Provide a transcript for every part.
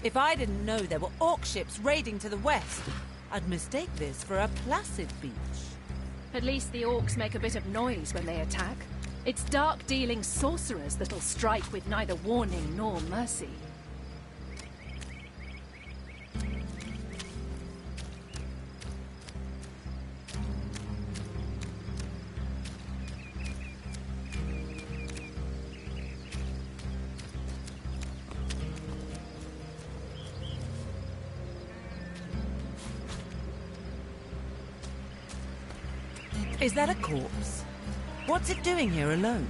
If I didn't know there were orc ships raiding to the west, I'd mistake this for a placid beach. At least the orcs make a bit of noise when they attack. It's dark-dealing sorcerers that'll strike with neither warning nor mercy. Is that a corpse? What's it doing here alone?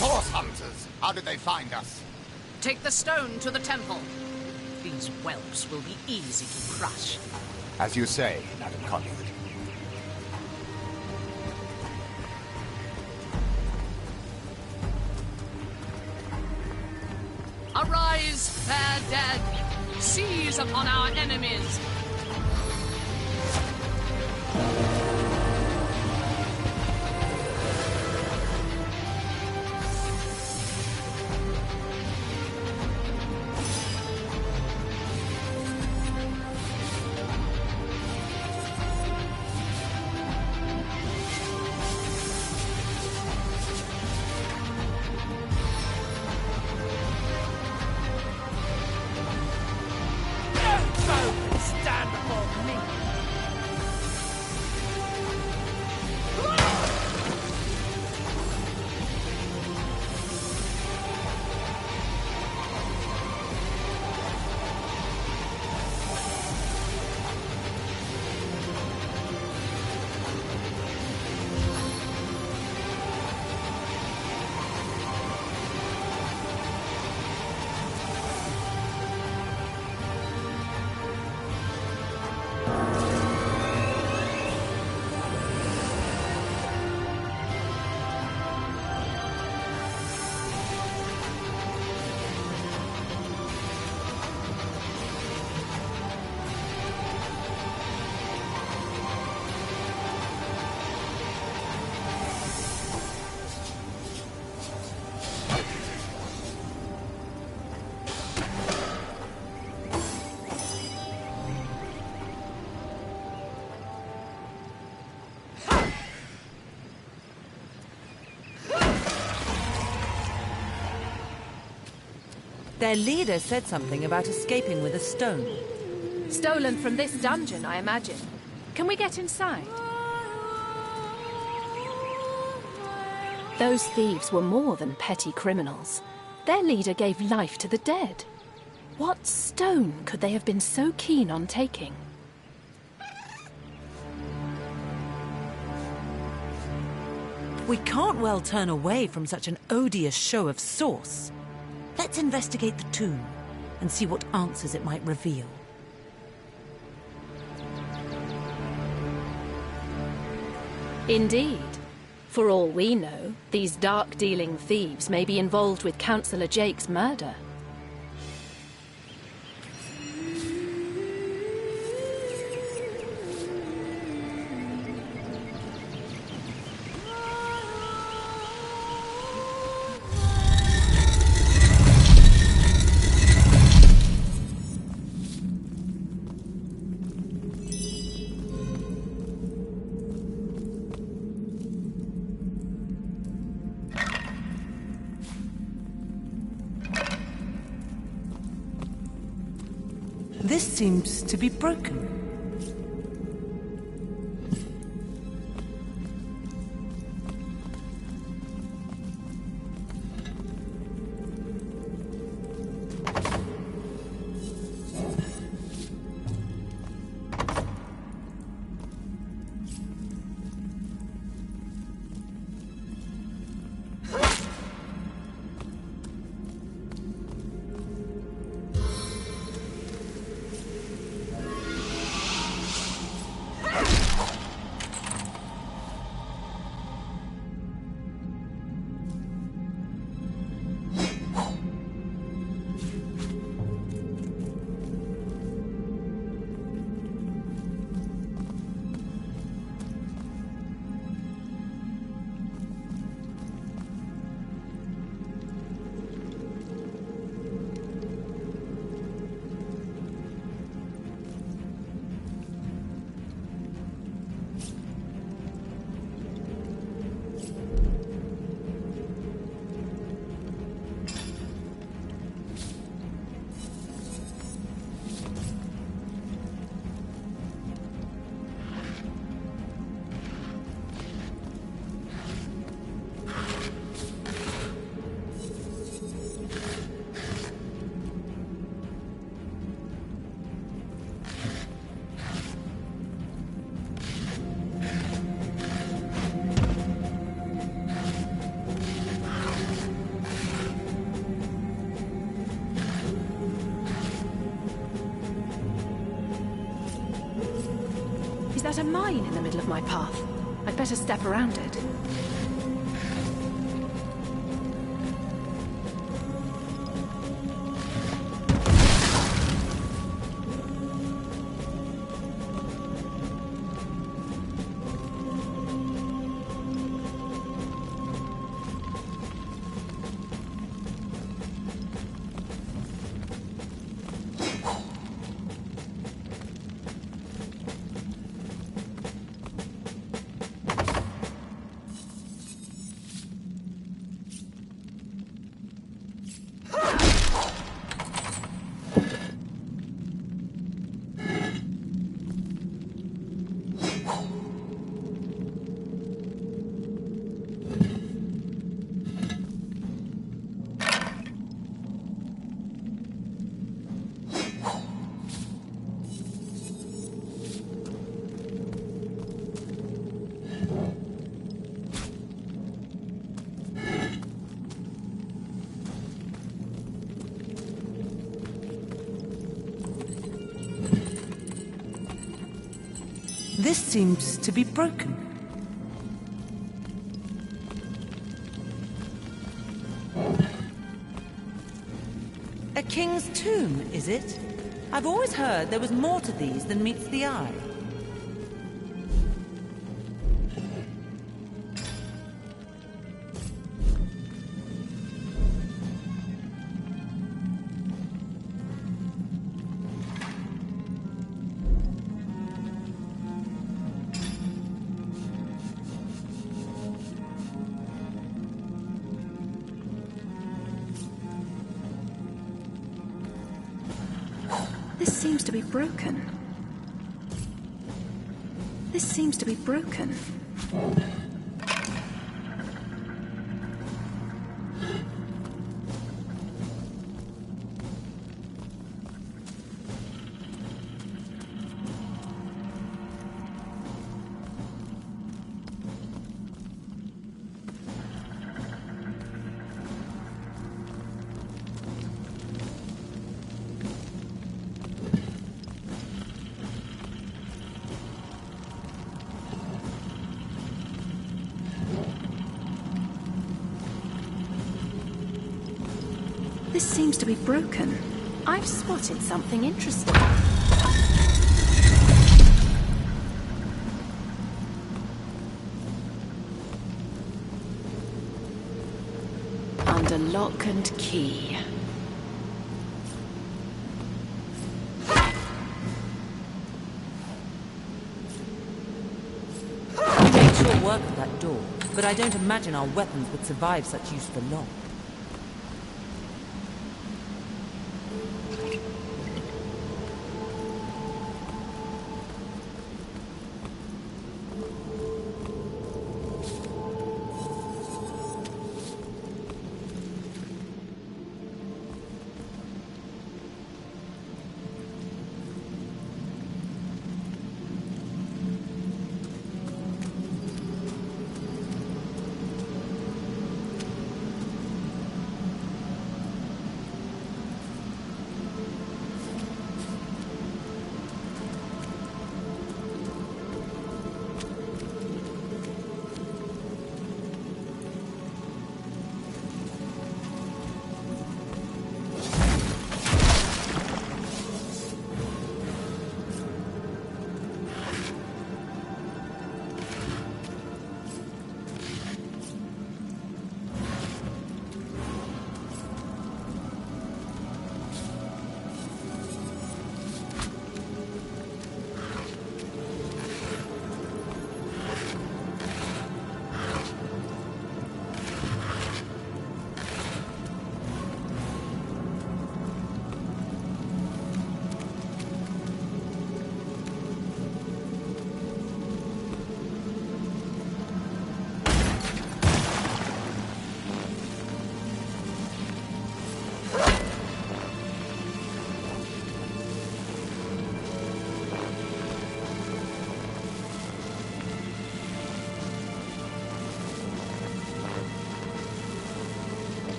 Source hunters! How did they find us? Take the stone to the temple. These whelps will be easy to crush. As you say, Madam Conduit. Arise, fair dead! Seize upon our enemies! Their leader said something about escaping with a stone. Stolen from this dungeon, I imagine. Can we get inside? Those thieves were more than petty criminals. Their leader gave life to the dead. What stone could they have been so keen on taking? We can't well turn away from such an odious show of source. Let's investigate the tomb and see what answers it might reveal. Indeed. For all we know, these dark-dealing thieves may be involved with Councillor Jake's murder. This seems to be broken. Is that a mine in the middle of my path? I'd better step around it. This seems to be broken. A king's tomb, is it? I've always heard there was more to these than meets the eye. This seems to be broken. This seems to be broken. This seems to be broken. I've spotted something interesting. Under lock and key. We made short work of that door, but I don't imagine our weapons would survive such use for long.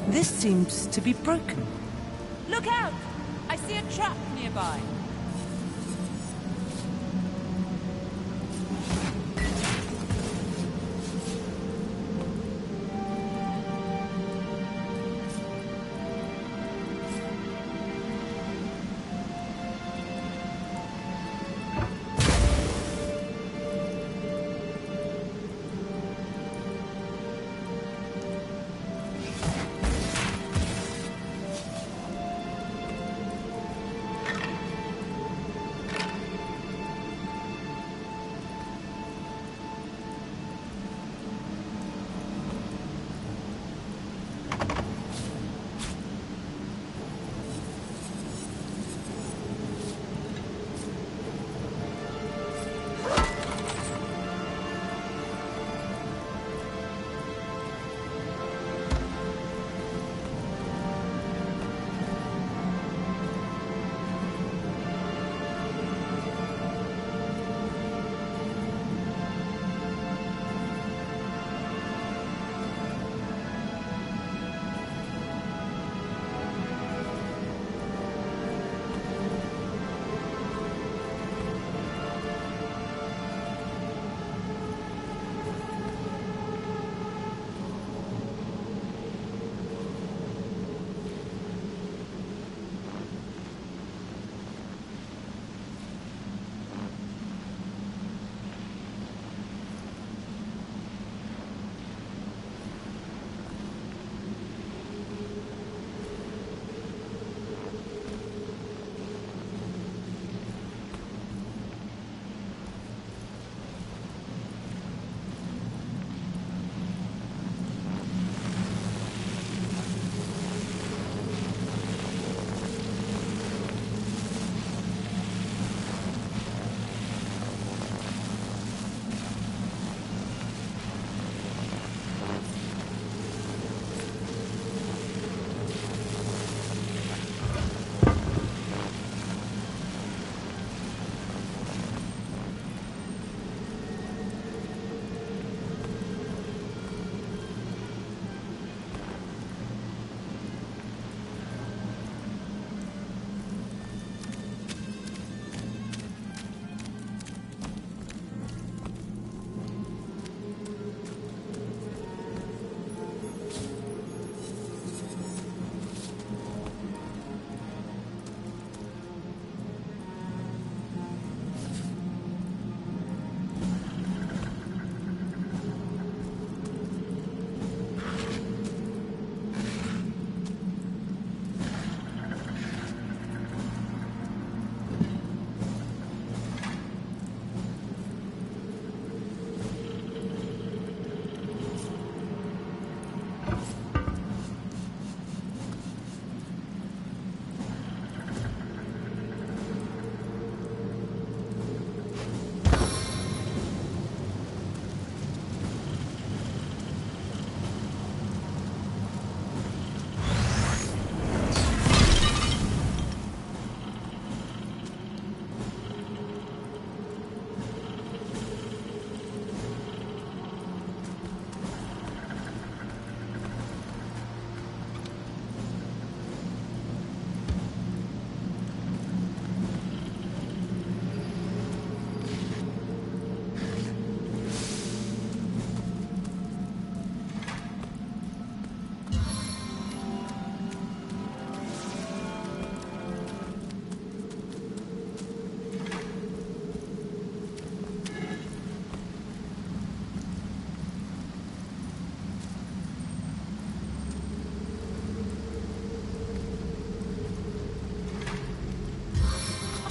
This seems to be broken. Look out! I see a trap nearby.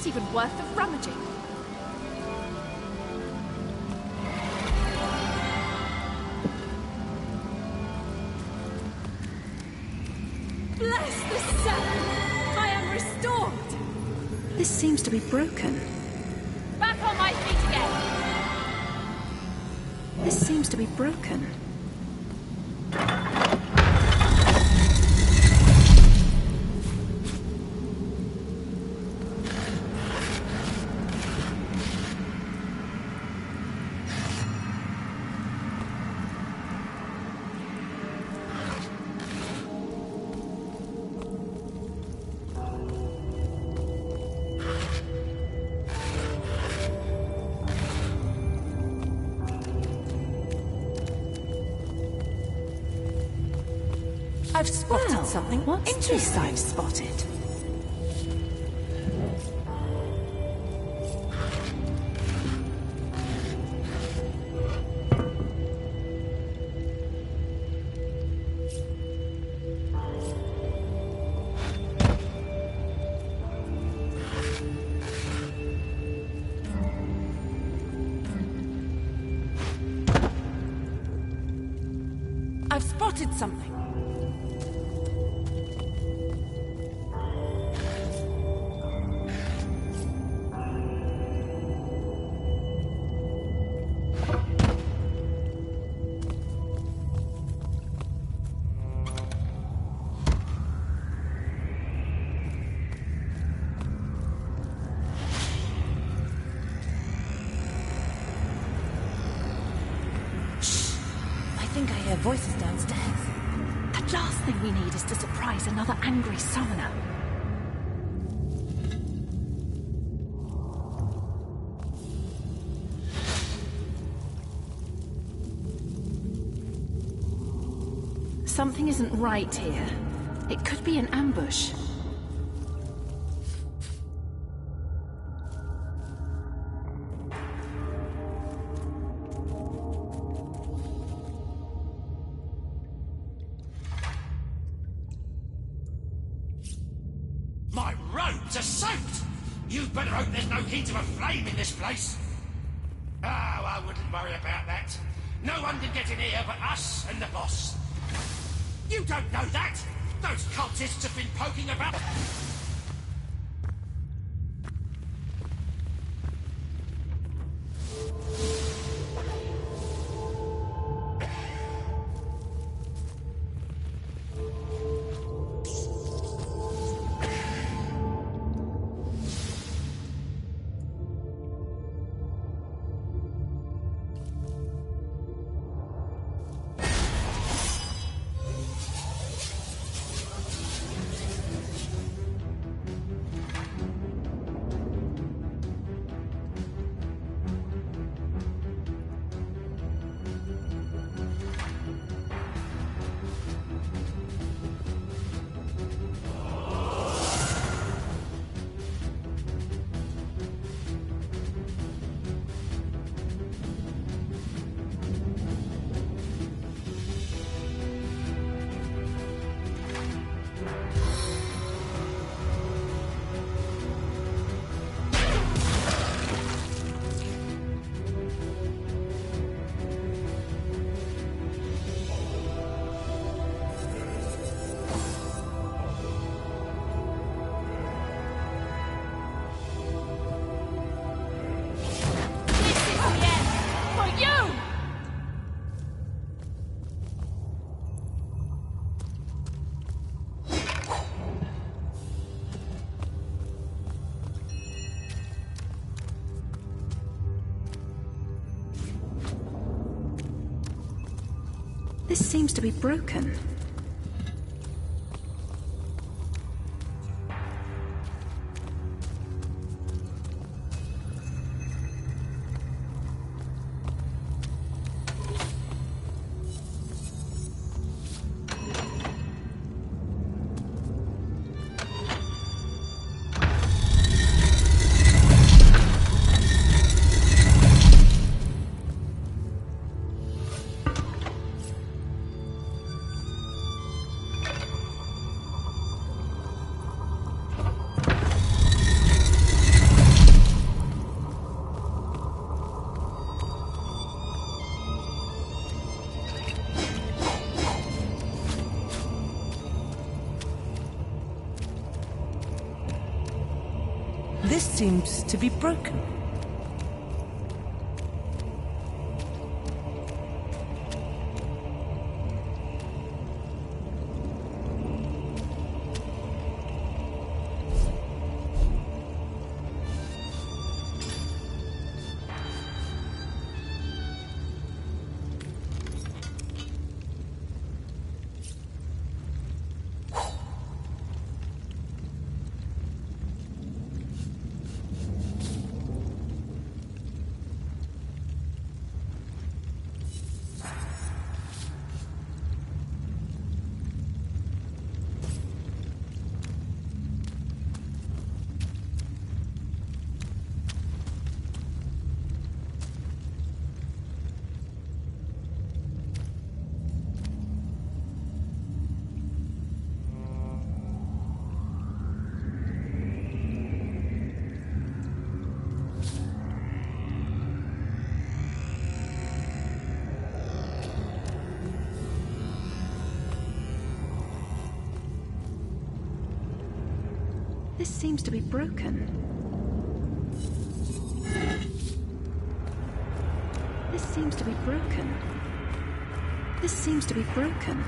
Not even worth the rummaging. Bless the sun! I am restored! This seems to be broken. Back on my feet again! This seems to be broken. I've spotted Well, something what's interesting. this I've spotted? I've spotted something. I think I hear voices downstairs. The last thing we need is to surprise another angry summoner. Something isn't right here. It could be an ambush. My robes are soaked! You better hope there's no hint of a flame in this place. Oh, I wouldn't worry about that. No one can get in here but us and the boss. You don't know that! Those cultists have been poking about. This seems to be broken. This seems to be broken. This seems to be broken. This seems to be broken. This seems to be broken.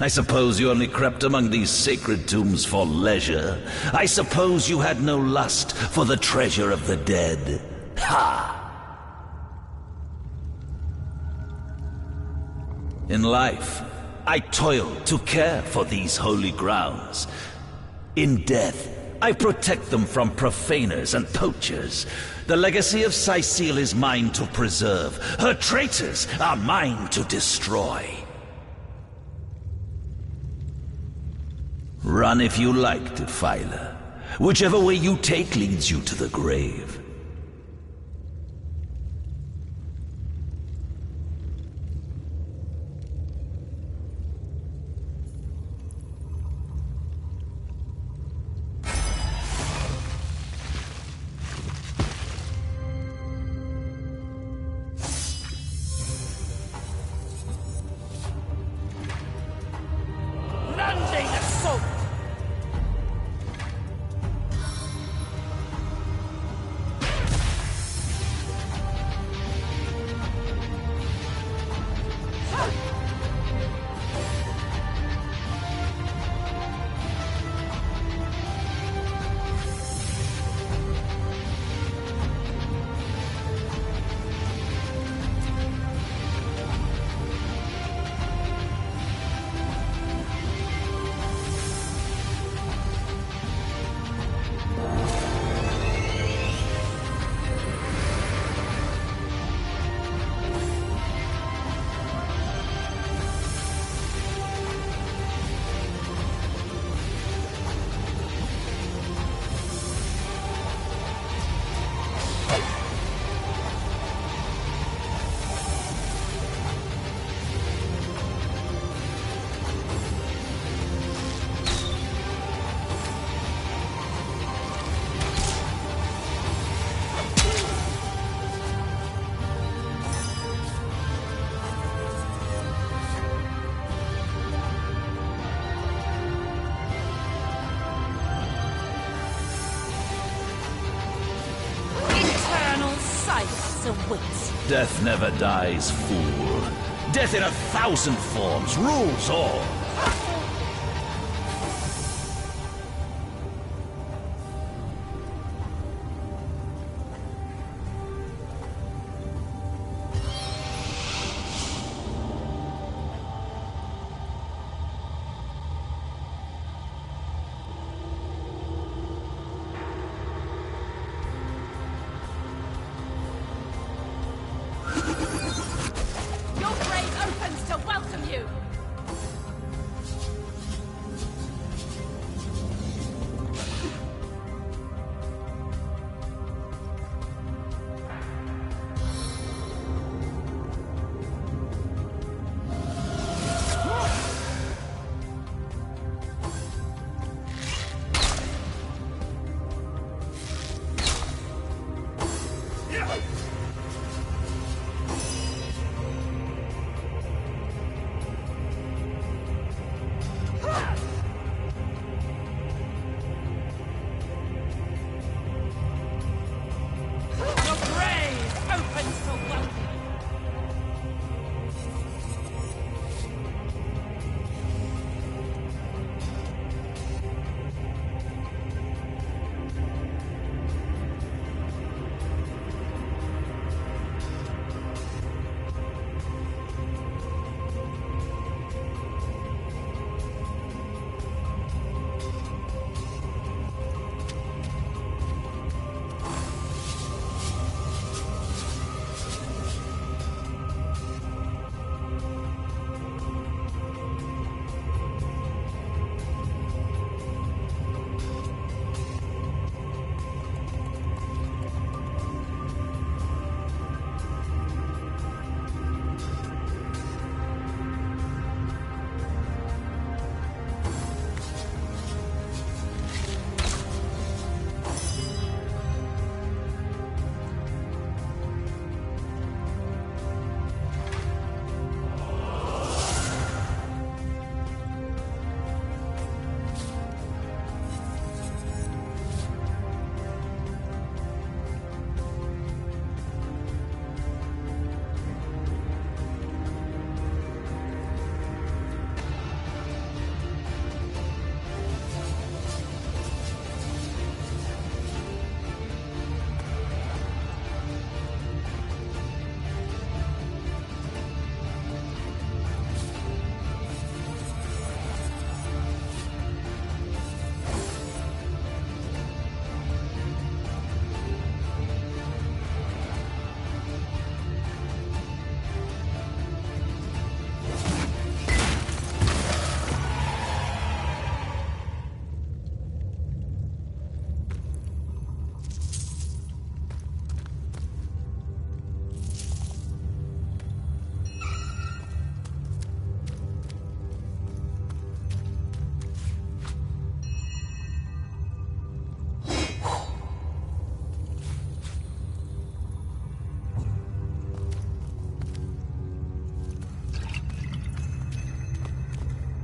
I suppose you only crept among these sacred tombs for leisure. I suppose you had no lust for the treasure of the dead. Ha! In life, I toiled to care for these holy grounds. In death, I protect them from profaners and poachers. The legacy of Cecile is mine to preserve. Her traitors are mine to destroy. Run if you like, Defiler. Whichever way you take leads you to the grave. Death never dies, fool. Death in 1,000 forms rules all.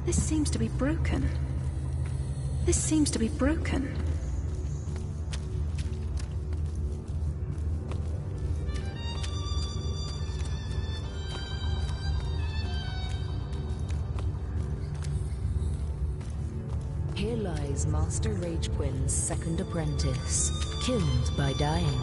This seems to be broken. This seems to be broken. Here lies Master Ragequin's second apprentice, killed by dying.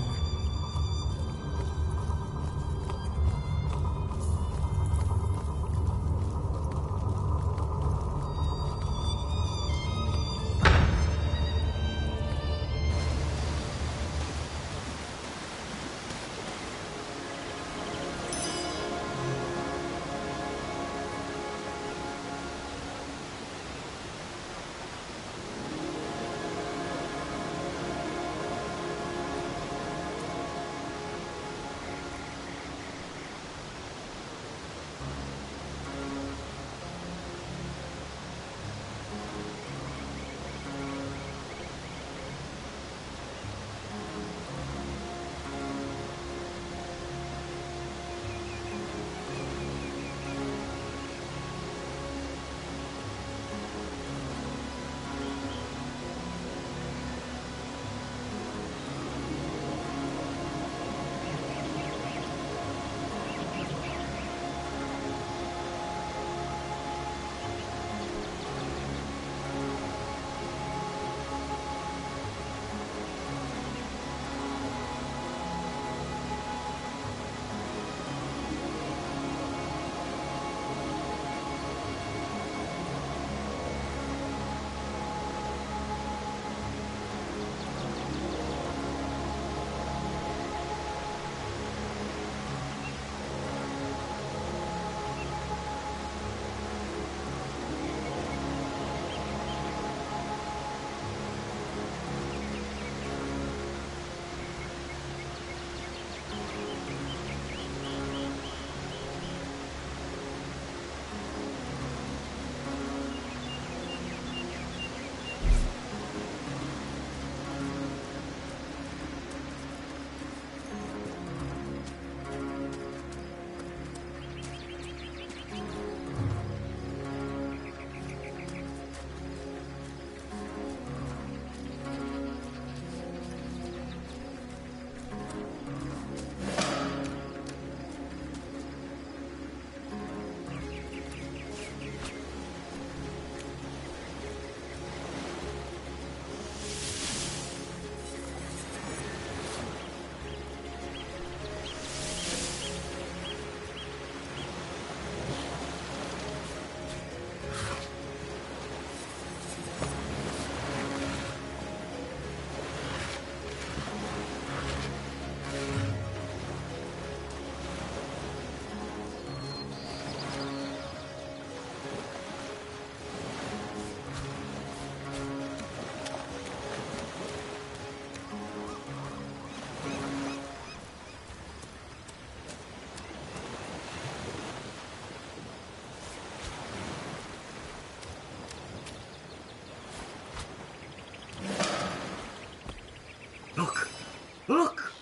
Look!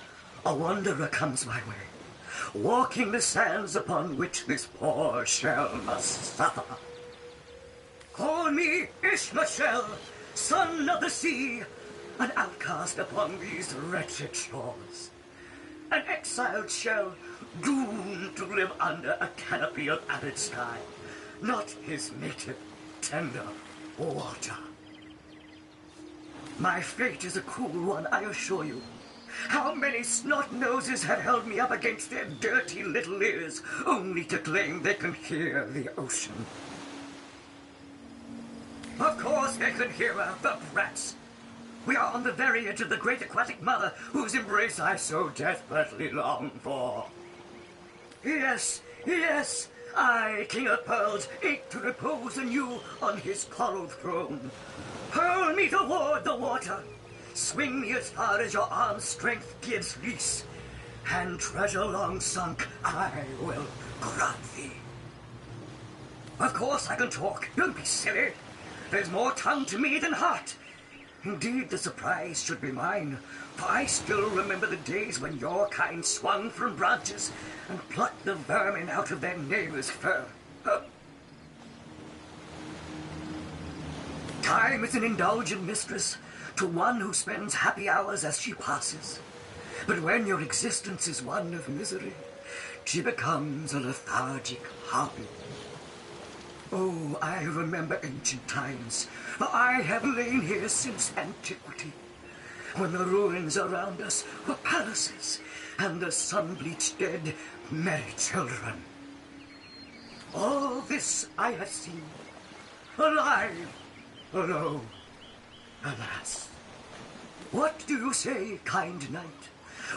A wanderer comes my way, walking the sands upon which this poor shell must suffer. Call me Ishmael, son of the sea, an outcast upon these wretched shores. An exiled shell, doomed to live under a canopy of arid sky, not his native, tender water. My fate is a cruel one, I assure you. How many snot-noses have held me up against their dirty little ears, only to claim they can hear the ocean. Of course they can hear her, the brats. We are on the very edge of the great aquatic mother, whose embrace I so desperately long for. Yes, yes, I, King of Pearls, ache to repose anew on his coral throne. Hurl me toward the water. Swing me as far as your arm's strength gives release, and treasure long sunk I will grant thee. Of course I can talk, don't be silly. There's more tongue to me than heart. Indeed, the surprise should be mine, for I still remember the days when your kind swung from branches and plucked the vermin out of their neighbor's fur. Time is an indulgent mistress to one who spends happy hours as she passes. But when your existence is one of misery, she becomes a lethargic hobby. Oh, I remember ancient times, for I have lain here since antiquity, when the ruins around us were palaces, and the sun-bleached dead merry children. All this I have seen, alive, alone, alas. What do you say, kind knight?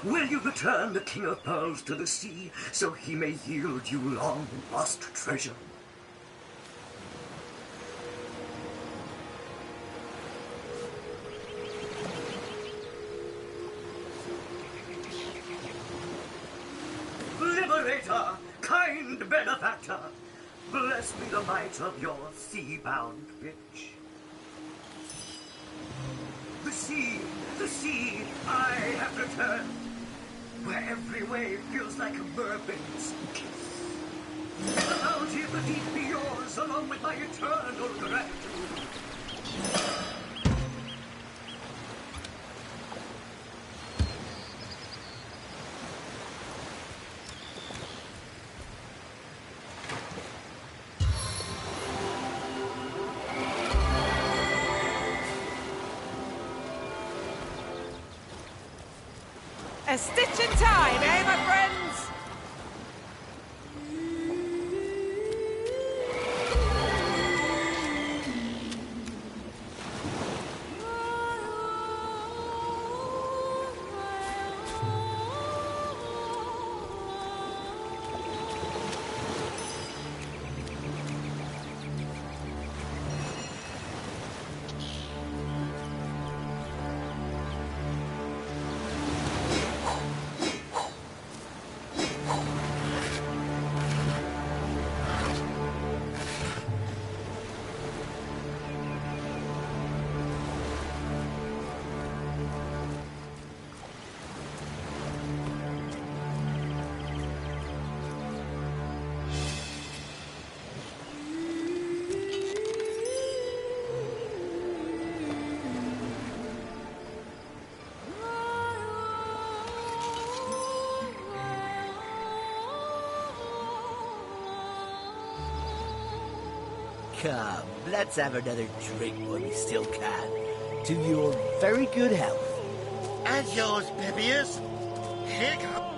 Will you return the King of Pearls to the sea, so he may yield you long-lost treasure? Liberator, kind benefactor, bless me the might of your sea-bound bitch. The sea, I have returned, where every wave feels like a mermaid's kiss. And the bounty of the deep be yours, along with my eternal gratitude. A stitch in time, eh, my friends? Come, let's have another drink while we still can. To your very good health. And yours, Bibius. Here comes.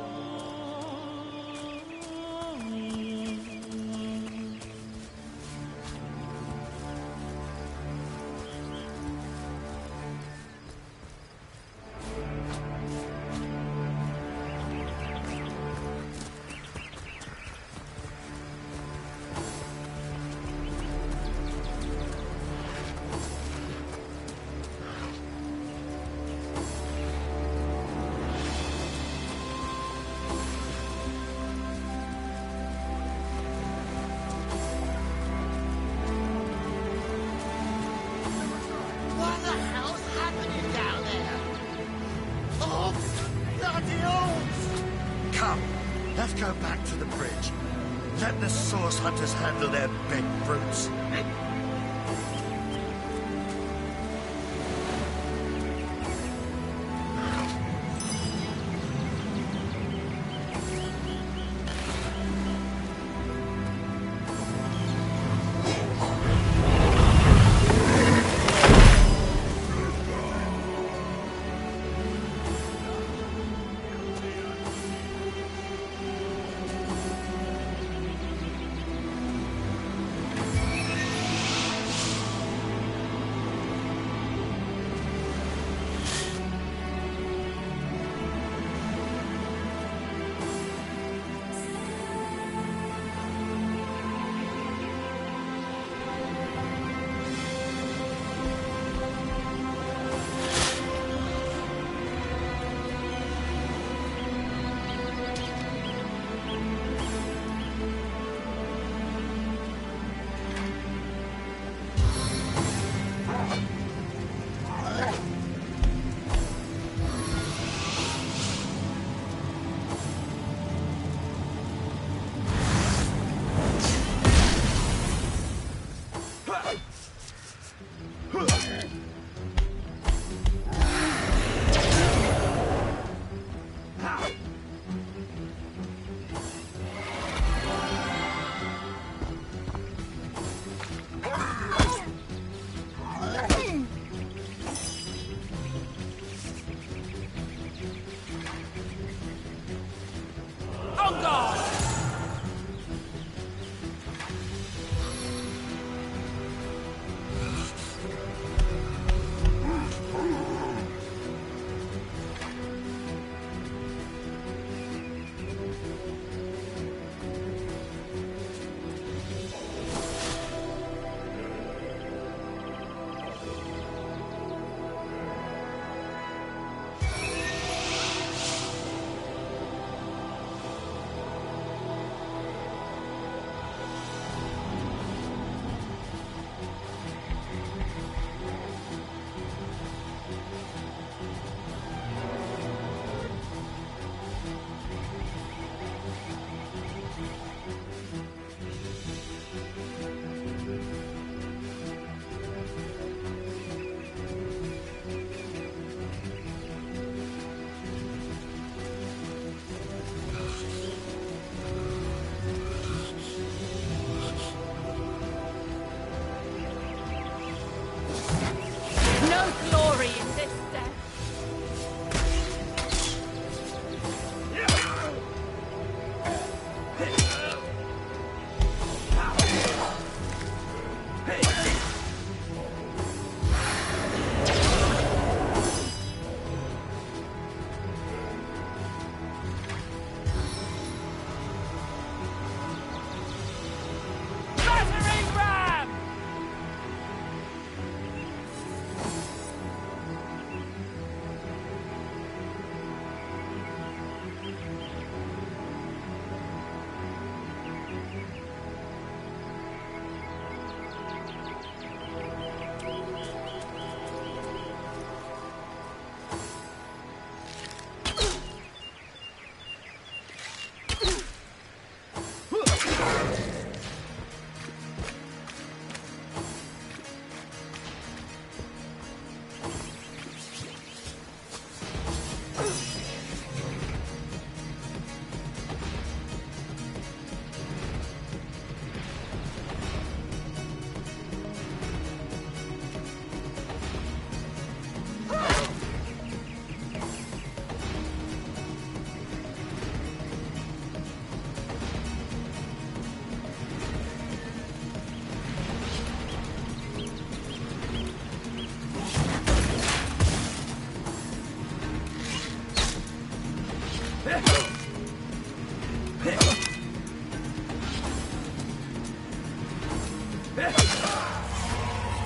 What the hell's happening down there? Oh, bloody oats! Come, let's go back to the bridge. Let the source hunters handle their big brutes.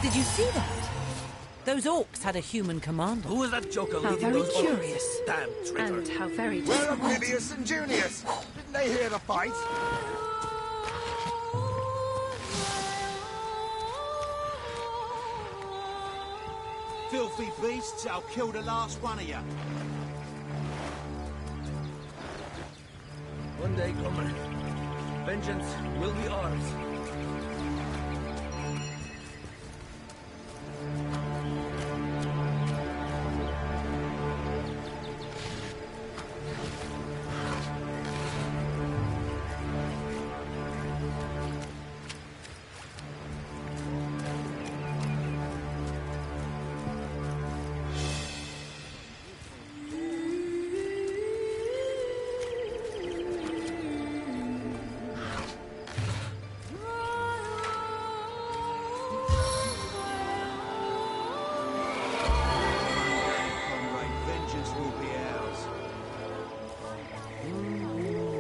Did you see that? Those orcs had a human commander. Who was that joker How leading very those curious. orcs? Damn traitor. And how very Where are disappointing. Oblivious and Junius? Didn't they hear the fight? Filthy beasts, I'll kill the last one of you. One day, comrade, vengeance will be ours.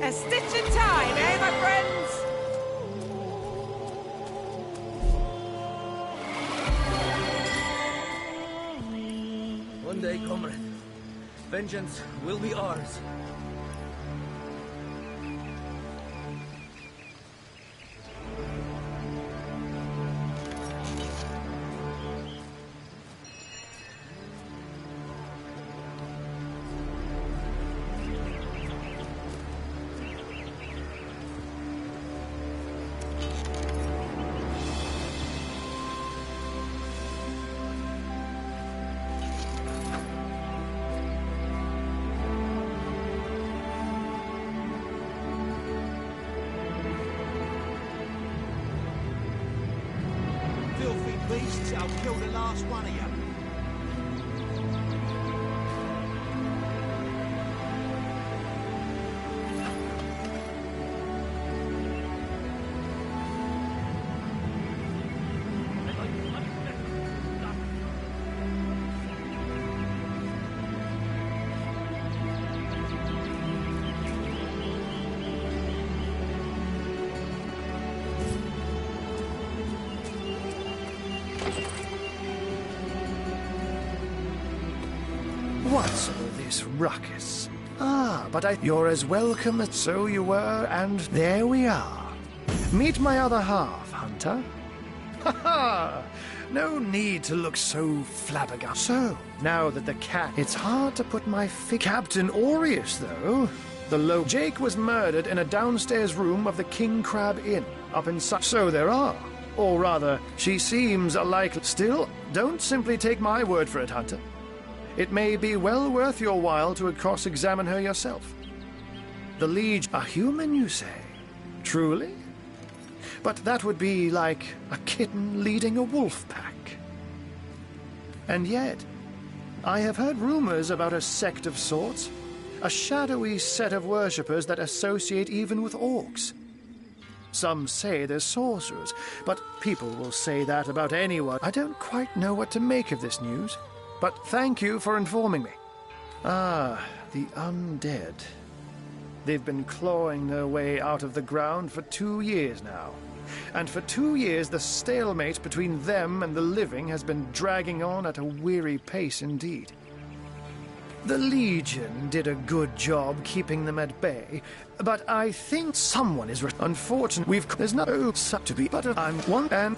A stitch in time, eh, my friends? One day, comrade, vengeance will be ours. beasts, I'll kill the last one of you. What's all this ruckus? But you're as welcome as so you were, and there we are. Meet my other half, Hunter. Ha ha! No need to look so flabbergasted. So, now that the cat... It's hard to put my Captain Aureus, though. Jake was murdered in a downstairs room of the King Crab Inn, up in So there are. Or rather, she seems like... Still, don't simply take my word for it, Hunter. It may be well worth your while to cross-examine her yourself. The Liege... A human, you say? Truly? But that would be like a kitten leading a wolf pack. And yet, I have heard rumors about a sect of sorts. A shadowy set of worshippers that associate even with orcs. Some say they're sorcerers, but people will say that about anyone. I don't quite know what to make of this news. But thank you for informing me. Ah, the undead. They've been clawing their way out of the ground for 2 years now. And for 2 years, the stalemate between them and the living has been dragging on at a weary pace indeed. The Legion did a good job keeping them at bay, but I think someone is... Unfortunately, there's no such to be, but I'm one and...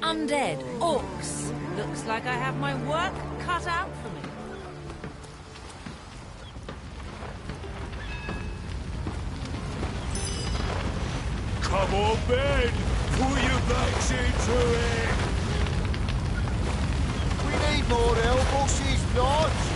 Undead, orcs. Looks like I have my work cut out for me. Come on, Ben! Put your backs into it! We need more help, or she's lost!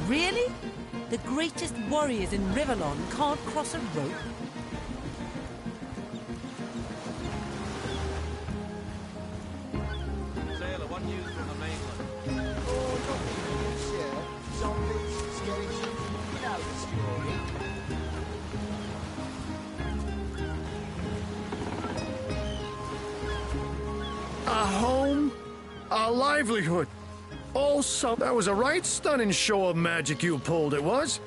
Really? The greatest warriors in Rivellon can't cross a rope? Sailor, what news from the mainland? Oh, nothing news here. Zombies, skeletons, you know the story. A home, a livelihood. Also, that was a right stunning show of magic you pulled, it was.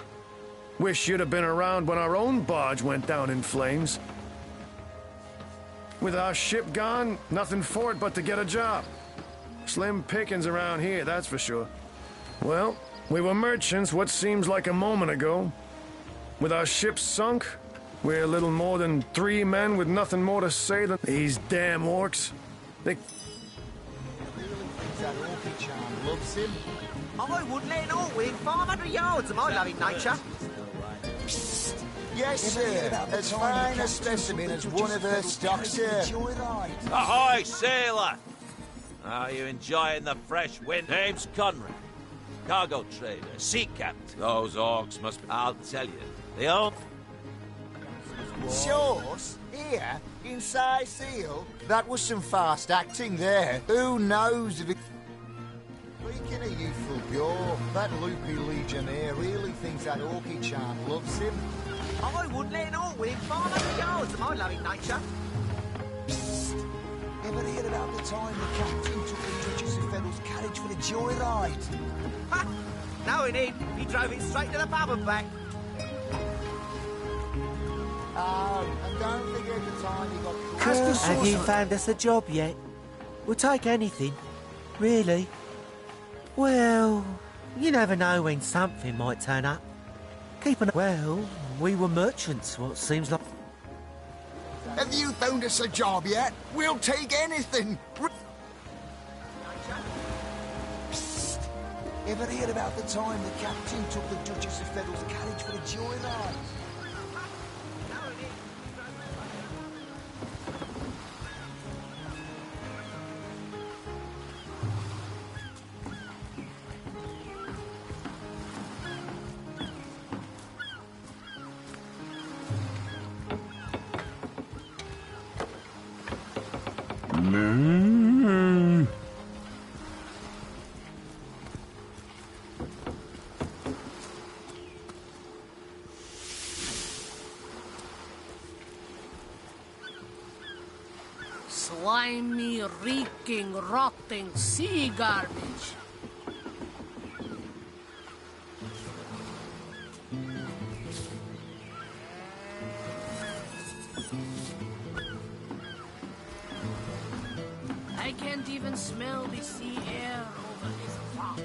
Wish you'd have been around when our own barge went down in flames. With our ship gone, nothing for it but to get a job. Slim pickings around here, that's for sure. Well, we were merchants what seems like a moment ago. With our ship sunk, we're little more than 3 men with nothing more to say than these damn orcs. They... That orchid charm loves him. I would let an orc within 500 yards of my loving nature. Yes, sir. As fine a specimen as one of her stock, sir. Ahoy, sailor! Are you enjoying the fresh wind? Name's Conrad. Cargo trader, sea captain. Those orcs must be... I'll tell you, they all... Shores? Here? Inside Seal? That was some fast acting there. Who knows if it... Speaking of youthful Bjorn, that loopy legionnaire really thinks that orchid charm loves him. I wouldn't let an orc within 500 yards of my loving nature. Psst. Ever hear about the time the captain took the Duchess of Fennel's carriage for the joyride? Ha! No, he didn't. He drove it straight to the pub and back. Ah, don't forget the time you got... Have you found us a job yet? We'll take anything. Really? Well, you never know when something might turn up. Keep an... Well, we were merchants, what seems like... Have you found us a job yet? We'll take anything. Psst. Ever heard about the time the captain took the Duchess of Federal's carriage for a joyride? Slimy, reeking, rotting sea garbage. I can't even smell the sea air over this rock.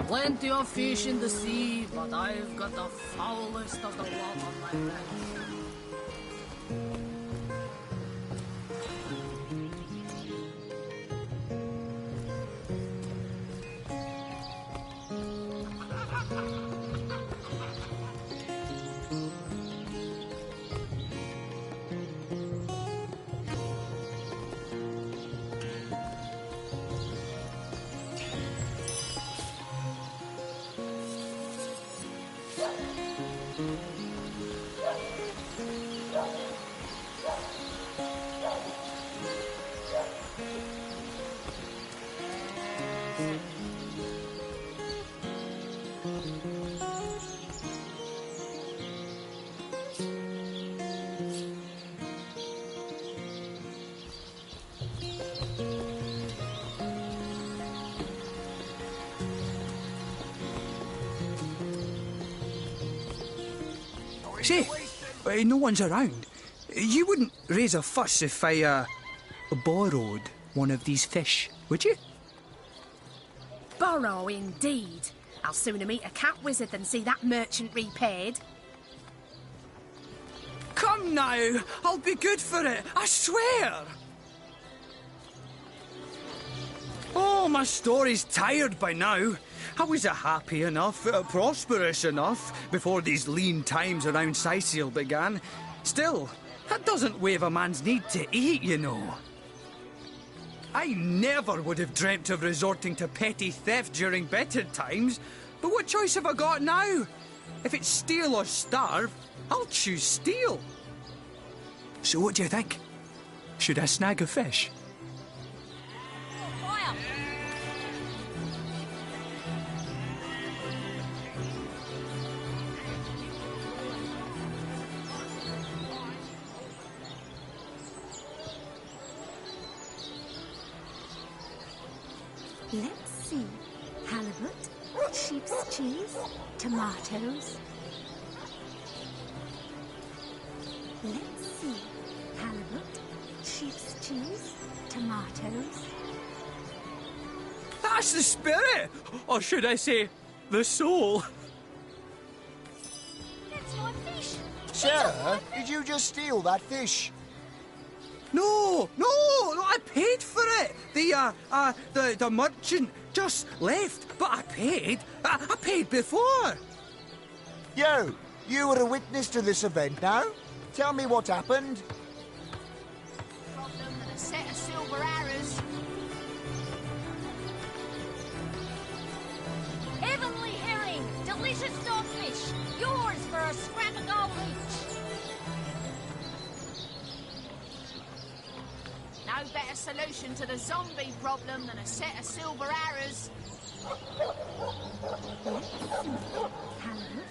Plenty of fish in the sea, but I've got the foulest of the lot on my hands. Say, no one's around. You wouldn't raise a fuss if I, borrowed one of these fish, would you? Borrow, indeed. I'll sooner meet a cat wizard than see that merchant repaid. Come now, I'll be good for it, I swear! Oh, my story's tired by now. I was happy enough, prosperous enough, before these lean times around Sicil began. Still, that doesn't waive a man's need to eat, you know. I never would have dreamt of resorting to petty theft during better times, but what choice have I got now? If it's steal or starve, I'll choose steal. So what do you think? Should I snag a fish? Fire! Let's see. Halibut, sheep's cheese, tomatoes. Let's see. Halibut, sheep's cheese, tomatoes. That's the spirit! Or should I say, the soul? That's my fish! Sir, did you just steal that fish? No, I paid for it. The merchant just left, but I paid. I paid before. You were a witness to this event now? Tell me what happened. Problem and a set of silver arrows. Heavenly herring! Delicious dogfish! Yours for a scrap of gold each! No better solution to the zombie problem than a set of silver arrows. Let's see. Halibut,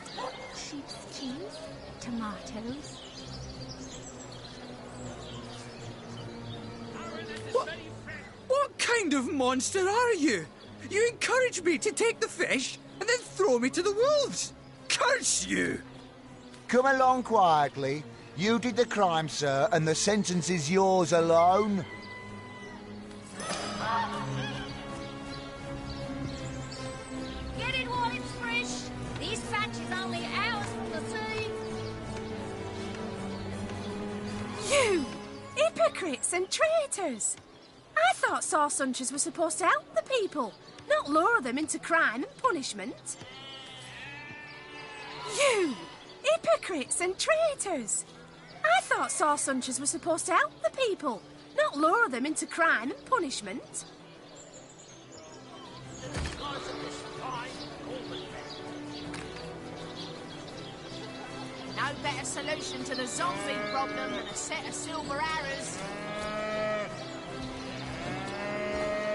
sheep's cheese, tomatoes. What kind of monster are you? You encourage me to take the fish and then throw me to the wolves. Curse you! Come along quietly. You did the crime, sir, and the sentence is yours alone. Get it while it's fresh! This batch is only hours from the sea! You! Hypocrites and traitors! I thought sauce hunters were supposed to help the people, not lure them into crime and punishment. You! Hypocrites and traitors! I thought sauce hunters were supposed to help the people, not lure them into crime and punishment. No better solution to the zombie problem than a set of silver arrows.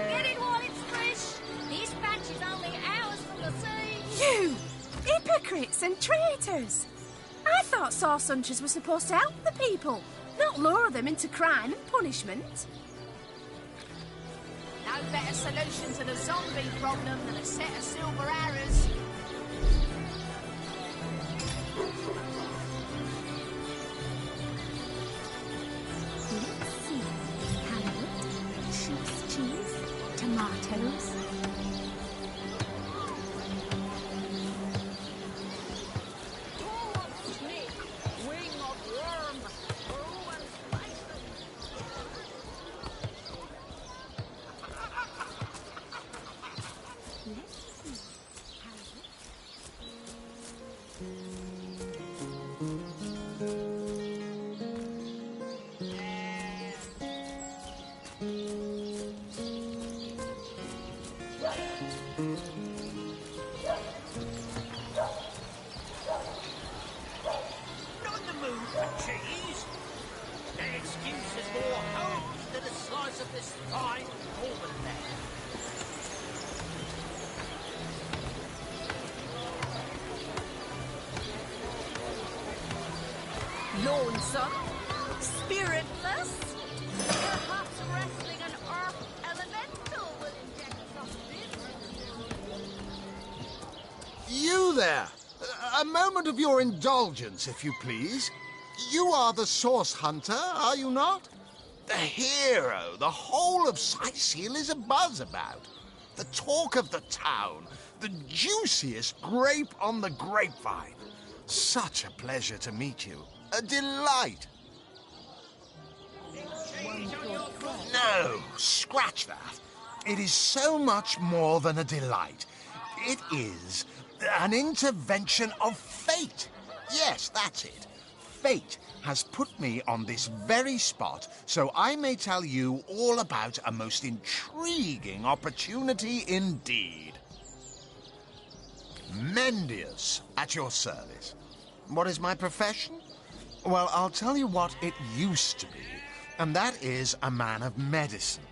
Get it while it's fresh! This batch is only hours from the sea! You! Hypocrites and traitors! I thought sauce hunters were supposed to help the people, not lure them into crime and punishment. No better solution to the zombie problem than a set of silver arrows. Let's see. Halibut, sheep's cheese, tomatoes. Not in the mood for cheese. That excuse is more hose than a slice of this fine almond. Lonesome? Spiritless? Perhaps wrestling an earth elemental will inject some You there! A moment of your indulgence, if you please. You are the source hunter, are you not? The hero the whole of Sightseal is abuzz about. The talk of the town. The juiciest grape on the grapevine. Such a pleasure to meet you. A delight. No, scratch that. It is so much more than a delight. It is an intervention of fate. Yes, that's it. fate has put me on this very spot so I may tell you all about a most intriguing opportunity indeed. Mendius, at your service. What is my profession? Well, I'll tell you what it used to be, and that is a man of medicine.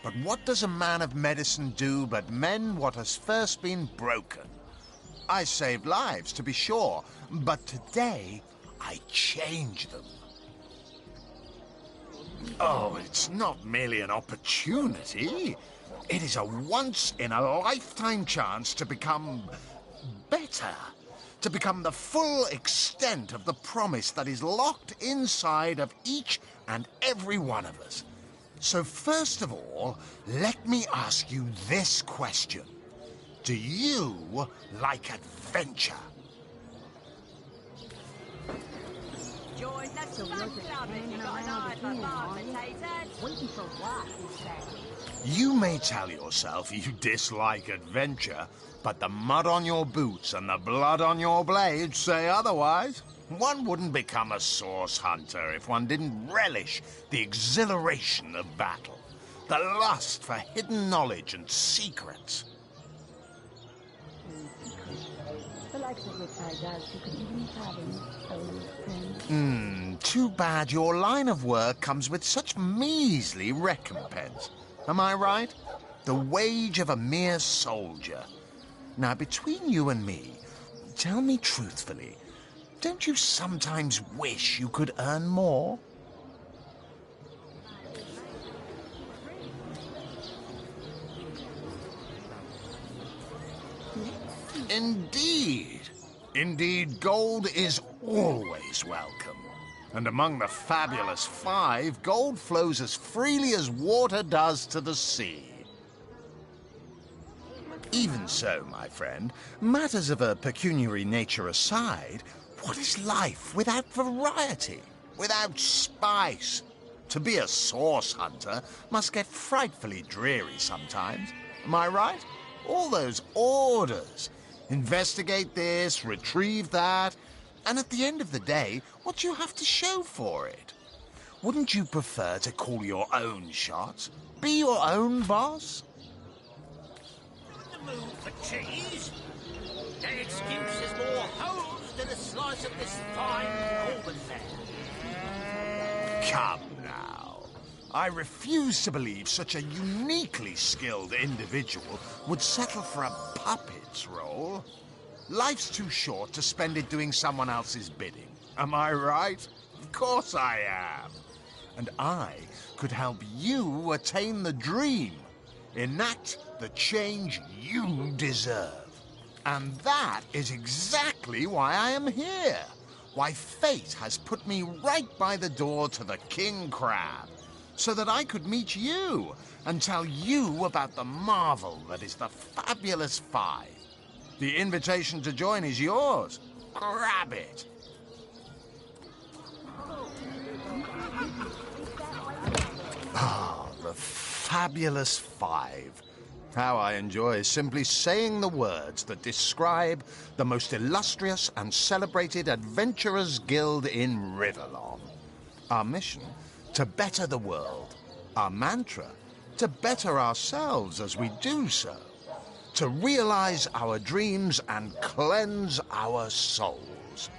But what does a man of medicine do but mend what has first been broken? I saved lives, to be sure, but today I change them. Oh, it's not merely an opportunity. It is a once-in-a-lifetime chance to become better. To become the full extent of the promise that is locked inside of each and every one of us. So first of all, let me ask you this question. Do you like adventure? Join the Spud Club if you got an eye for farm potatoes. Waiting for what, he said. You may tell yourself you dislike adventure, but the mud on your boots and the blood on your blades say otherwise. One wouldn't become a source hunter if one didn't relish the exhilaration of battle, the lust for hidden knowledge and secrets. The likes of which I doubt you could even fathom, old friend. Too bad your line of work comes with such measly recompense. Am I right? The wage of a mere soldier. Now, between you and me, tell me truthfully, don't you sometimes wish you could earn more? Indeed. Indeed, gold is always welcome. And among the fabulous five, gold flows as freely as water does to the sea. Even so, my friend, matters of a pecuniary nature aside, what is life without variety, without spice? To be a source hunter must get frightfully dreary sometimes. Am I right? All those orders. Investigate this, retrieve that, and at the end of the day, what do you have to show for it? Wouldn't you prefer to call your own shots? Be your own boss? The mood for cheese? That excuse is more holes than a slice of this fine Auburn there. Come now. I refuse to believe such a uniquely skilled individual would settle for a puppet's role. Life's too short to spend it doing someone else's bidding. Am I right? Of course I am. And I could help you attain the dream, enact the change you deserve. And that is exactly why I am here. Why fate has put me right by the door to the King Crab, so that I could meet you and tell you about the marvel that is the Fabulous Five. The invitation to join is yours. Grab it. Ah, the Fabulous Five. How I enjoy simply saying the words that describe the most illustrious and celebrated adventurers' guild in Riverlon. Our mission, to better the world. Our mantra, to better ourselves as we do so. To realize our dreams and cleanse our souls.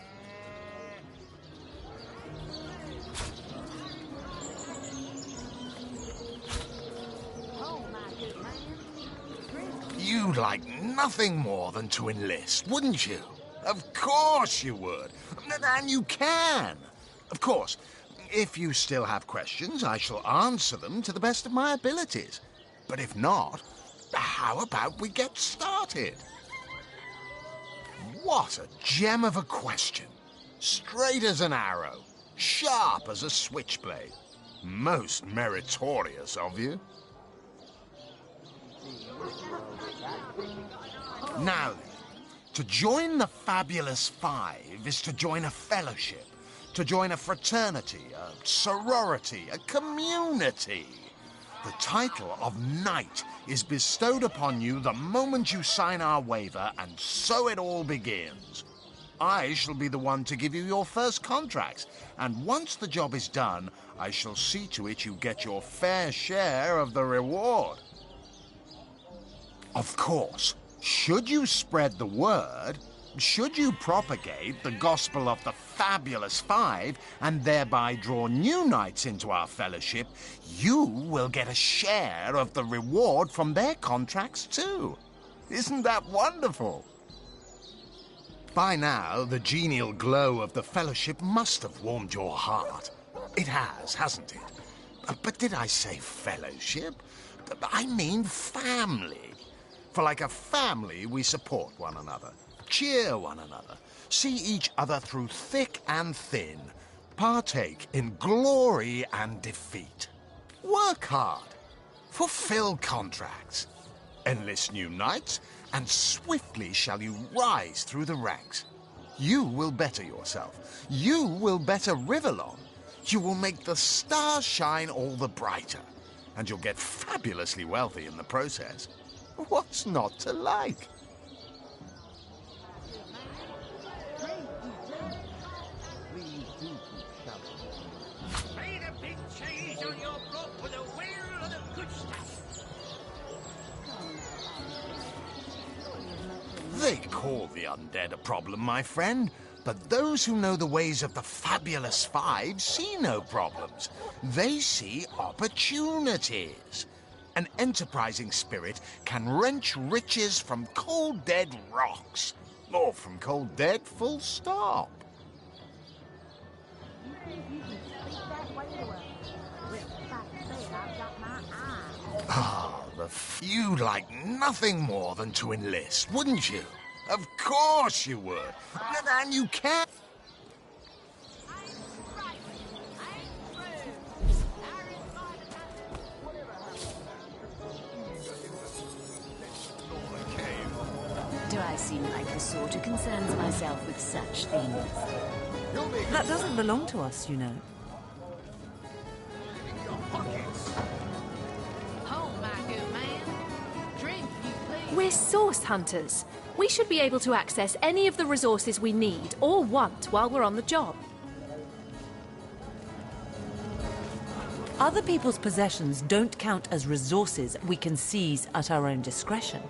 You'd like nothing more than to enlist, wouldn't you? Of course you would. And you can. Of course, if you still have questions, I shall answer them to the best of my abilities. But if not, how about we get started? What a gem of a question. Straight as an arrow, sharp as a switchblade. Most meritorious of you. Now then, to join the Fabulous Five is to join a fellowship, to join a fraternity, a sorority, a community. The title of Knight is bestowed upon you the moment you sign our waiver, and so it all begins. I shall be the one to give you your first contracts, and once the job is done, I shall see to it you get your fair share of the reward. Of course, should you spread the word, should you propagate the gospel of the Fabulous Five and thereby draw new knights into our fellowship, you will get a share of the reward from their contracts too. Isn't that wonderful? By now, the genial glow of the fellowship must have warmed your heart. It has, hasn't it? But did I say fellowship? I mean family. For like a family, we support one another, cheer one another, see each other through thick and thin, partake in glory and defeat. Work hard, fulfill contracts, enlist new knights, and swiftly shall you rise through the ranks. You will better yourself. You will better Rivellon. You will make the stars shine all the brighter, and you'll get fabulously wealthy in the process. What's not to like? Made a big change on your block with a wheel of the good stuff. They call the undead a problem, my friend, but those who know the ways of the Fabulous Five see no problems. They see opportunities. An enterprising spirit can wrench riches from cold dead rocks, or from cold dead full stop. You'd like nothing more than to enlist, wouldn't you? Of course you would. And you can't. Do I seem like the sort who concerns myself with such things? That doesn't belong to us, you know. We're source hunters. We should be able to access any of the resources we need or want while we're on the job. Other people's possessions don't count as resources we can seize at our own discretion.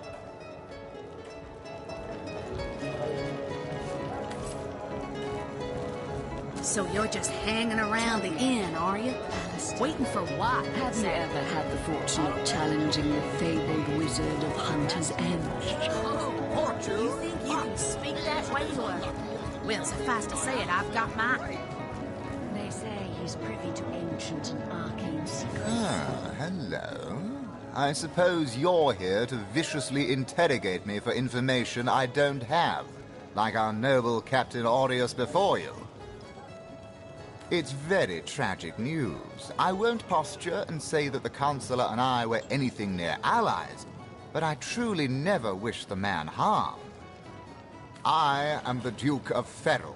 So you're just hanging around the inn, are you? Waiting for what? Have you ever had the fortune of challenging the fabled wizard of Hunter's Edge? Oh, you think you can speak that way to her? Well, suffice to say it, I've got my... They say he's privy to ancient and arcane secrets. Ah, hello. I suppose you're here to viciously interrogate me for information I don't have, like our noble Captain Aureus before you. It's very tragic news. I won't posture and say that the Chancellor and I were anything near allies, but I truly never wish the man harm. I am the Duke of Ferrell,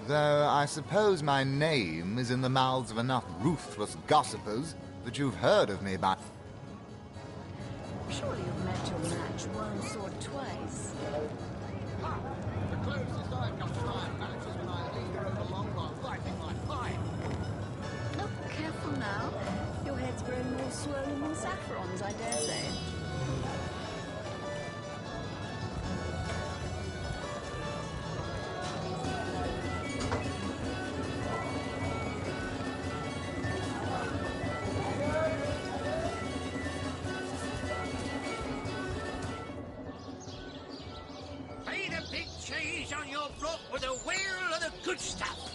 though I suppose my name is in the mouths of enough ruthless gossipers that you've heard of me by... Surely you've met your match once or twice. The closest I've come to my match is when I lead her over long while fighting my fight. Oh, careful now. Your head's growing more swollen than Saffron's, I dare say. Made a big change on your block with a wheel of the good stuff.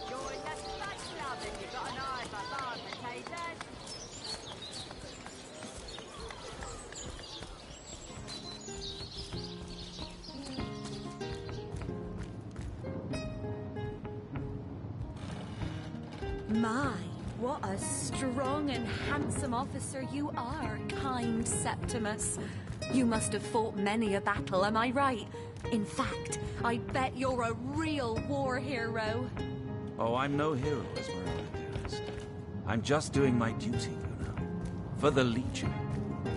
Join the Space Club if you've got an eye for hard potatoes. My, what a strong and handsome officer you are, kind Septimus. You must have fought many a battle, am I right? In fact, I bet you're a real war hero. Oh, I'm no hero, as Miranda dearest. I'm just doing my duty, for the Legion.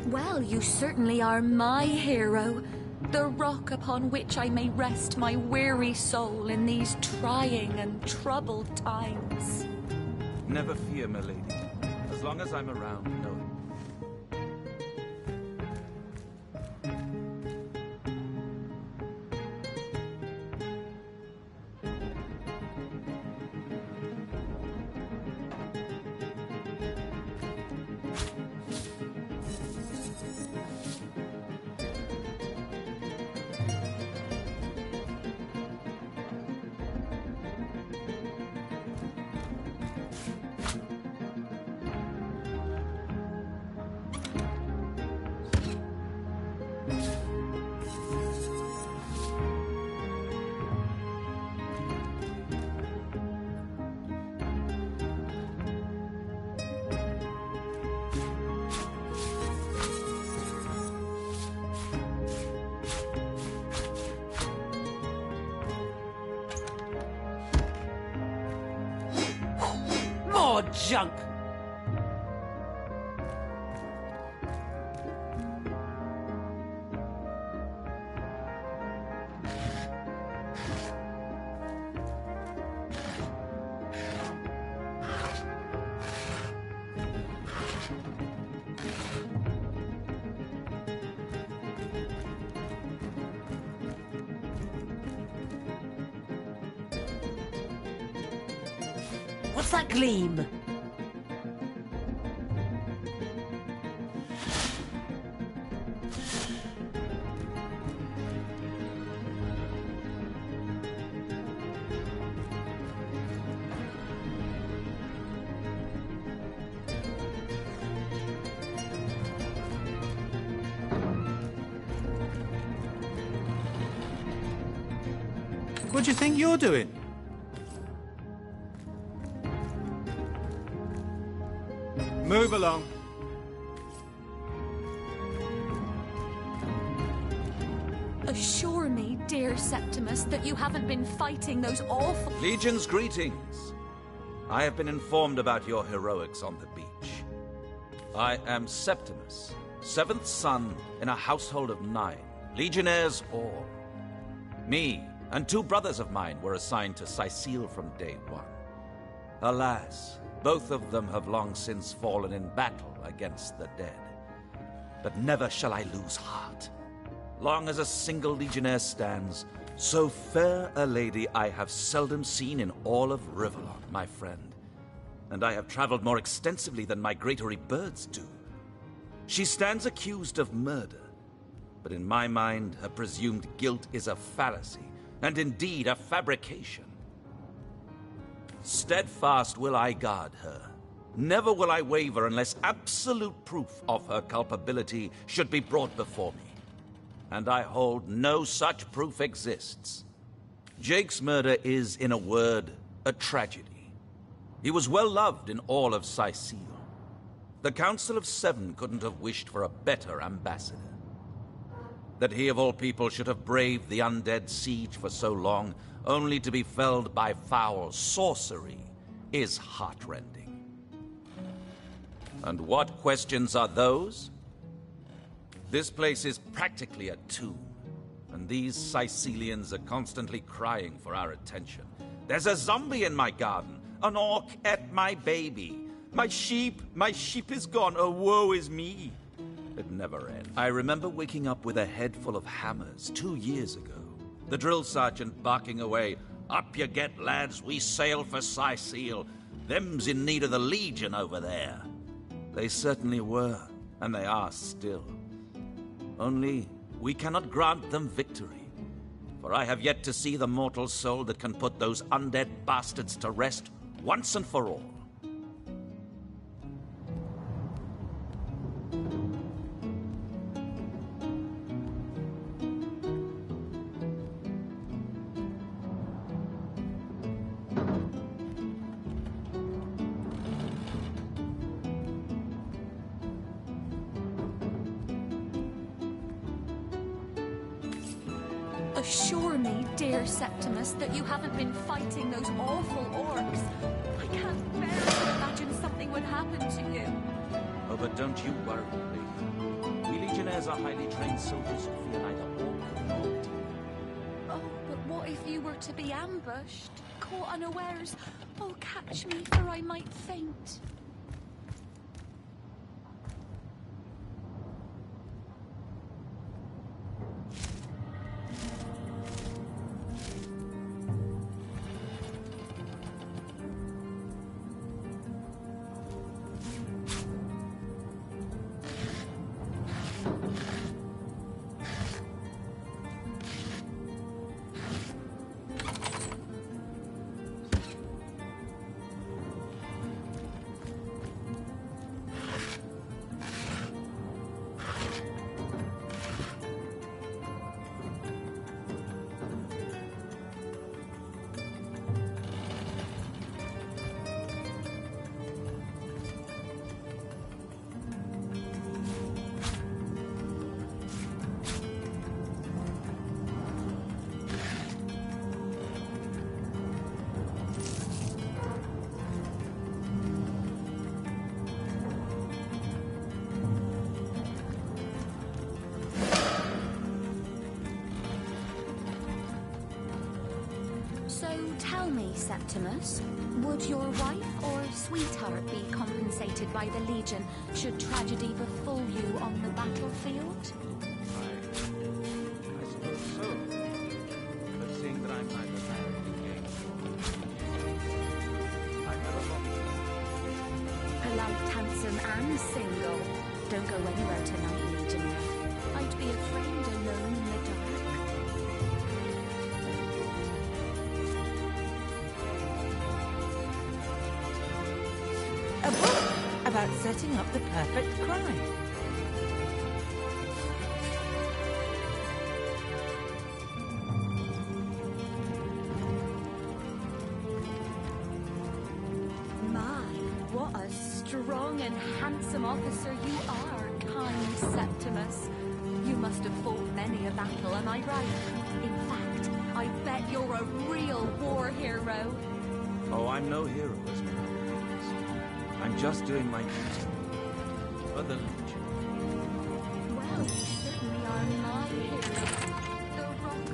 Well, you certainly are my hero. The rock upon which I may rest my weary soul in these trying and troubled times. Never fear, milady. As long as I'm around, know it. More junk! What's that gleam? What do you think you're doing? Move along. Assure me, dear Septimus, that you haven't been fighting those awful... Legion's greetings. I have been informed about your heroics on the beach. I am Septimus, 7th son in a household of 9, legionnaires all. Me and 2 brothers of mine were assigned to Sicile from day 1. Alas, both of them have long since fallen in battle against the dead. But never shall I lose heart. Long as a single legionnaire stands, so fair a lady I have seldom seen in all of Rivellon, my friend. And I have traveled more extensively than migratory birds do. She stands accused of murder, but in my mind, her presumed guilt is a fallacy, and indeed a fabrication. Steadfast will I guard her. Never will I waver unless absolute proof of her culpability should be brought before me. And I hold no such proof exists. Jake's murder is, in a word, a tragedy. He was well loved in all of Sicile. The Council of 7 couldn't have wished for a better ambassador. That he of all people should have braved the undead siege for so long, only to be felled by foul sorcery, is heartrending. And what questions are those? This place is practically a tomb, and these Sicilians are constantly crying for our attention. There's a zombie in my garden, an orc ate my baby. My sheep is gone, oh woe is me. It never ends. I remember waking up with a head full of hammers 2 years ago. The drill sergeant barking away, "Up you get, lads, we sail for Sicile. Them's in need of the Legion over there." They certainly were, and they are still. Only, we cannot grant them victory. For I have yet to see the mortal soul that can put those undead bastards to rest once and for all. Assure me, dear Septimus, that you haven't been fighting those awful orcs. I can't bear to imagine something nothing would happen to you. Oh, but don't you worry, lady. We Legionnaires are highly trained soldiers who fear neither orc nor demon. Oh, but what if you were to be ambushed, caught unawares? Oh, catch me, for I might faint. Tell me, Septimus, would your wife or sweetheart be compensated by the Legion should tragedy befall you on the battlefield? I suppose so. But seeing that I'm neither married nor engaged, I'm never long. Polite, handsome, and single. Don't go anywhere tonight, Legionnaire. I'd be afraid alone in the dark. A book about setting up the perfect crime. My, what a strong and handsome officer you are, kind Septimus. You must have fought many a battle, am I right? In fact, I bet you're a real war hero. Oh, I'm no hero, as my I'm just doing my duty for the Legion. Well, you certainly are my hero. The rock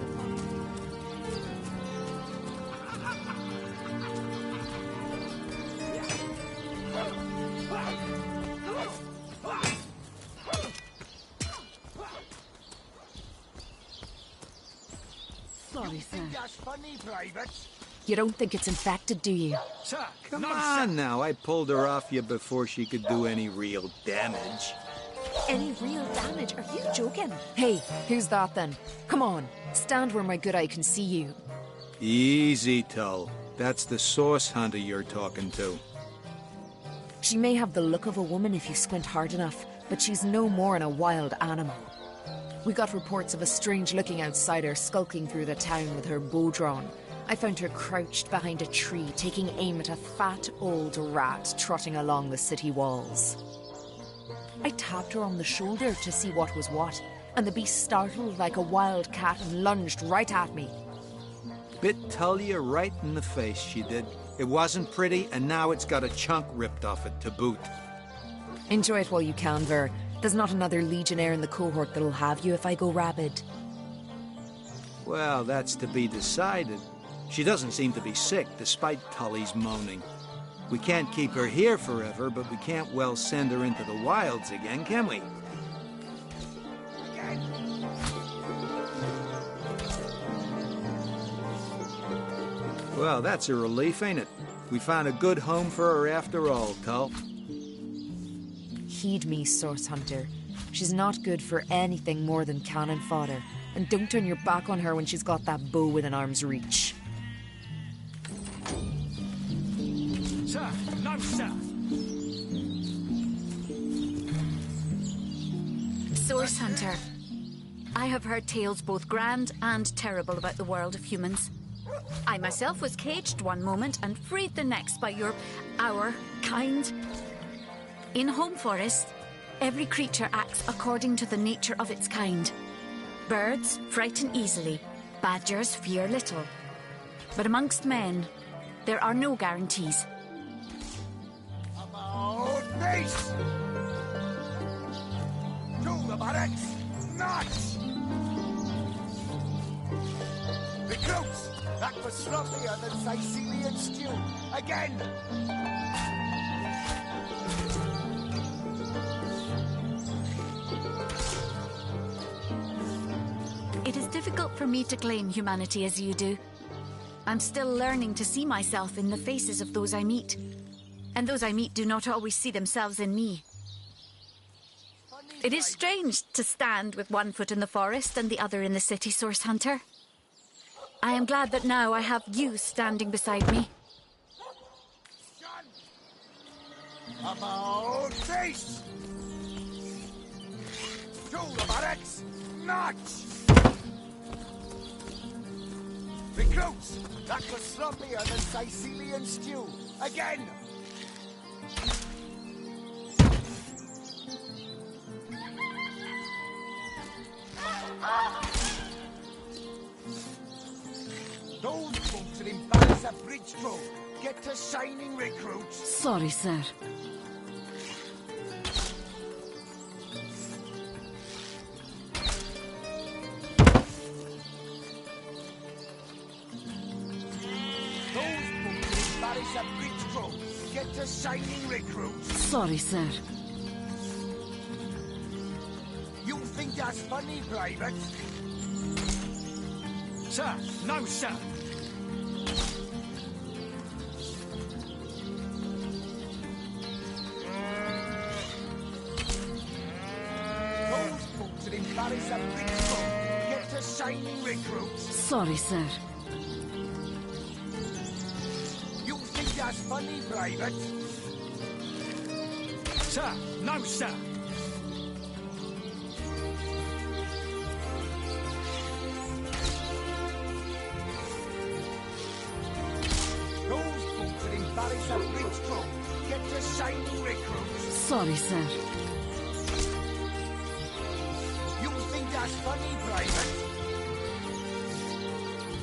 Sorry, sir. Just funny, privates. You don't think it's infected, do you? Sir, Come on now, I pulled her off you before she could do any real damage. Any real damage? Are you joking? Hey, who's that then? Come on, stand where my good eye can see you. Easy, Tull. That's the source hunter you're talking to. She may have the look of a woman if you squint hard enough, but she's no more than a wild animal. We got reports of a strange-looking outsider skulking through the town with her bow drawn. I found her crouched behind a tree, taking aim at a fat old rat trotting along the city walls. I tapped her on the shoulder to see what was what, and the beast startled like a wild cat and lunged right at me. Bit Tullia right in the face, she did. It wasn't pretty, and now it's got a chunk ripped off it to boot. Enjoy it while you can, Ver. There's not another Legionnaire in the cohort that'll have you if I go rabid. Well, that's to be decided. She doesn't seem to be sick, despite Tully's moaning. We can't keep her here forever, but we can't well send her into the wilds again, can we? Well, that's a relief, ain't it? We found a good home for her after all, Tull. Heed me, Source Hunter. She's not good for anything more than cannon fodder. And don't turn your back on her when she's got that bow within arm's reach. Sir, no, sir. Source Hunter. I have heard tales both grand and terrible about the world of humans. I myself was caged one moment and freed the next by our kind. In Home Forest, every creature acts according to the nature of its kind. Birds frighten easily, badgers fear little. But amongst men, there are no guarantees. Peace! To the barracks! March! Recruits! That was sloppier than Sicilian stew. Again! It is difficult for me to claim humanity as you do. I'm still learning to see myself in the faces of those I meet. And those I meet do not always see themselves in me. It is strange to stand with one foot in the forest and the other in the city, Source Hunter. I am glad that now I have you standing beside me. About face! To the barracks! March! Recruits! That was sloppier than Sicilian stew. Again! Those folks that embarrass a bridge crew get to shining recruits. Sorry, sir. Those folks that embarrass a bridge crew get to shining recruits. Sorry, sir. You think that's funny, Private? Sir, no, sir. Those folks that embarrass a bridge crew get to shining recruits. Sorry, sir. You think that's funny, Private? Sir, no, sir. Those folks that embarrass a bridge crew get to shining recruits. Sorry, sir. You think that's funny, Private?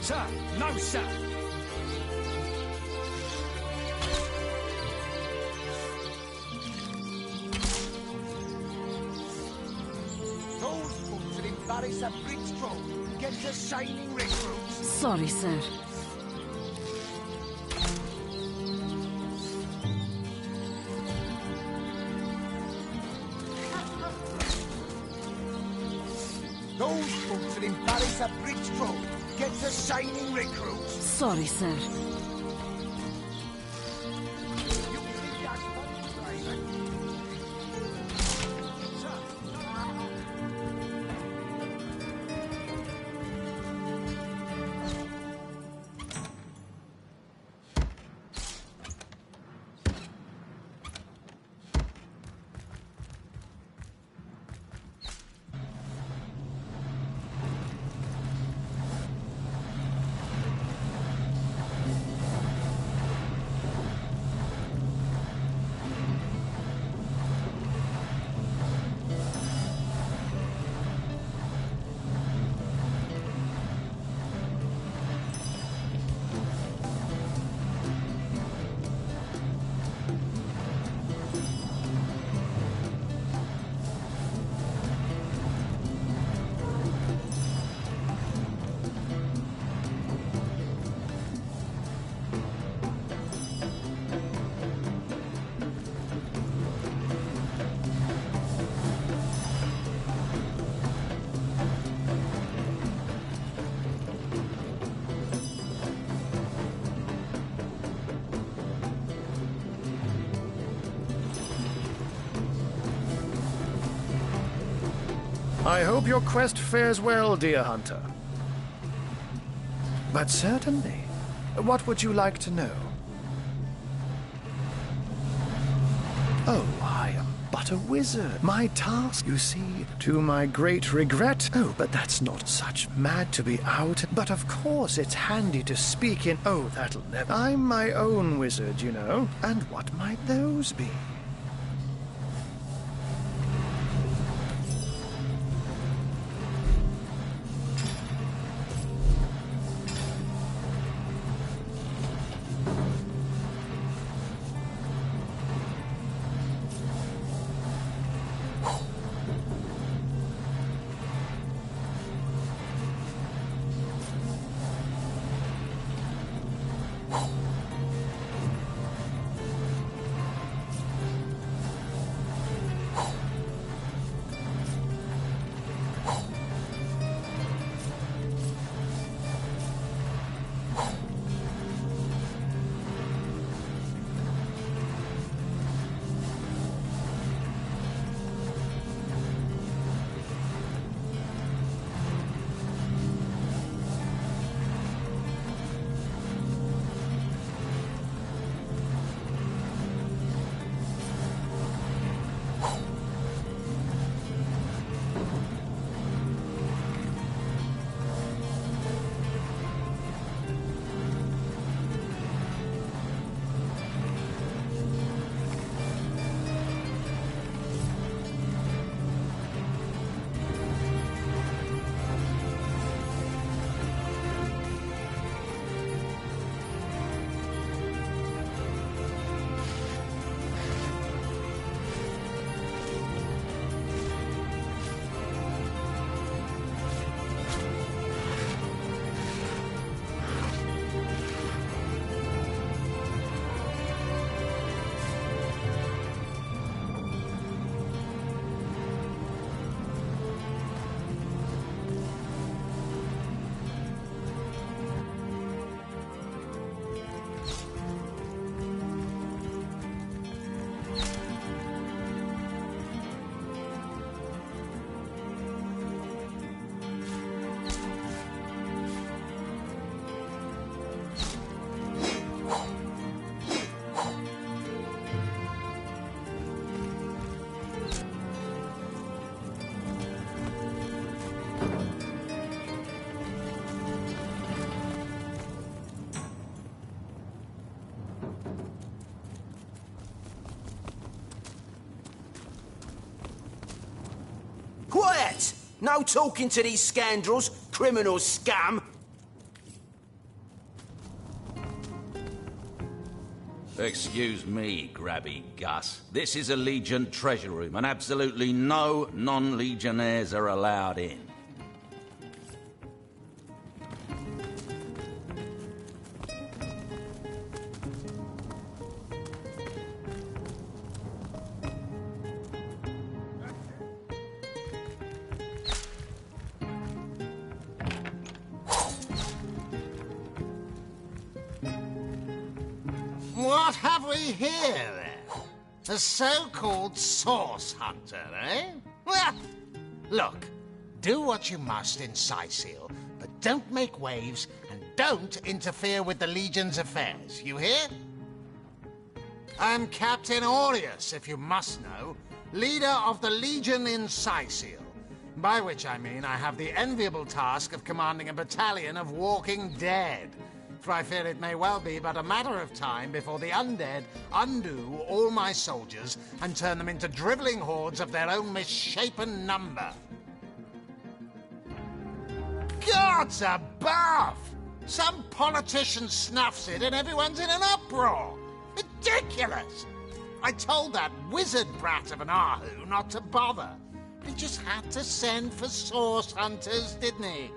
Sir, no, sir. Those folks that embarrass a bridge crew get to shining recruits. Sorry, sir. Those folks that embarrass a bridge crew get to shining recruits. Sorry, sir. You think that's funny, Private? I hope your quest fares well, dear hunter. But certainly. What would you like to know? Oh, I am but a wizard. My task, you see, to my great regret. Oh, but that's not such mad to be out. But of course it's handy to speak in... Oh, that'll never... I'm my own wizard, you know. And what might those be? Quiet! No talking to these scoundrels, criminal scum! Excuse me, Grabby Gus. This is a Legion treasure room, and absolutely no non-Legionnaires are allowed in. What have we here, then? A so-called source hunter, eh? Well, look, do what you must in Sicil, but don't make waves and don't interfere with the Legion's affairs, you hear? I'm Captain Aureus, if you must know, leader of the Legion in Sicil, by which I mean I have the enviable task of commanding a battalion of walking dead. For I fear it may well be but a matter of time before the undead undo all my soldiers and turn them into drivelling hordes of their own misshapen number. Gods above! Some politician snuffs it and everyone's in an uproar. Ridiculous! I told that wizard brat of an Ahu not to bother. He just had to send for source hunters, didn't he?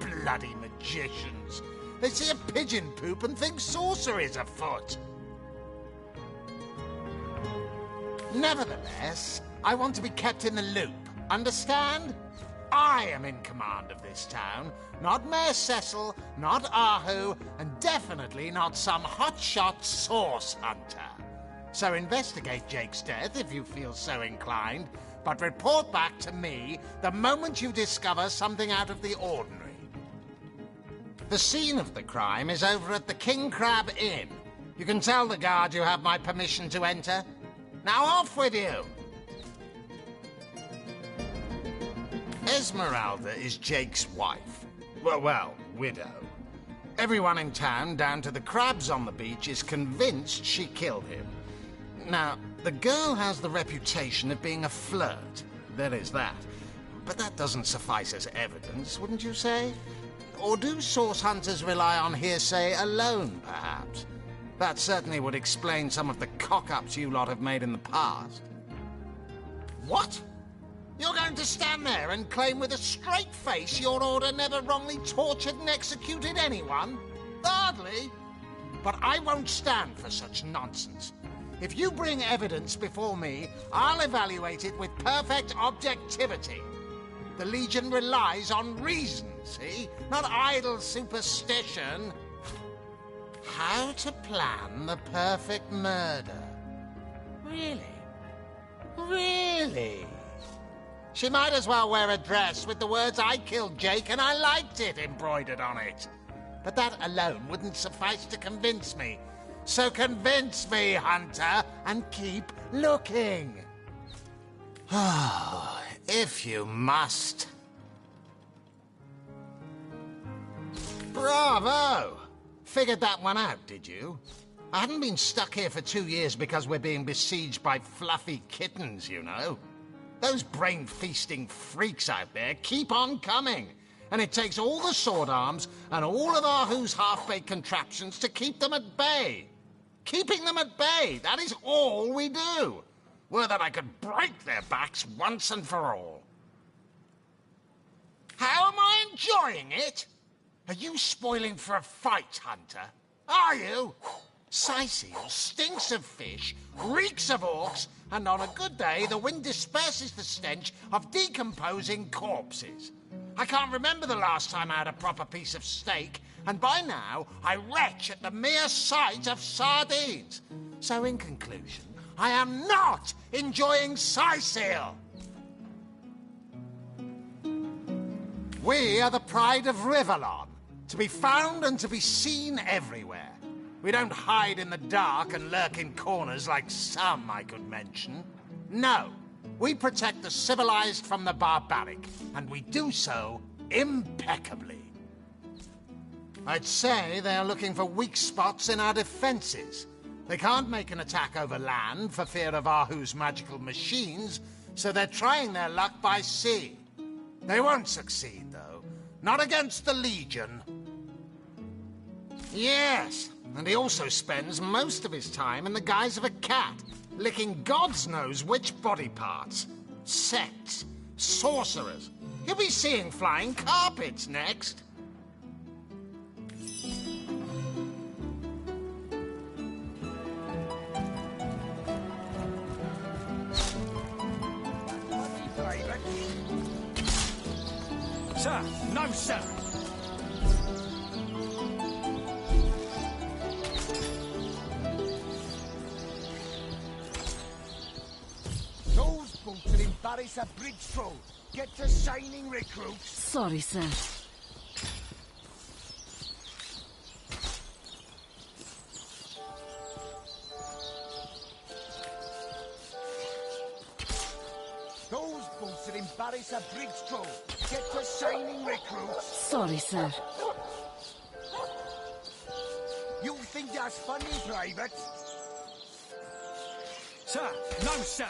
Bloody magicians. They see a pigeon poop and think sorcery's afoot. Nevertheless, I want to be kept in the loop. Understand? I am in command of this town, not Mayor Cecil, not Ahu, and definitely not some hotshot source hunter. So investigate Jake's death if you feel so inclined, but report back to me the moment you discover something out of the ordinary. The scene of the crime is over at the King Crab Inn. You can tell the guard you have my permission to enter. Now off with you! Esmeralda is Jake's wife. Well, widow. Everyone in town, down to the crabs on the beach, is convinced she killed him. Now, the girl has the reputation of being a flirt. There is that. But that doesn't suffice as evidence, wouldn't you say? Or do source hunters rely on hearsay alone, perhaps? That certainly would explain some of the cock-ups you lot have made in the past. What? You're going to stand there and claim with a straight face your order never wrongly tortured and executed anyone? Hardly. But I won't stand for such nonsense. If you bring evidence before me, I'll evaluate it with perfect objectivity. The Legion relies on reason, see? Not idle superstition. How to plan the perfect murder. Really? Really? She might as well wear a dress with the words "I killed Jake and I liked it" embroidered on it. But that alone wouldn't suffice to convince me. So convince me, Hunter, and keep looking. If you must. Bravo! Figured that one out, did you? I haven't been stuck here for 2 years because we're being besieged by fluffy kittens, you know. Those brain-feasting freaks out there keep on coming. And it takes all the sword arms and all of Ahu's half-baked contraptions to keep them at bay. Keeping them at bay, that is all we do. Were that I could break their backs once and for all. How am I enjoying it? Are you spoiling for a fight, Hunter? Are you? Sicil stinks of fish, reeks of orcs, and on a good day the wind disperses the stench of decomposing corpses. I can't remember the last time I had a proper piece of steak, and by now I retch at the mere sight of sardines. So in conclusion, I am not enjoying Sicil. We are the pride of Rivellon, to be found and to be seen everywhere. We don't hide in the dark and lurk in corners like some I could mention. No, we protect the civilized from the barbaric, and we do so impeccably. I'd say they're looking for weak spots in our defenses. They can't make an attack over land for fear of Ahu's magical machines, so they're trying their luck by sea. They won't succeed, though. Not against the Legion. Yes, and he also spends most of his time in the guise of a cat, licking God's knows which body parts. Sects, sorcerers. He'll be seeing flying carpets next. Sir, no, sir. Those bolts will embarrass a bridge troll. Get to shining recruits. Sorry, sir. Those bolts will embarrass a bridge troll. Get to shining recruits. Sorry, sir. You think that's funny, Private? Sir, no, sir.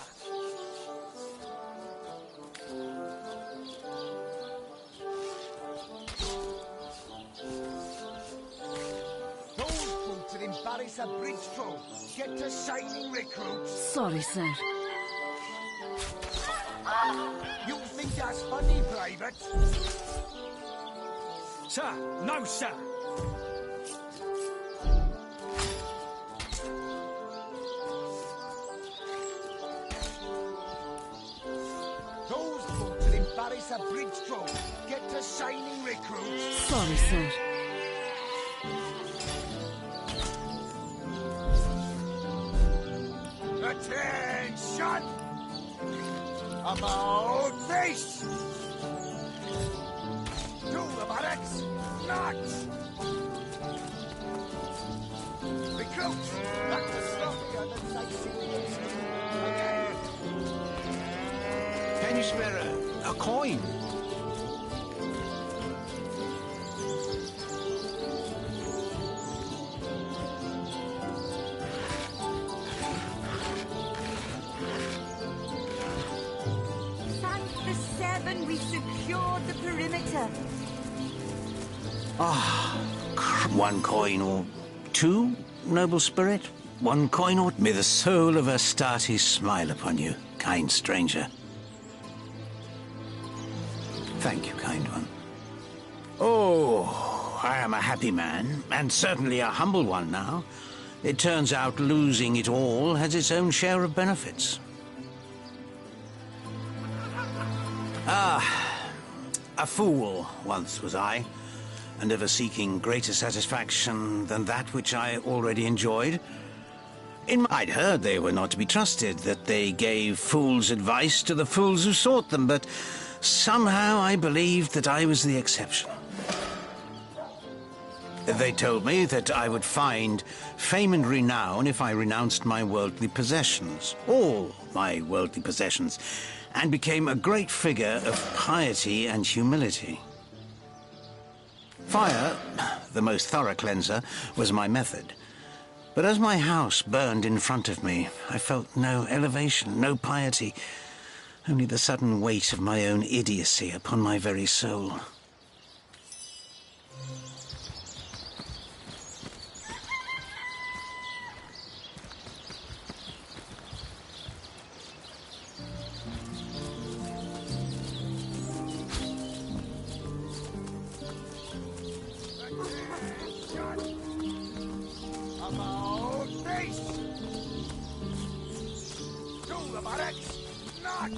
Those bolts will embarrass a bridge troll. Get to shining recruits. Sorry, sir. You think that's funny, Private? Sir, no, sir. Those bolts will embarrass a bridge troll. Get to shining recruits. Sorry, sir. Attention! About face! To the barracks! March! Recruits! Back to Sloppy and Sightseers! Again! Can you spare a coin? Thank the Seven, we've secured the perimeter. One coin or two, noble spirit? One coin or... May the soul of Astarte smile upon you, kind stranger. Thank you, kind one. Oh, I am a happy man, and certainly a humble one now. It turns out losing it all has its own share of benefits. A fool once was I, and ever seeking greater satisfaction than that which I already enjoyed. I'd heard they were not to be trusted, that they gave fools advice to the fools who sought them, but somehow I believed that I was the exception. They told me that I would find fame and renown if I renounced my worldly possessions, all my worldly possessions, and became a great figure of piety and humility. Fire, the most thorough cleanser, was my method. But as my house burned in front of me, I felt no elevation, no piety, only the sudden weight of my own idiocy upon my very soul. About face! To the barracks! March!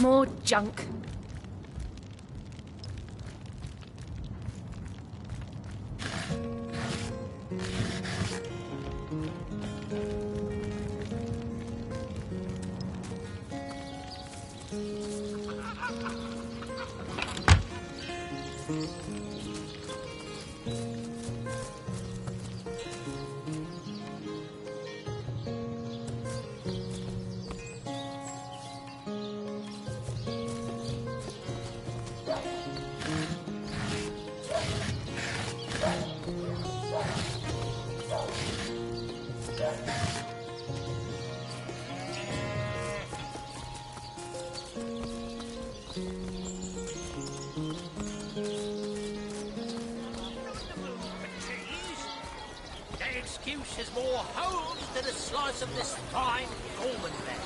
More junk. That excuse is more holes than a slice of this fine almond bread.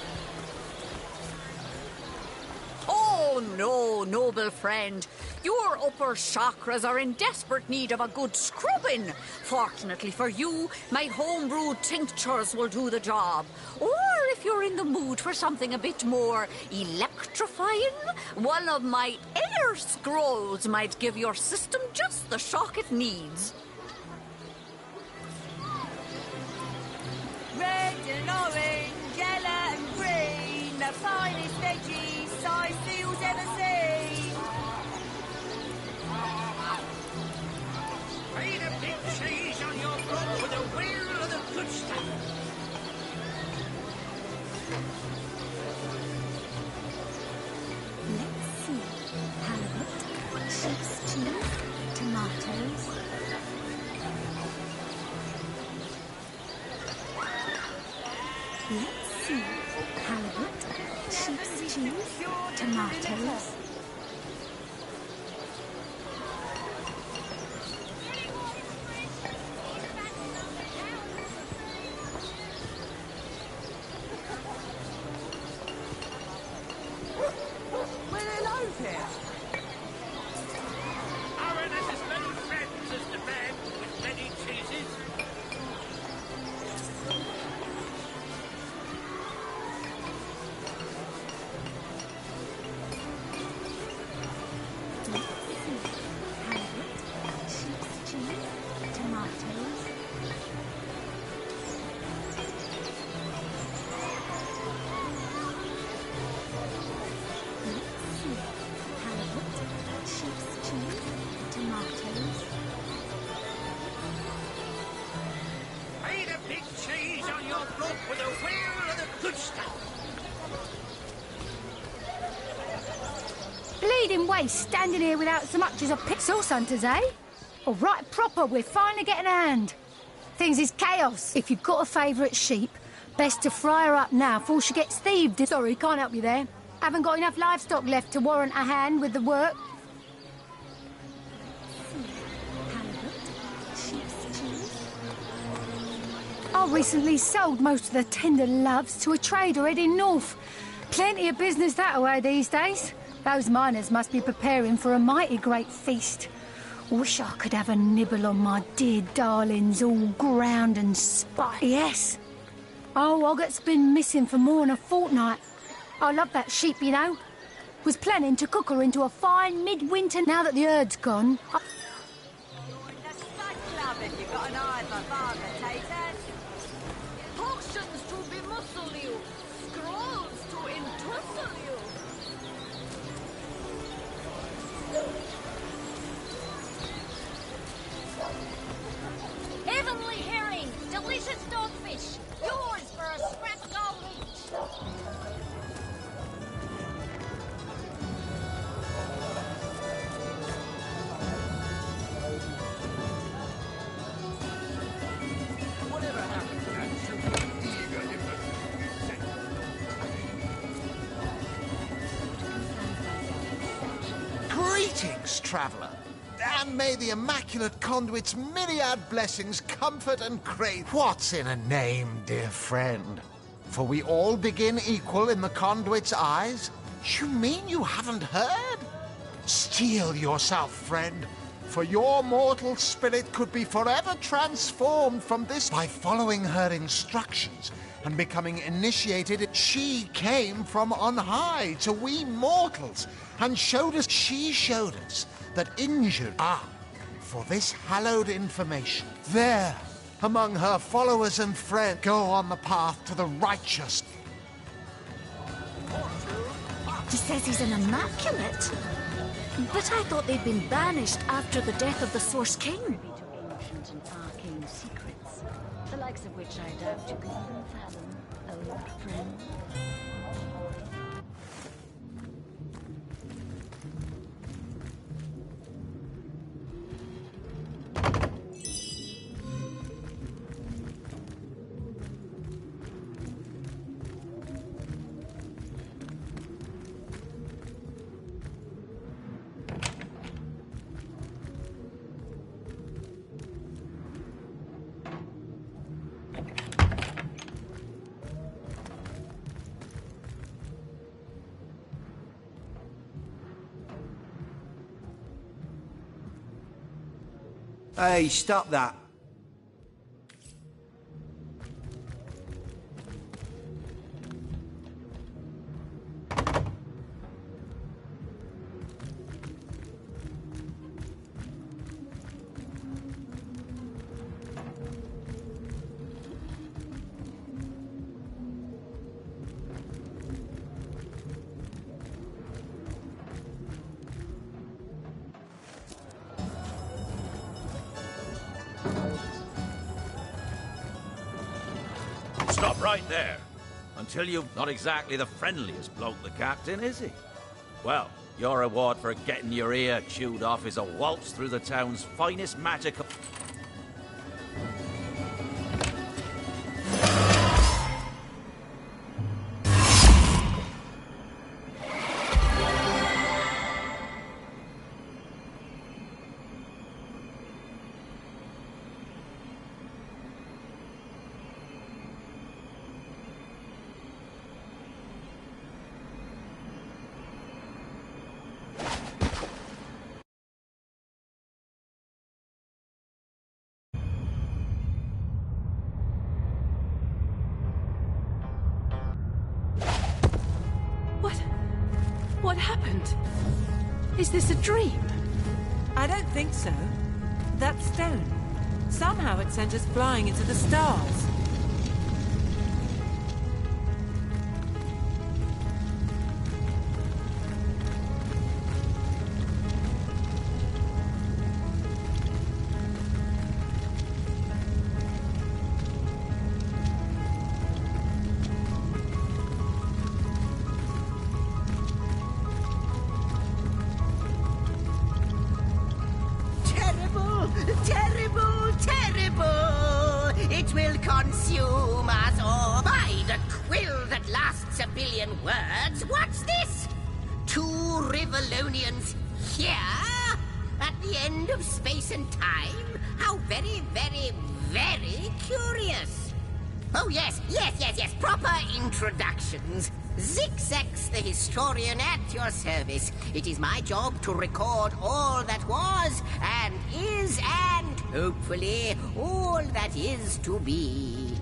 Oh no, noble friend. Your upper chakras are in desperate need of a good scrubbing. Fortunately for you, my homebrewed tinctures will do the job. Or if you're in the mood for something a bit more electrifying, one of my air scrolls might give your system just the shock it needs. Red and orange, yellow and green, the finest veggies Sicil's ever seen. Ain't a big cheese on your block with a wheel of the good stuff. Let's see. Halibut, sheep's cheese, tomatoes. Let's see. Halibut, sheep's cheese, tomatoes. Well, hello there. Aaron has as many friends as the man with many cheeses. Halibut, sheep's cheese, tomatoes. Let's see. Halibut, sheep's cheese, tomatoes. Ain't a big cheese on your block with a wheel of the good stuff. Bleeding waste, standing here without so much as a pick. Sauce hunters, eh? All right, proper, we're finally getting a hand. Things is chaos. If you've got a favourite sheep, best to fry her up now before she gets thieved. Sorry, can't help you there. Haven't got enough livestock left to warrant a hand with the work. Sheep's cheese. I recently sold most of the tender loves to a trader heading north. Plenty of business that way these days. Those miners must be preparing for a mighty great feast. Wish I could have a nibble on my dear darlings, all ground and spicy. Yes. Oh, Ogget's been missing for more than a fortnight. I love that sheep, you know. Was planning to cook her into a fine midwinter now that the herd's gone. Join the stud club if you've got an eye for farm potatoes. Potions to bemuscle you, scrolls to entussle you. Heavenly herring, delicious dogfish, yours for a scrap gold each. Whatever happened to that super eager Greetings, traveller. And may the Immaculate Conduit's myriad blessings comfort and crave. What's in a name, dear friend? For we all begin equal in the Conduit's eyes? You mean you haven't heard? Steel yourself, friend, for your mortal spirit could be forever transformed from this by following her instructions and becoming initiated. She came from on high to we mortals and she showed us that injured for this hallowed information. There, among her followers and friends, go on the path to the righteous. He says he's an immaculate. But I thought they'd been banished after the death of the Source King. Ancient and arcane secrets, the likes of which I doubt you can even fathom, old friend. Hey, stop that. Stop right there. Until you've not exactly the friendliest bloke, the captain, is he? Well, your reward for getting your ear chewed off is a waltz through the town's finest magical... What happened? Is this a dream? I don't think so. That stone. Somehow it sent us flying into the stars. Terrible, terrible! It will consume us all. By the quill that lasts a billion words, what's this? 2 Rivalonians here? At the end of space and time? How very, very, very curious. Oh, yes, proper introductions. Zigzags the historian at your service. It is my job to record all that was, and is, and hopefully all that is to be.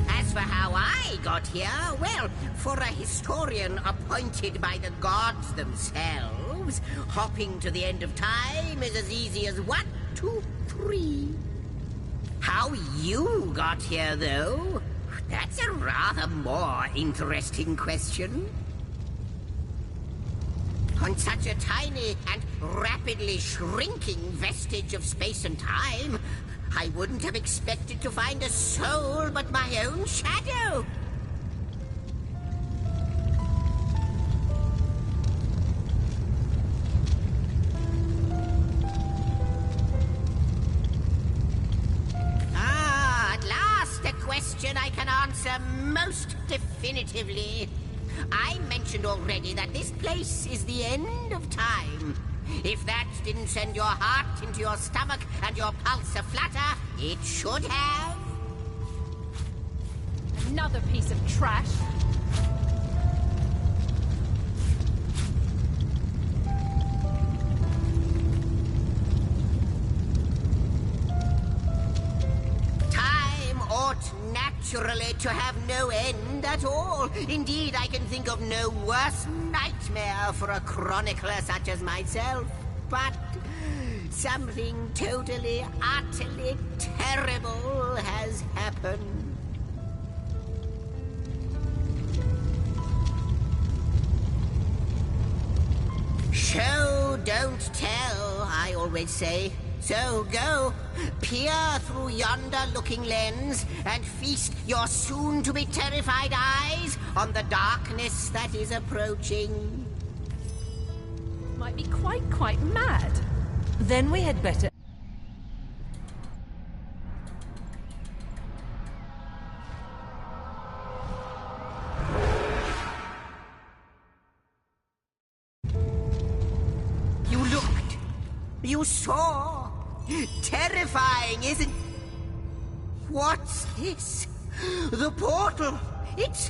As for how I got here, well, for a historian appointed by the gods themselves, hopping to the end of time is as easy as 1, 2, 3. How you got here, though? That's a rather more interesting question. On such a tiny and rapidly shrinking vestige of space and time, I wouldn't have expected to find a soul but my own shadow. I can answer most definitively. I mentioned already that this place is the end of time. If that didn't send your heart into your stomach and your pulse a-flutter, it should have. Another piece of trash. naturally to have no end at all. Indeed, I can think of no worse nightmare for a chronicler such as myself. But something totally, utterly terrible has happened. Show, don't tell, I always say. So go, peer through yonder looking lens, and feast your soon-to-be terrified eyes on the darkness that is approaching. Might be quite mad. Then we had better... You looked. You saw. Terrifying, isn't... What's this? The portal. It's...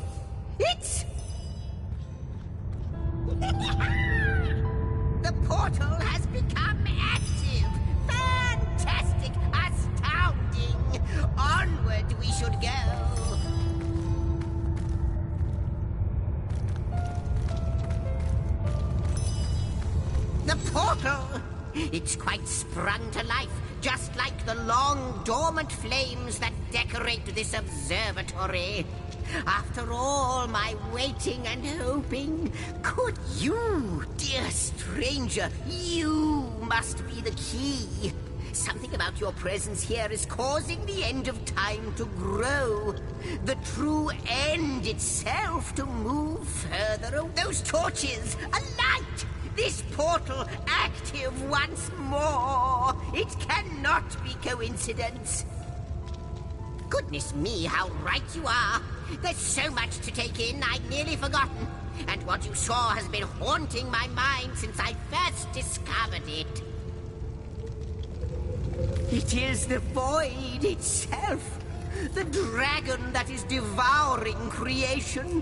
The portal has become active. Fantastic. Astounding. Onward we should go. The portal! It's quite sprung to life, just like the long, dormant flames that decorate this observatory. After all my waiting and hoping, could you, dear stranger, you must be the key. Something about your presence here is causing the end of time to grow. The true end itself to move further away. Those torches, a light! This portal active once more! It cannot be coincidence. Goodness me, how right you are. There's so much to take in, I'd nearly forgotten. And what you saw has been haunting my mind since I first discovered it. It is the void itself. The dragon that is devouring creation.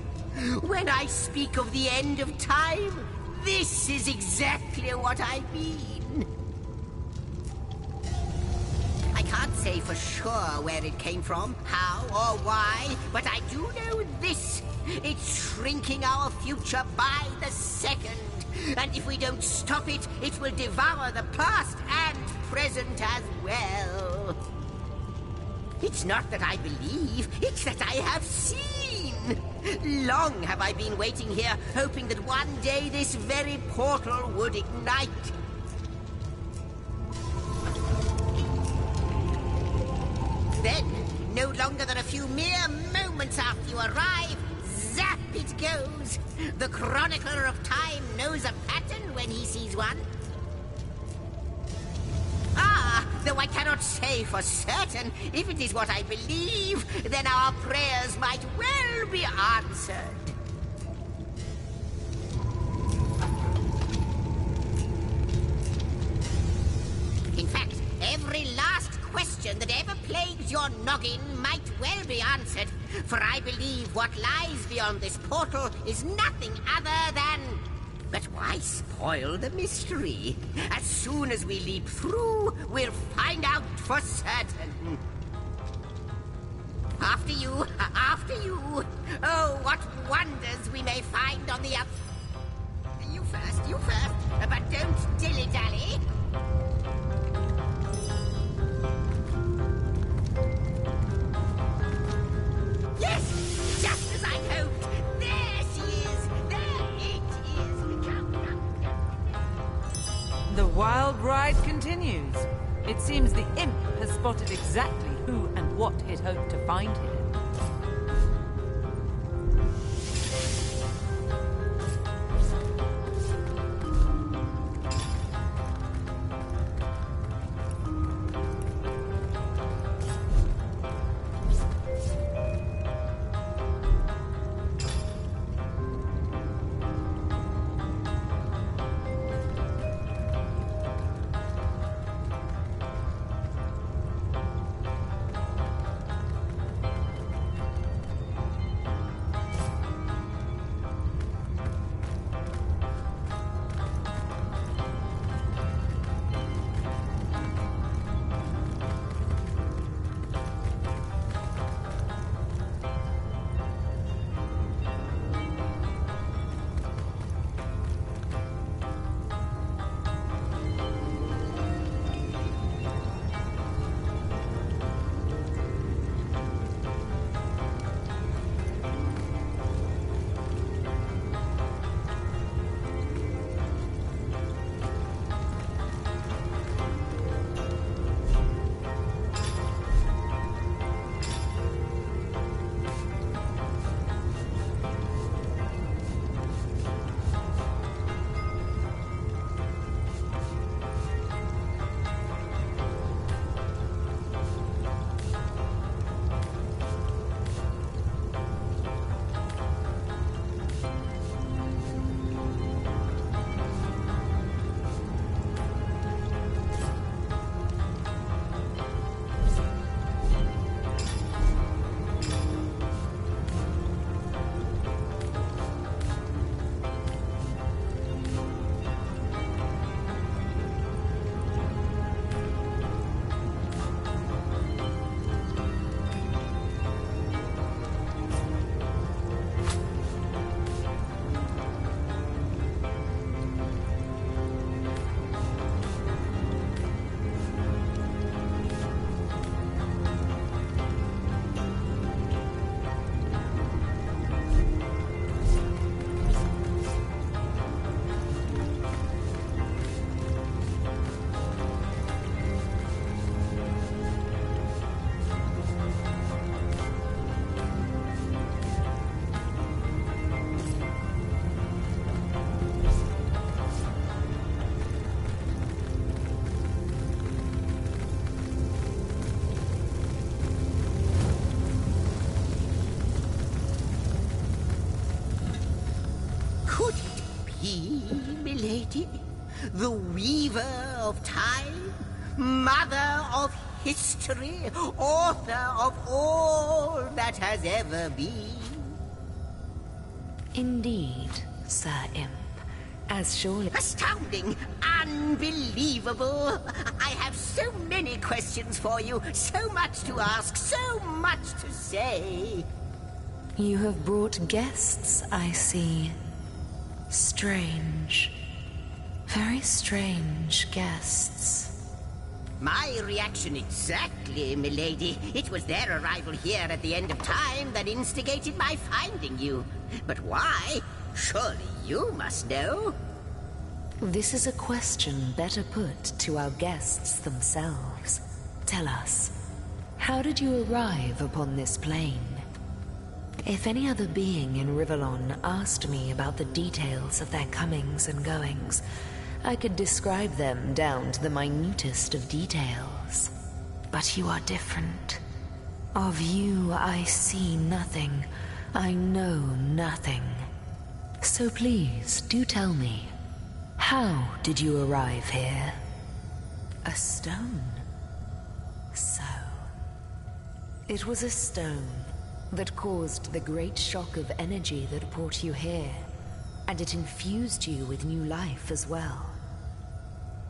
When I speak of the end of time, this is exactly what I mean. I can't say for sure where it came from, how or why, but I do know this. It's shrinking our future by the second. And if we don't stop it, it will devour the past and present as well. It's not that I believe, it's that I have seen. Long have I been waiting here, hoping that one day this very portal would ignite. Then, no longer than a few mere moments after you arrive, zap it goes. The chronicler of time knows a pattern when he sees one. Ah, though I cannot say for certain, if it is what I believe, then our prayers might well be answered. In fact, every last question that ever plagues your noggin might well be answered, for I believe what lies beyond this portal is nothing other than... But why spoil the mystery? As soon as we leap through, we'll find out for certain. After you, after you. Oh, what wonders we may find on the You first, but don't dilly-dally. Yes, just as I hoped. There she is. There it is. The wild ride continues. It seems the imp has spotted exactly who and what it hoped to find here. Could it be, milady? The weaver of time? Mother of history? Author of all that has ever been? Indeed, Sir Imp. As surely... Astounding! Unbelievable! I have so many questions for you, so much to ask, so much to say. You have brought guests, I see. Strange. Very strange guests. My reaction exactly, milady. It was their arrival here at the end of time that instigated my finding you. But why? Surely you must know. This is a question better put to our guests themselves. Tell us, how did you arrive upon this plane? If any other being in Rivellon asked me about the details of their comings and goings, I could describe them down to the minutest of details. But you are different. Of you I see nothing. I know nothing. So please, do tell me, how did you arrive here? A stone? So. It was a stone that caused the great shock of energy that brought you here, and it infused you with new life as well.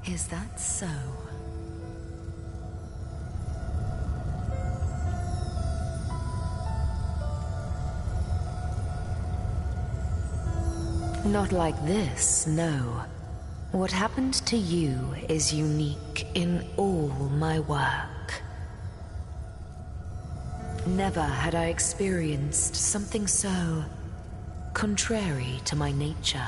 Is that so? Not like this, no. What happened to you is unique in all my work. Never had I experienced something so contrary to my nature.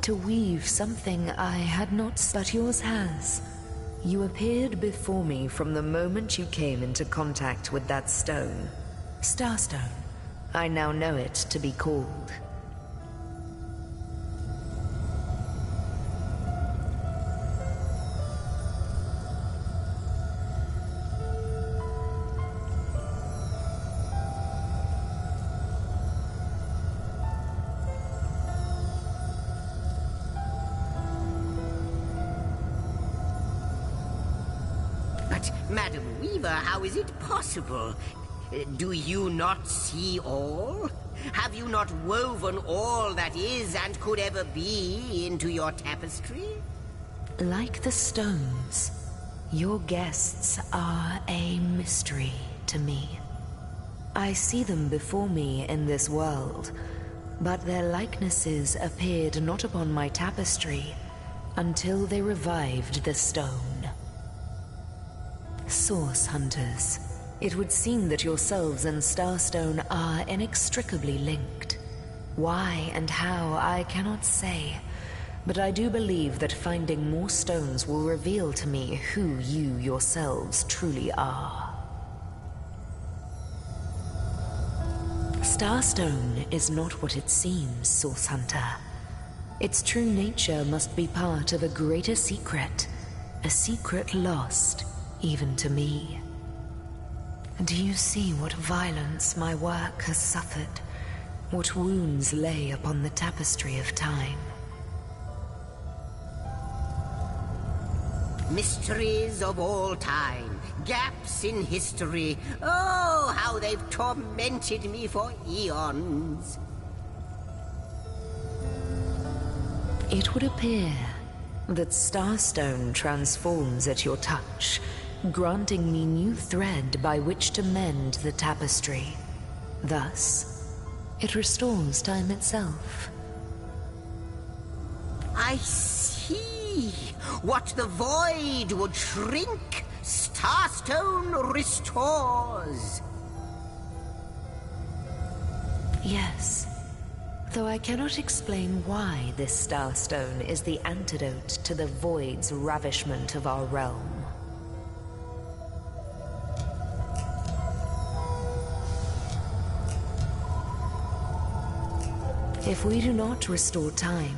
To weave something I had not, but yours has. You appeared before me from the moment you came into contact with that stone. Starstone. I now know it to be called. Madam Weaver, how is it possible? Do you not see all? Have you not woven all that is and could ever be into your tapestry? Like the stones, your guests are a mystery to me. I see them before me in this world, but their likenesses appeared not upon my tapestry until they revived the stone. Source Hunters, it would seem that yourselves and Starstone are inextricably linked. Why and how, I cannot say, but I do believe that finding more stones will reveal to me who you yourselves truly are. Starstone is not what it seems, Source Hunter. Its true nature must be part of a greater secret, a secret lost even to me. Do you see what violence my work has suffered? What wounds lay upon the tapestry of time? Mysteries of all time, gaps in history. Oh, how they've tormented me for eons. It would appear that Starstone transforms at your touch, granting me new thread by which to mend the tapestry. Thus, it restores time itself. I see. What the void would shrink, Starstone restores. Yes, though I cannot explain why this Starstone is the antidote to the void's ravishment of our realm. If we do not restore time,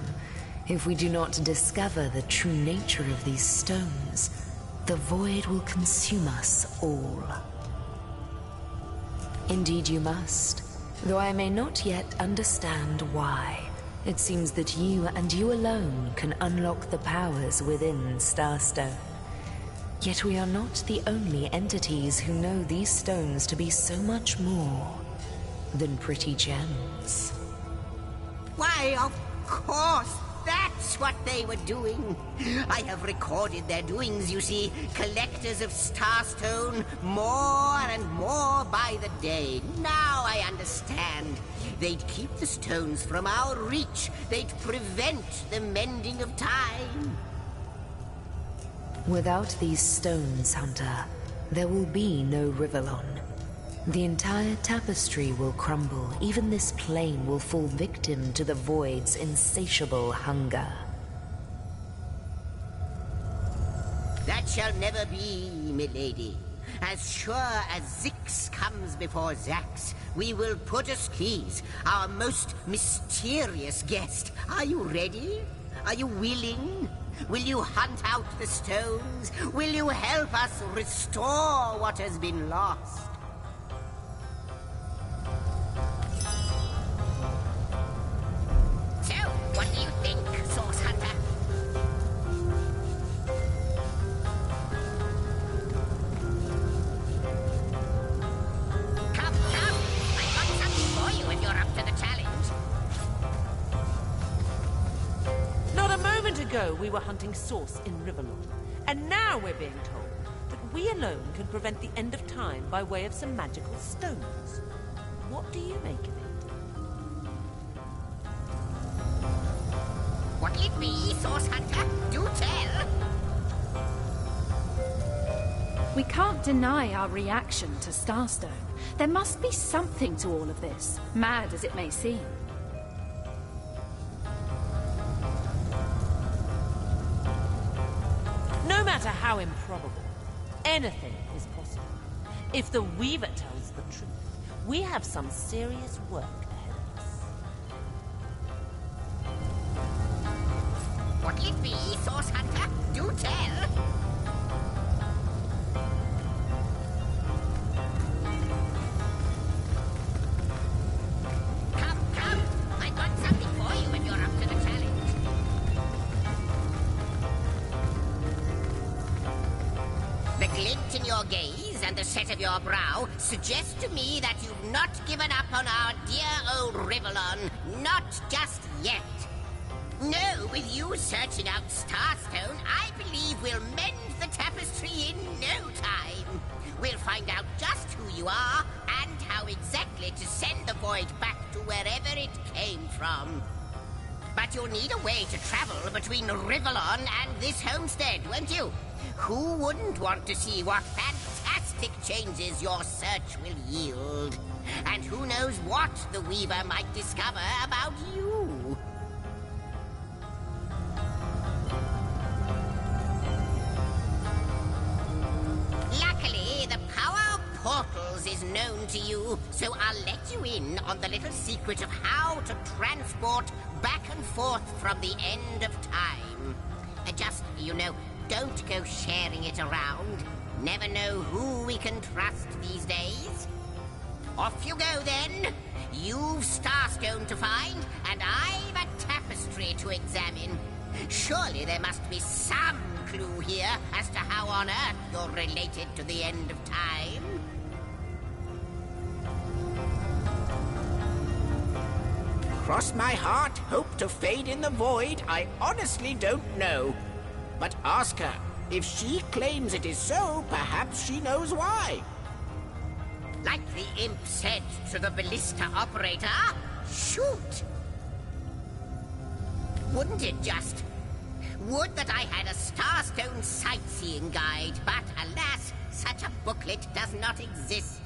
if we do not discover the true nature of these stones, the void will consume us all. Indeed you must, though I may not yet understand why. It seems that you and you alone can unlock the powers within Starstone. Yet we are not the only entities who know these stones to be so much more than pretty gems. Why, of course, that's what they were doing. I have recorded their doings, you see. Collectors of Starstone, more and more by the day. Now I understand. They'd keep the stones from our reach. They'd prevent the mending of time. Without these stones, Hunter, there will be no Rivellon. The entire tapestry will crumble. Even this plane will fall victim to the Void's insatiable hunger. That shall never be, milady. As sure as Zix comes before Zax, we will put Askees, our most mysterious guest. Are you ready? Are you willing? Will you hunt out the stones? Will you help us restore what has been lost? So, what do you think, Source Hunter? Come, I've got something for you if you're up to the challenge. Not a moment ago, we were hunting Source in Rivellon, and now we're being told that we alone can prevent the end of time by way of some magical stones. What do you make of it? What'll it be, Source Hunter? Do tell! We can't deny our reaction to Starstone. There must be something to all of this, mad as it may seem. No matter how improbable, anything is possible. If the Weaver tells the truth, we have some serious work ahead of us. What'll it be, Source Hunter? Do tell! Come, I've got something for you if you're up to the challenge. The glint in your gaze and the set of your brow suggest to me that you've not given up on our dear old Rivellon. Not just yet. No, with you searching out Starstone, I believe we'll mend the tapestry in no time. We'll find out just who you are and how exactly to send the Void back to wherever it came from. But you'll need a way to travel between Rivellon and this homestead, won't you? Who wouldn't want to see what fantastic changes your search will yield? And who knows what the Weaver might discover about you? Luckily, the power of portals is known to you, so I'll let you in on the little secret of how to transport back and forth from the end of time. Just, don't go sharing it around. Never know who we can trust these days. Off you go, then. You've Starstone to find, and I've a tapestry to examine. Surely there must be some clue here as to how on earth you're related to the end of time. Cross my heart, hope to fade in the void, I honestly don't know. But ask her. If she claims it is so, perhaps she knows why. Like the imp said to the ballista operator, shoot! Wouldn't it just? Would that I had a Starstone sightseeing guide, but alas, such a booklet does not exist.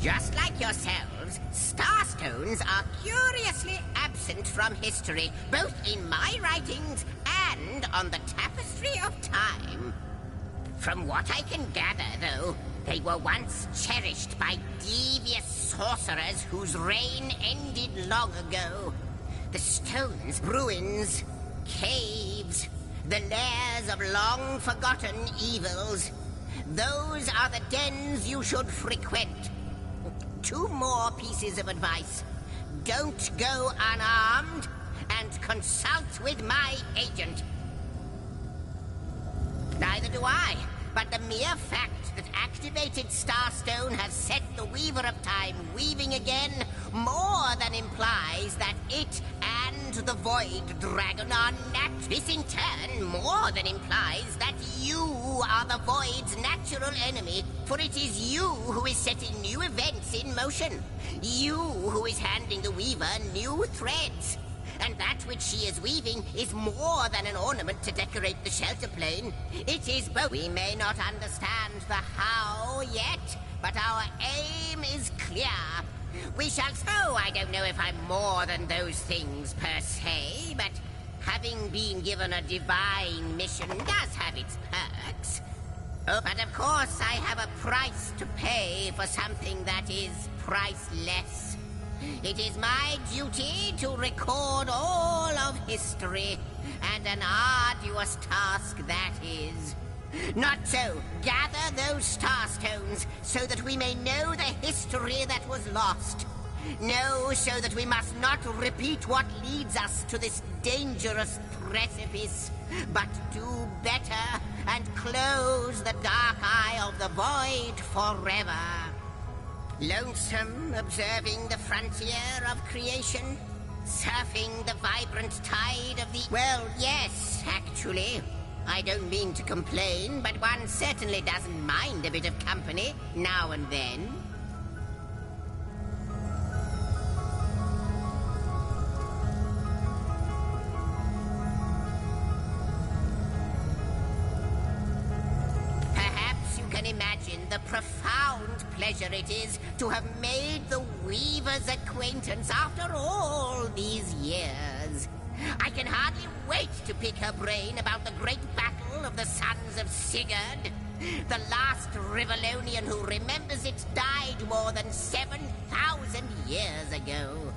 Just like yourselves, Starstones are curiously absent from history, both in my writings and on the Tapestry of Time. From what I can gather, though, they were once cherished by devious sorcerers whose reign ended long ago. The stones, ruins, caves, the lairs of long-forgotten evils. Those are the dens you should frequent. 2 more pieces of advice. Don't go unarmed, and consult with my agent. Neither do I, but the mere fact that activated Starstone has set the Weaver of Time weaving again more than implies that it and the Void Dragon are This in turn more than implies that you are the Void's natural enemy, for it is you who is setting new events in motion. You who is handing the Weaver new threads. And that which she is weaving is more than an ornament to decorate the shelter plane. It is both. We may not understand the how yet, but our aim is clear. We shall... Oh, I don't know if I'm more than those things per se, but having been given a divine mission does have its perks. Oh, but of course I have a price to pay for something that is priceless. It is my duty to record all of history, and an arduous task that is. Not so. Gather those starstones so that we may know the history that was lost. Know so that we must not repeat what leads us to this dangerous precipice, but do better and close the dark eye of the void forever. Lonesome, observing the frontier of creation, surfing the vibrant tide of the... Well, yes, actually. I don't mean to complain, but one certainly doesn't mind a bit of company now and then. Imagine the profound pleasure it is to have made the Weaver's acquaintance after all these years. I can hardly wait to pick her brain about the great battle of the Sons of Sigurd. The last Rivellonian who remembers it died more than 7,000 years ago.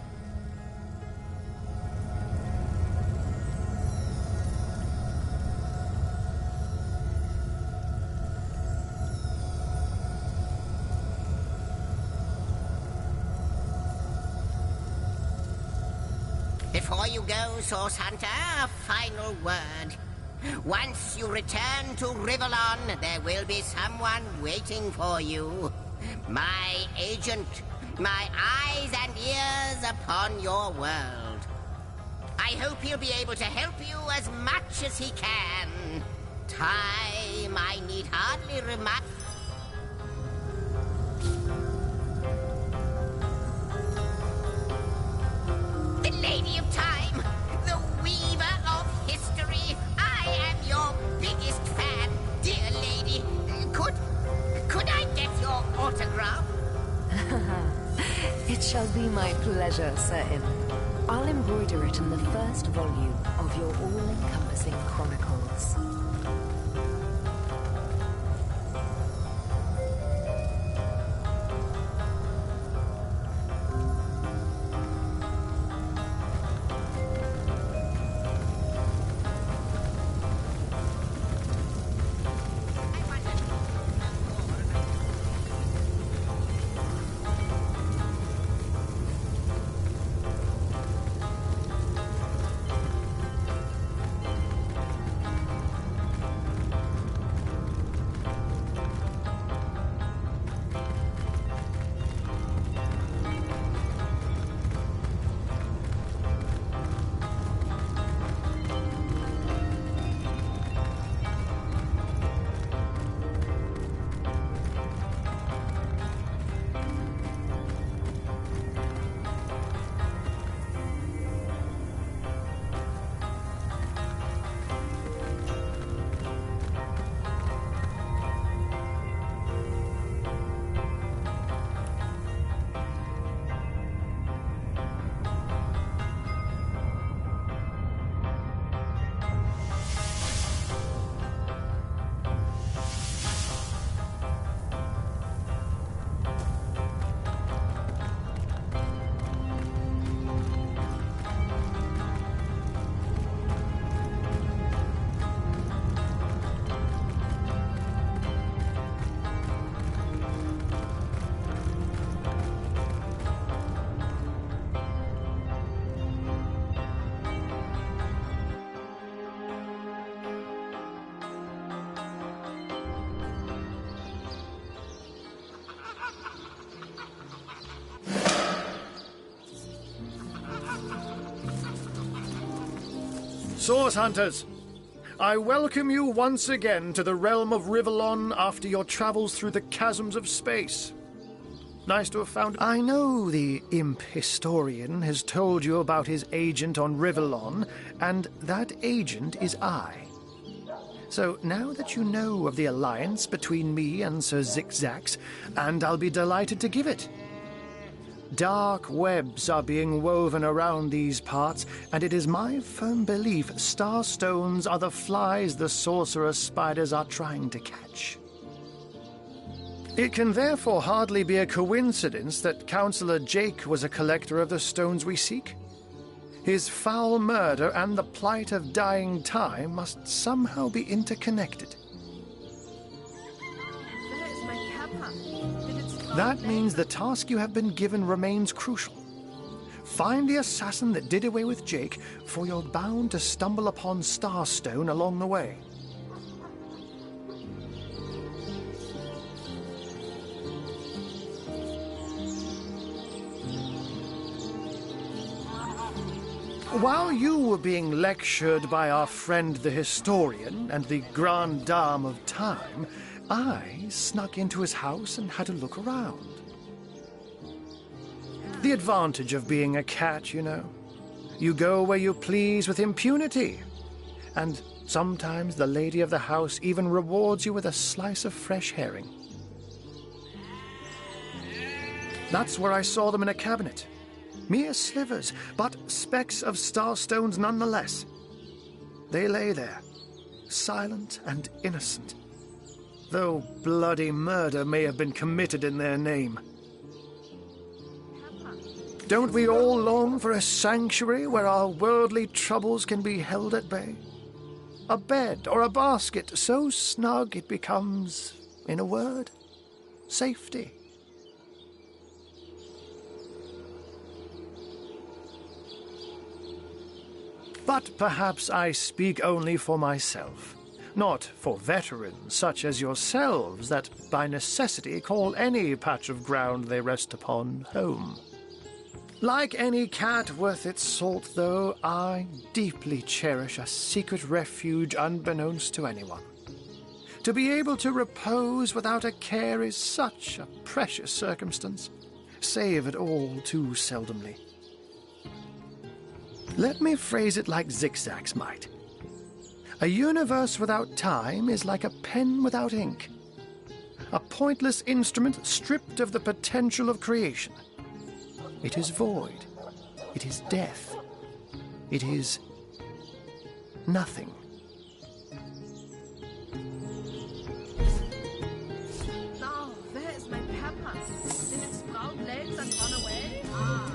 Before you go, Source Hunter, a final word. Once you return to Rivellon, there will be someone waiting for you. My agent, my eyes and ears upon your world. I hope he'll be able to help you as much as he can. Time, I need hardly remind... The Lady of Time, the Weaver of History. I am your biggest fan, dear lady. Could I get your autograph? It shall be my pleasure, Sir Im. I'll embroider it in the first volume of your all-encompassing chronicles. Source Hunters, I welcome you once again to the realm of Rivellon after your travels through the chasms of space. Nice to have found... I know the imp historian has told you about his agent on Rivellon, and that agent is I. So now that you know of the alliance between me and Sir Zigzags, and I'll be delighted to give it. Dark webs are being woven around these parts, and it is my firm belief starstones are the flies the sorcerer's spiders are trying to catch. It can therefore hardly be a coincidence that Councillor Jake was a collector of the stones we seek. His foul murder and the plight of dying time must somehow be interconnected. That means the task you have been given remains crucial. Find the assassin that did away with Jake, for you're bound to stumble upon Starstone along the way. While you were being lectured by our friend the historian and the grande dame of time, I snuck into his house and had a look around. The advantage of being a cat, you know. You go where you please with impunity. And sometimes the lady of the house even rewards you with a slice of fresh herring. That's where I saw them in a cabinet. Mere slivers, but specks of starstones nonetheless. They lay there, silent and innocent, though bloody murder may have been committed in their name. Don't we all long for a sanctuary where our worldly troubles can be held at bay? A bed or a basket so snug it becomes, in a word, safety. But perhaps I speak only for myself, not for veterans such as yourselves that by necessity call any patch of ground they rest upon home. Like any cat worth its salt, though, I deeply cherish a secret refuge unbeknownst to anyone. To be able to repose without a care is such a precious circumstance, save it all too seldomly. Let me phrase it like Zigzags might. A universe without time is like a pen without ink. A pointless instrument stripped of the potential of creation. It is void. It is death. It is nothing. Now, where is my pepper? Did it sprout legs and run away? Ah,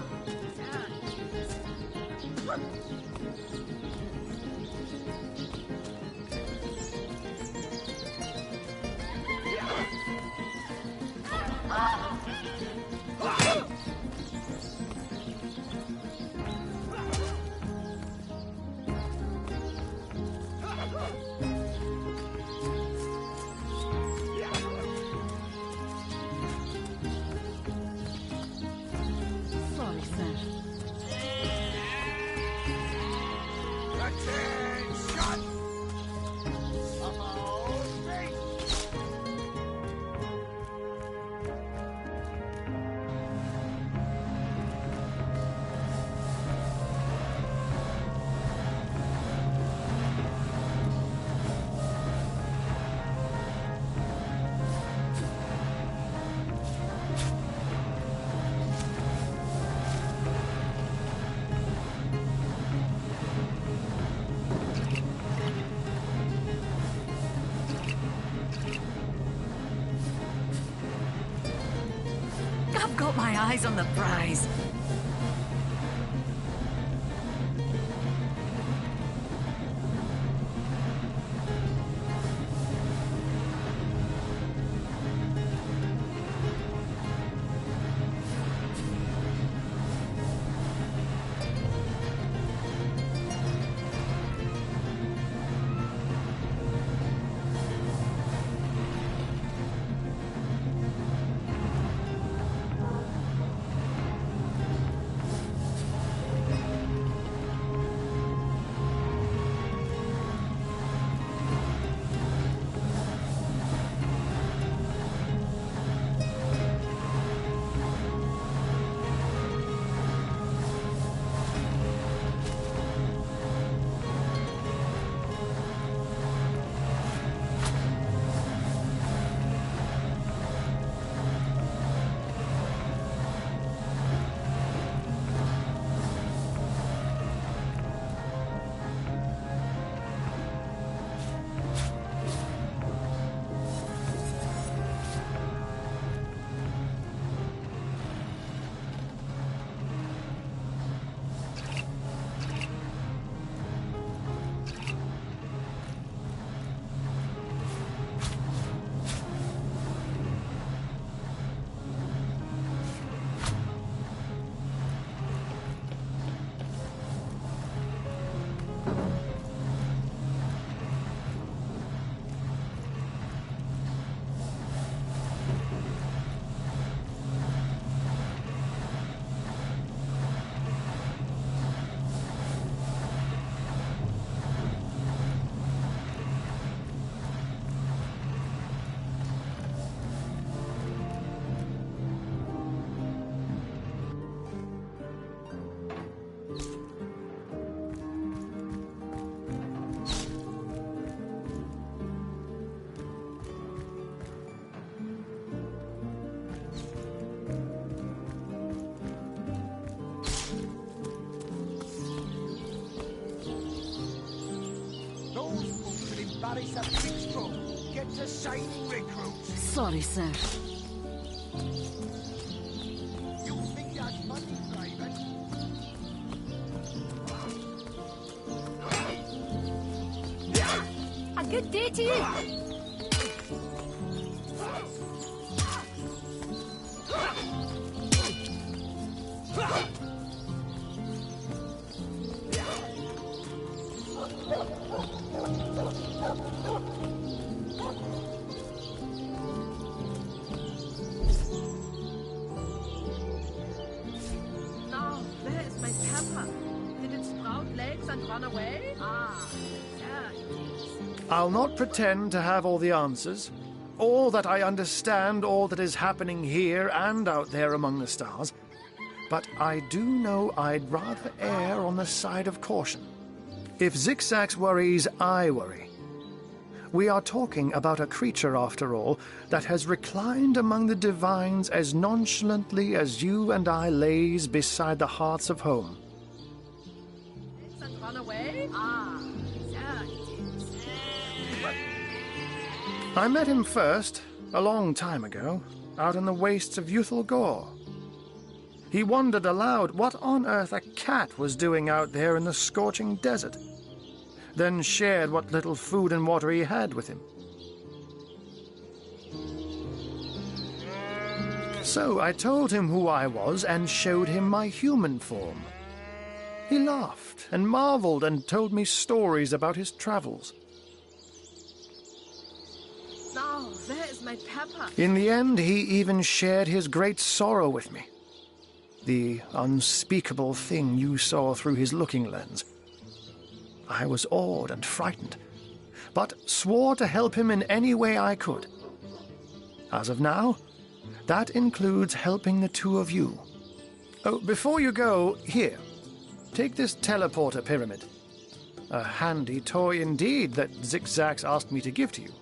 Sorry, sir. Attention! I've got my eyes on the prize. to shining recruits. Sorry, sir. You think that's money, Raven? A good day to you. Now, where is my pepper? Did it sprout legs and run away? Ah, there it is. I'll not pretend to have all the answers, or that I understand all that is happening here and out there among the stars, but I do know I'd rather err on the side of caution. If Zigzags worries, I worry. We are talking about a creature, after all, that has reclined among the divines as nonchalantly as you and I lays beside the hearths of home. Legs and run away? Ah, there it is. I met him first, a long time ago, out in the wastes of Youthful Gore. He wondered aloud what on earth a cat was doing out there in the scorching desert, then shared what little food and water he had with him. So I told him who I was and showed him my human form. He laughed and marveled and told me stories about his travels. Now, where is my pepper? In the end, he even shared his great sorrow with me. The unspeakable thing you saw through his looking lens. I was awed and frightened, but swore to help him in any way I could. As of now, that includes helping the two of you. Oh, before you go, here, take this teleporter pyramid. A handy toy indeed that Zigzags asked me to give to you.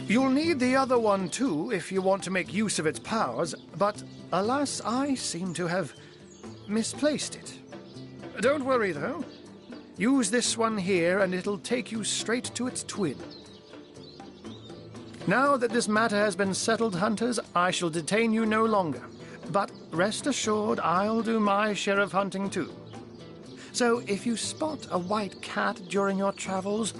You'll need the other one too if you want to make use of its powers, but alas, I seem to have misplaced it. Don't worry, though. Use this one here, and it'll take you straight to its twin. Now that this matter has been settled, hunters, I shall detain you no longer. But rest assured, I'll do my share of hunting, too. So if you spot a white cat during your travels,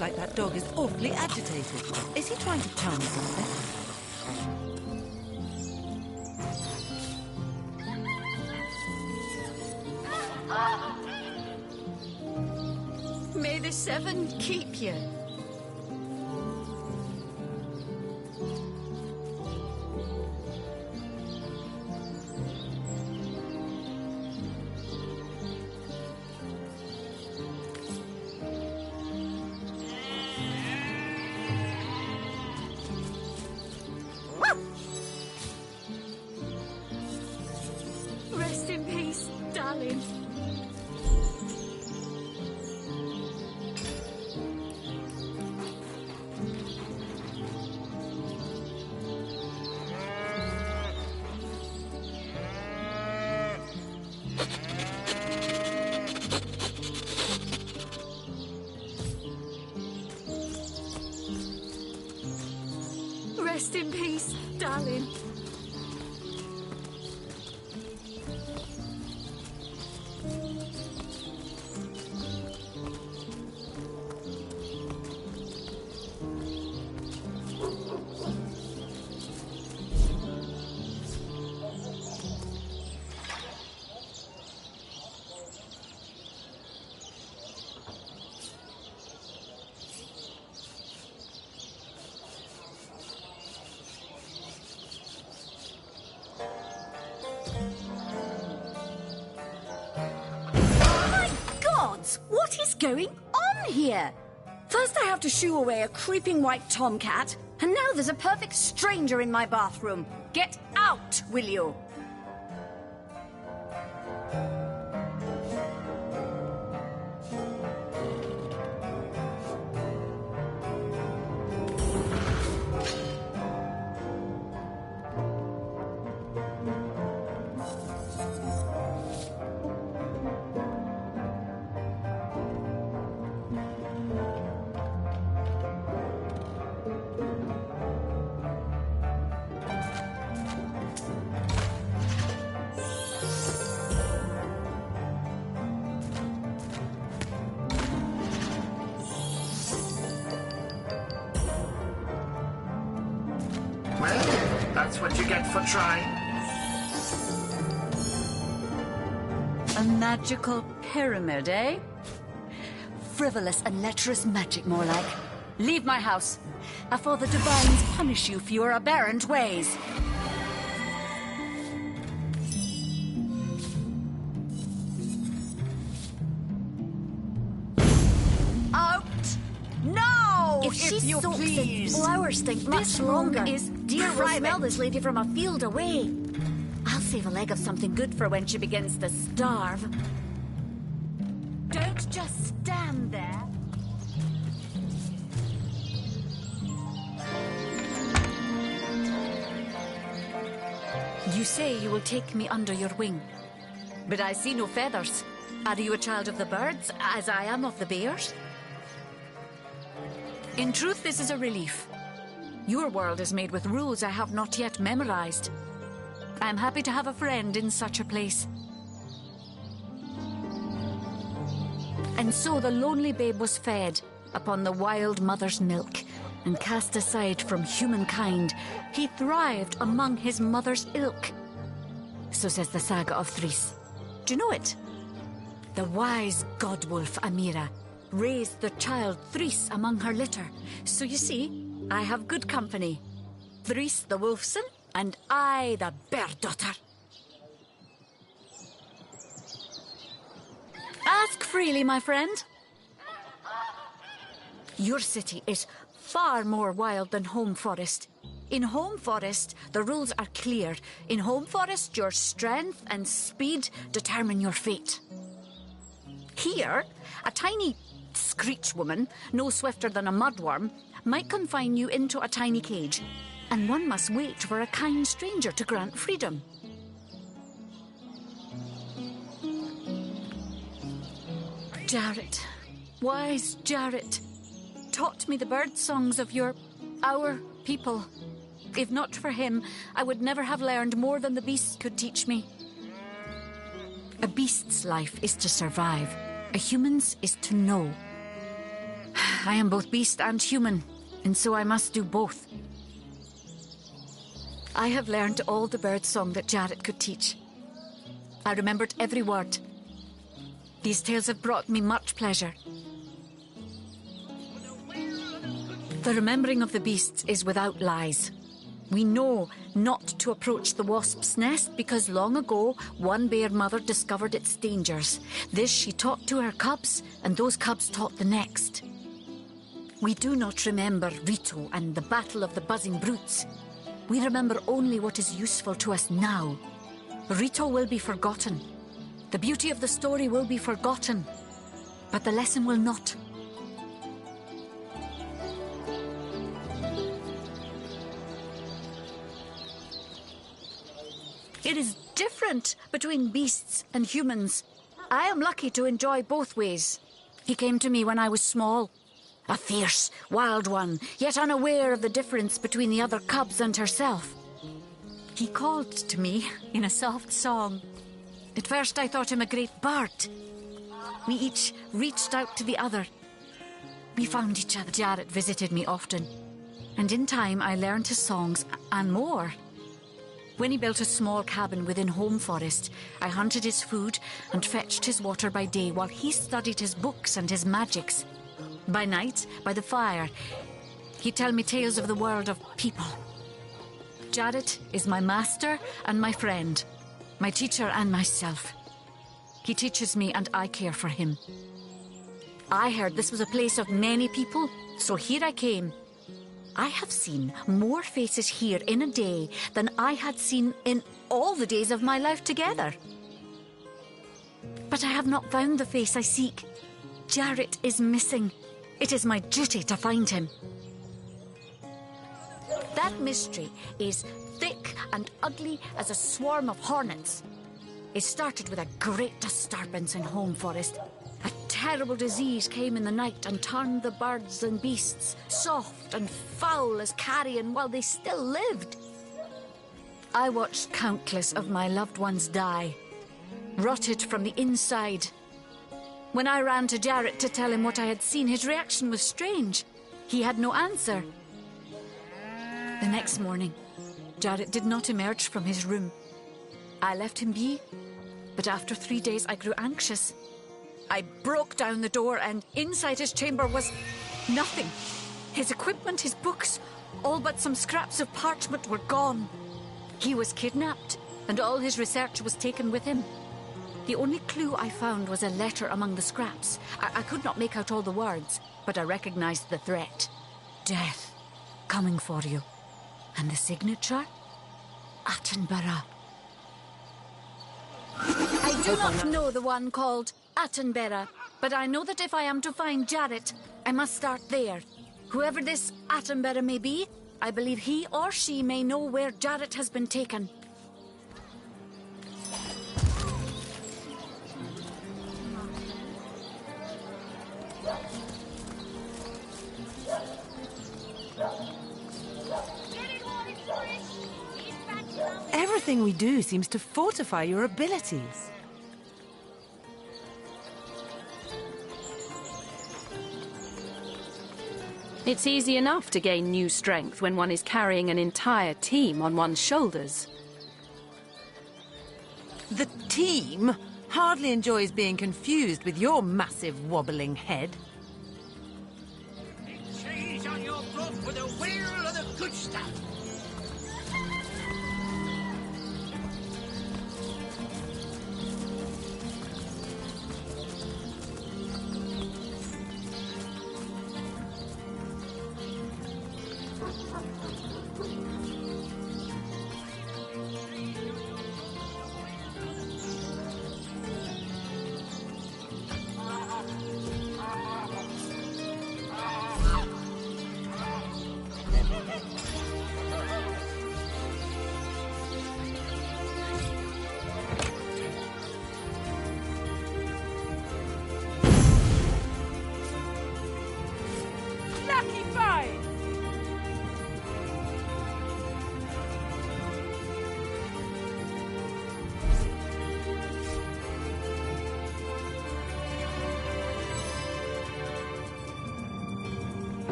Looks like that dog is awfully agitated. Is he trying to tell me something? May the Seven keep you. Rest in peace, darling. Rest in peace, darling. What is going on here? First I have to shoo away a creeping white tomcat, and now there's a perfect stranger in my bathroom. Get out, will you? That's what you get for trying. A magical pyramid, eh? Frivolous and lecherous magic, more like. Leave my house, afore the divines punish you for your aberrant ways. Out! No! If she soaks it, flowers stink much longer. Dear will smell this lady from a field away. I'll save a leg of something good for when she begins to starve. Don't just stand there. You say you will take me under your wing, but I see no feathers. Are you a child of the birds, as I am of the bears? In truth, this is a relief. Your world is made with rules I have not yet memorized. I am happy to have a friend in such a place. And so the lonely babe was fed upon the wild mother's milk, and cast aside from humankind, he thrived among his mother's ilk. So says the saga of Threes. Do you know it? The wise godwolf Amira raised the child Threes among her litter. So you see, I have good company. Threes the wolfson, and I the bear daughter. Ask freely, my friend. Your city is far more wild than Home Forest. In Home Forest, the rules are clear. In Home Forest, your strength and speed determine your fate. Here, a tiny screech woman, no swifter than a mudworm, might confine you into a tiny cage, and one must wait for a kind stranger to grant freedom. Jarrett, wise Jarrett, taught me the bird songs of our people. If not for him, I would never have learned more than the beasts could teach me. A beast's life is to survive. A human's is to know. I am both beast and human, and so I must do both. I have learned all the bird song that Jarrett could teach. I remembered every word. These tales have brought me much pleasure. The remembering of the beasts is without lies. We know not to approach the wasp's nest because long ago one bear mother discovered its dangers. This she taught to her cubs, and those cubs taught the next. We do not remember Rito and the battle of the buzzing brutes. We remember only what is useful to us now. Rito will be forgotten. The beauty of the story will be forgotten, but the lesson will not. It is different between beasts and humans. I am lucky to enjoy both ways. He came to me when I was small. A fierce, wild one, yet unaware of the difference between the other cubs and herself. He called to me in a soft song. At first I thought him a great bird. We each reached out to the other. We found each other. Jarrett visited me often, and in time I learned his songs and more. When he built a small cabin within Home Forest, I hunted his food and fetched his water by day while he studied his books and his magics. By night, by the fire, he'd tell me tales of the world of people. Jarrett is my master and my friend, my teacher and myself. He teaches me and I care for him. I heard this was a place of many people, so here I came. I have seen more faces here in a day than I had seen in all the days of my life together. But I have not found the face I seek. Jarrett is missing. It is my duty to find him. That mystery is thick and ugly as a swarm of hornets. It started with a great disturbance in Home Forest. A terrible disease came in the night and turned the birds and beasts soft and foul as carrion while they still lived. I watched countless of my loved ones die, rotted from the inside. When I ran to Jarrett to tell him what I had seen, his reaction was strange. He had no answer. The next morning, Jarrett did not emerge from his room. I left him be, but after 3 days I grew anxious. I broke down the door, and inside his chamber was nothing. His equipment, his books, all but some scraps of parchment were gone. He was kidnapped, and all his research was taken with him. The only clue I found was a letter among the scraps. I could not make out all the words, but I recognized the threat. Death, coming for you. And the signature? Attenborough. I do not know the one called Attenborough, but I know that if I am to find Jarrett, I must start there. Whoever this Attenborough may be, I believe he or she may know where Jarrett has been taken. Everything we do seems to fortify your abilities. It's easy enough to gain new strength when one is carrying an entire team on one's shoulders. The team hardly enjoys being confused with your massive wobbling head. Cheese on your blood for the wheel of the good stuff.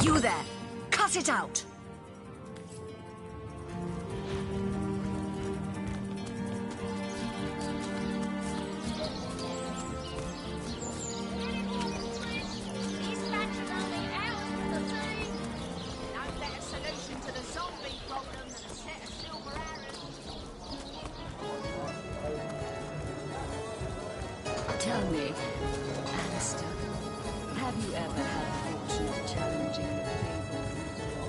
You there! Cut it out! Tell me, Alistair, have you ever had the fortune of challenging the fabled law?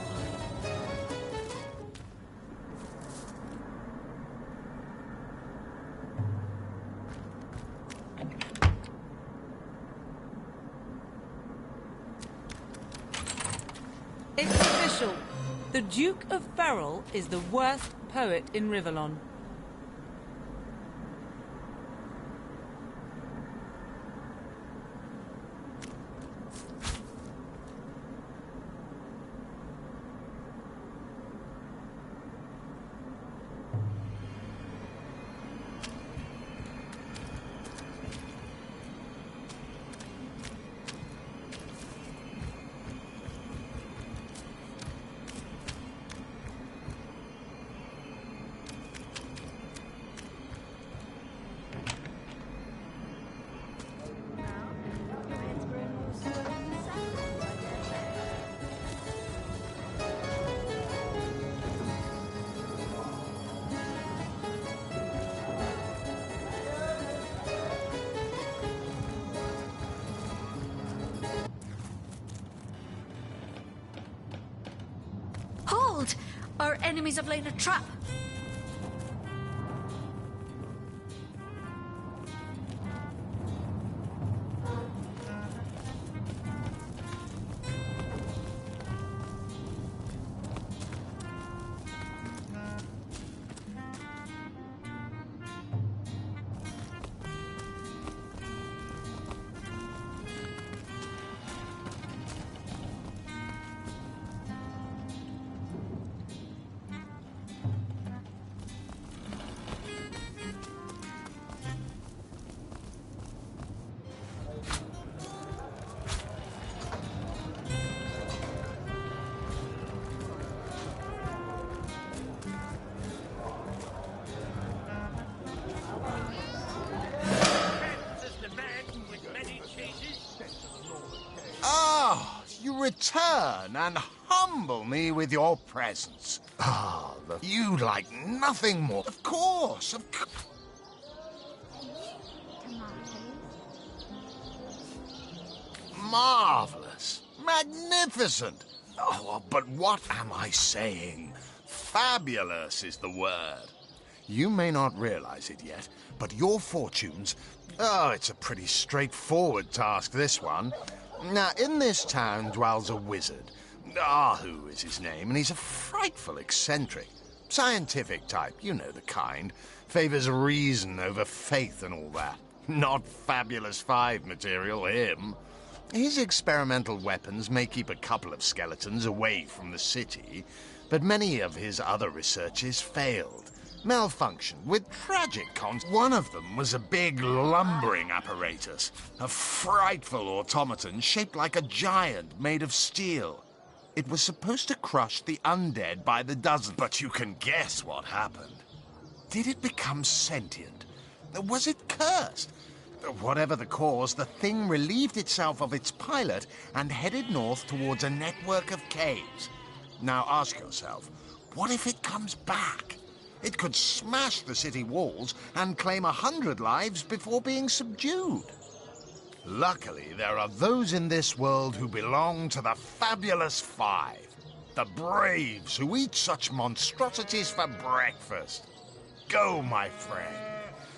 It's official. The Duke of Ferrol is the worst poet in Rivellon. Hold! Our enemies have laid a trap. Return and humble me with your presence. Ah, you like nothing more. Of course, Marvelous. Magnificent. Oh, but what am I saying? Fabulous is the word. You may not realize it yet, but your fortunes... Oh, it's a pretty straightforward task, this one. Now, in this town dwells a wizard. Ahu is his name, and he's a frightful eccentric. Scientific type, you know the kind. Favors reason over faith and all that. Not Fabulous 5 material, him. His experimental weapons may keep a couple of skeletons away from the city, but many of his other researches failed. Malfunctioned with tragic consequences. One of them was a big lumbering apparatus, a frightful automaton shaped like a giant made of steel. It was supposed to crush the undead by the dozen, but you can guess what happened. Did it become sentient? Was it cursed? Whatever the cause, the thing relieved itself of its pilot and headed north towards a network of caves. Now ask yourself, what if it comes back? It could smash the city walls and claim 100 lives before being subdued. Luckily, there are those in this world who belong to the Fabulous 5. The braves who eat such monstrosities for breakfast. Go, my friend.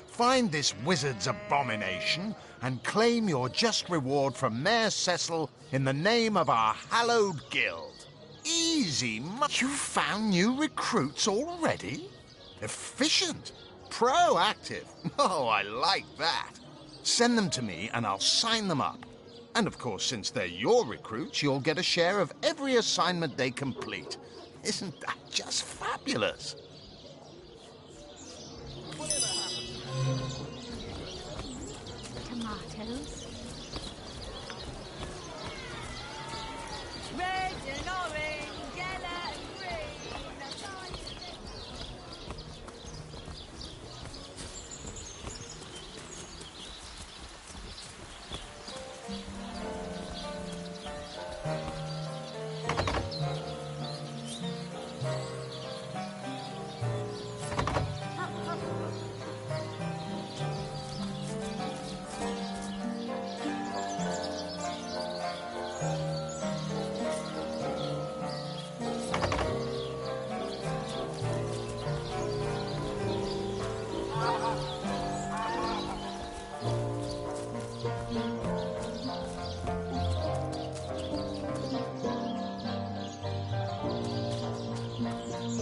Find this wizard's abomination and claim your just reward from Mayor Cecil in the name of our hallowed guild. Easy, you found new recruits already? Efficient, proactive. Oh, I like that. Send them to me and I'll sign them up. And of course, since they're your recruits, you'll get a share of every assignment they complete. Isn't that just fabulous? Tomatoes? Ready! and orange, yellow and green.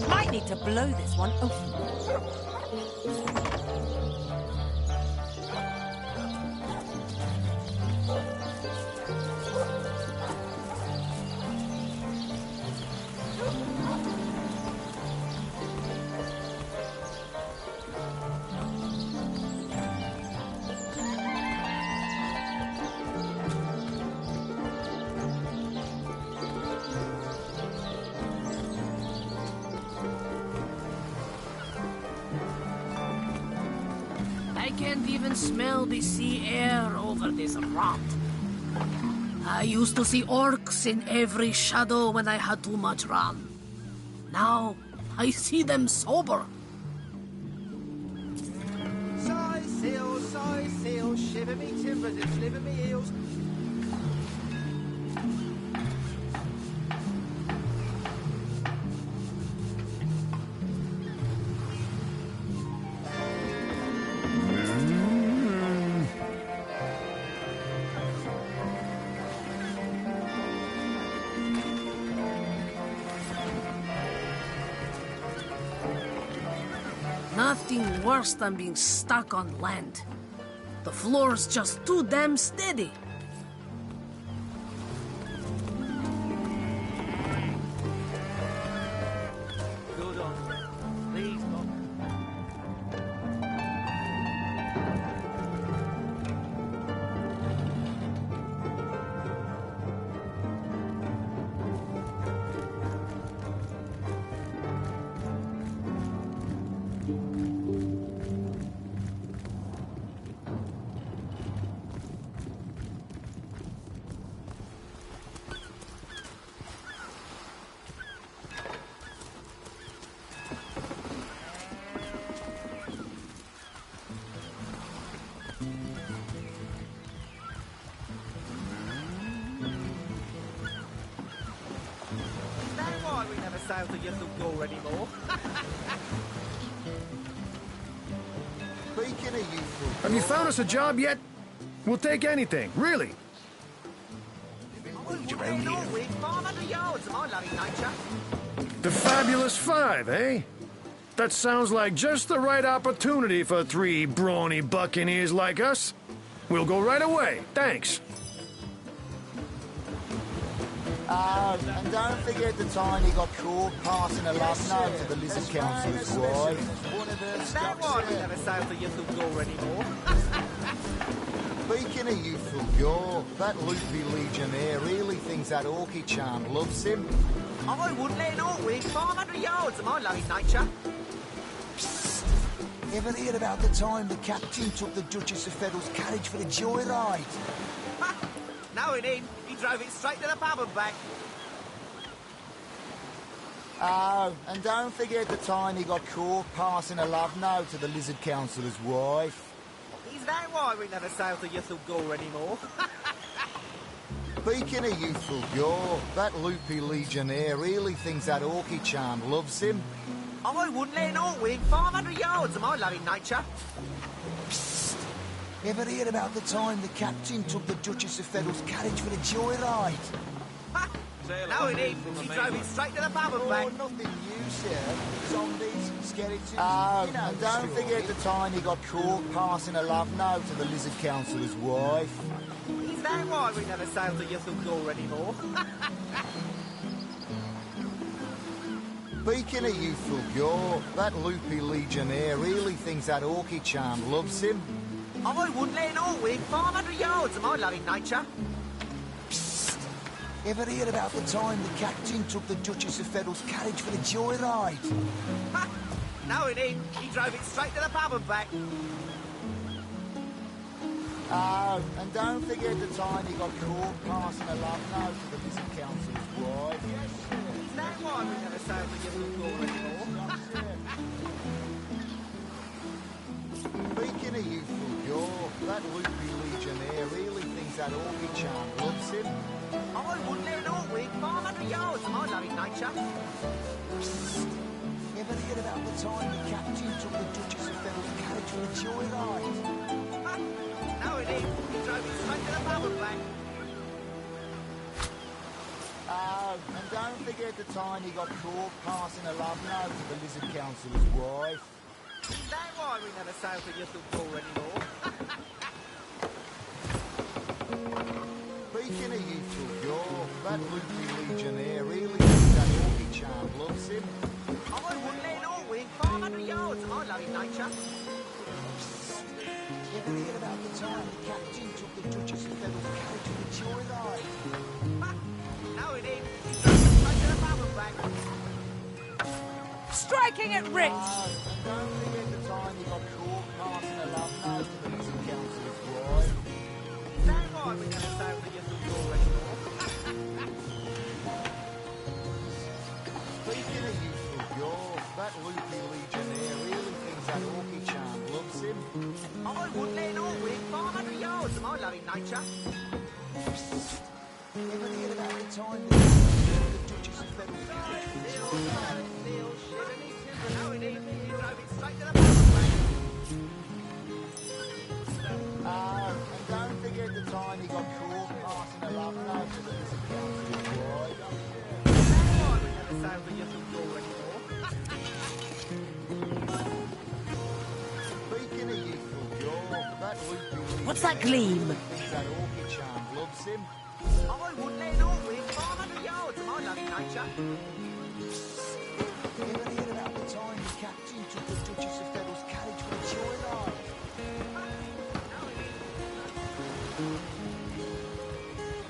Might need to blow this one open. I can't even smell the sea air over this rot. I used to see orcs in every shadow when I had too much rum. Now, I see them sober. Sigh, seal, shiver me timbers and sliver me heels. Nothing worse than being stuck on land. The floor's just too damn steady. Good on. Please, Bob. We never sail to Yuttle Gore anymore. Speaking of youthful... Have you found us a job yet? We'll take anything, really. Around here. 500 yards of my loving nature. The Fabulous Five, eh? That sounds like just the right opportunity for three brawny buccaneers like us. We'll go right away, thanks. And don't forget the time he got caught passing a love note to the Lizard Councillor's wife. Is that why we never sail for Yuttle Gore anymore? Speaking of youthful gore, that loopy legionnaire really thinks that orky charm loves him. I wouldn't let an orc win 500 yards of my loving nature. Psst. Ever hear about the time the captain took the Duchess of Feddle's carriage for a joyride? No, it ain't. He drove it straight to the pub and back. Oh, and don't forget the time he got caught passing a love note to the Lizard Councillor's wife. Is that why we never sail to Yuttle Gore anymore? Speaking of youthful gore, that loopy legionnaire really thinks that orky charm loves him. I wouldn't let an orc win 500 yards of my loving nature. Psst. Ever hear about the time the captain took the Duchess of Feddle's carriage for a joyride? No, it ain't. He drove it straight to the pub and back. Nothing new, sir. Zombies, skeletons... Oh, you know, and don't forget the time he got caught passing a love note to the Lizard Councillor's wife. Is that why we never sail to Yuttle Gore anymore? Speaking of youthful gore, that loopy legionnaire really thinks that orky charm loves him. I wouldn't let an orc win 500 yards of my loving nature. Psst. Ever hear about the time the captain took the Duchess of Federal's carriage for the joyride? Ha! No, it ain't. He drove it straight to the pub and back. Oh, and don't forget the time he got caught passing a love note to the Lizard Council's wife. Yes, sir. Is that why we never sailed with your football anymore? Speaking of youthful York, that loopy legionnaire really thinks that orchid charm loves him. I wouldn't let an Orwig 500 yards of my loving nature. Ever hear about the time the captain took the Duchess of Federal's carriage for the joyride? Ha! No, it ain't. He drove it straight to the pub and back. Oh, and don't forget the time he got caught passing a love note to the Lizard Council's wife. Is that why we never sailed with your football anymore? Speaking of youthful York, that loopy legionnaire really thinks that orchid charm loves him. I wouldn't let an Orwig 500 yards of my loving nature. Ever hear about the time the captain took the Duchess of Federal's carriage for the joyride? Ha! No, it ain't. He drove it straight to the pub and back. Striking it rich! And don't forget the time he got caught passing a love note to the Lizard Council's wife. Is that why we never sailed with your football anymore? Speaking of youthful York, that loopy legionnaire really thinks that orchid charm loves him. I wouldn't let an Orwig 500 yards of my loving nature. Ever hear about the time the Duchess of Federal's carriage for the joyride? No, it ain't. He drove it straight to the pub and back. And don't forget the time he got caught passing a love note to the Lizard Council's wife. That's why we never sailed with your football anymore. Speaking of youthful York, that loopy What's that gleam? that orchid charm loves him. I wouldn't let an Orwig 500 yards of my loving nature. Ever hear about the time the captain took the Duchess of Federal's carriage for the joyride?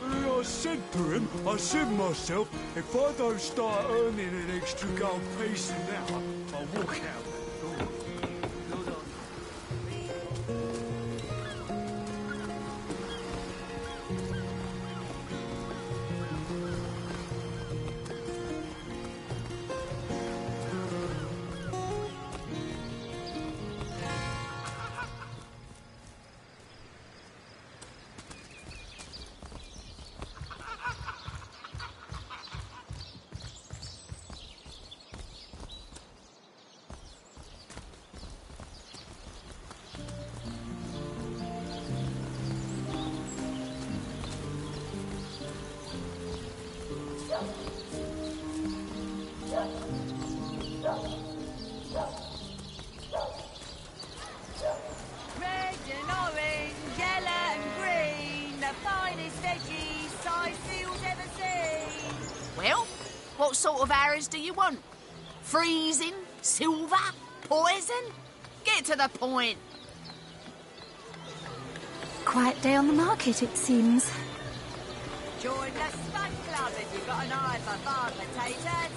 I said to him, I said myself, if I don't start earning an extra gold piece an hour, I'll walk out that door. Red and orange, yellow and green, the finest veggies Sicilia's ever seen. Well, what sort of arrows do you want? Freezing? Silver? Poison? Get to the point. Quiet day on the market, it seems. Join the Spud Club if you've got an eye for farm potatoes.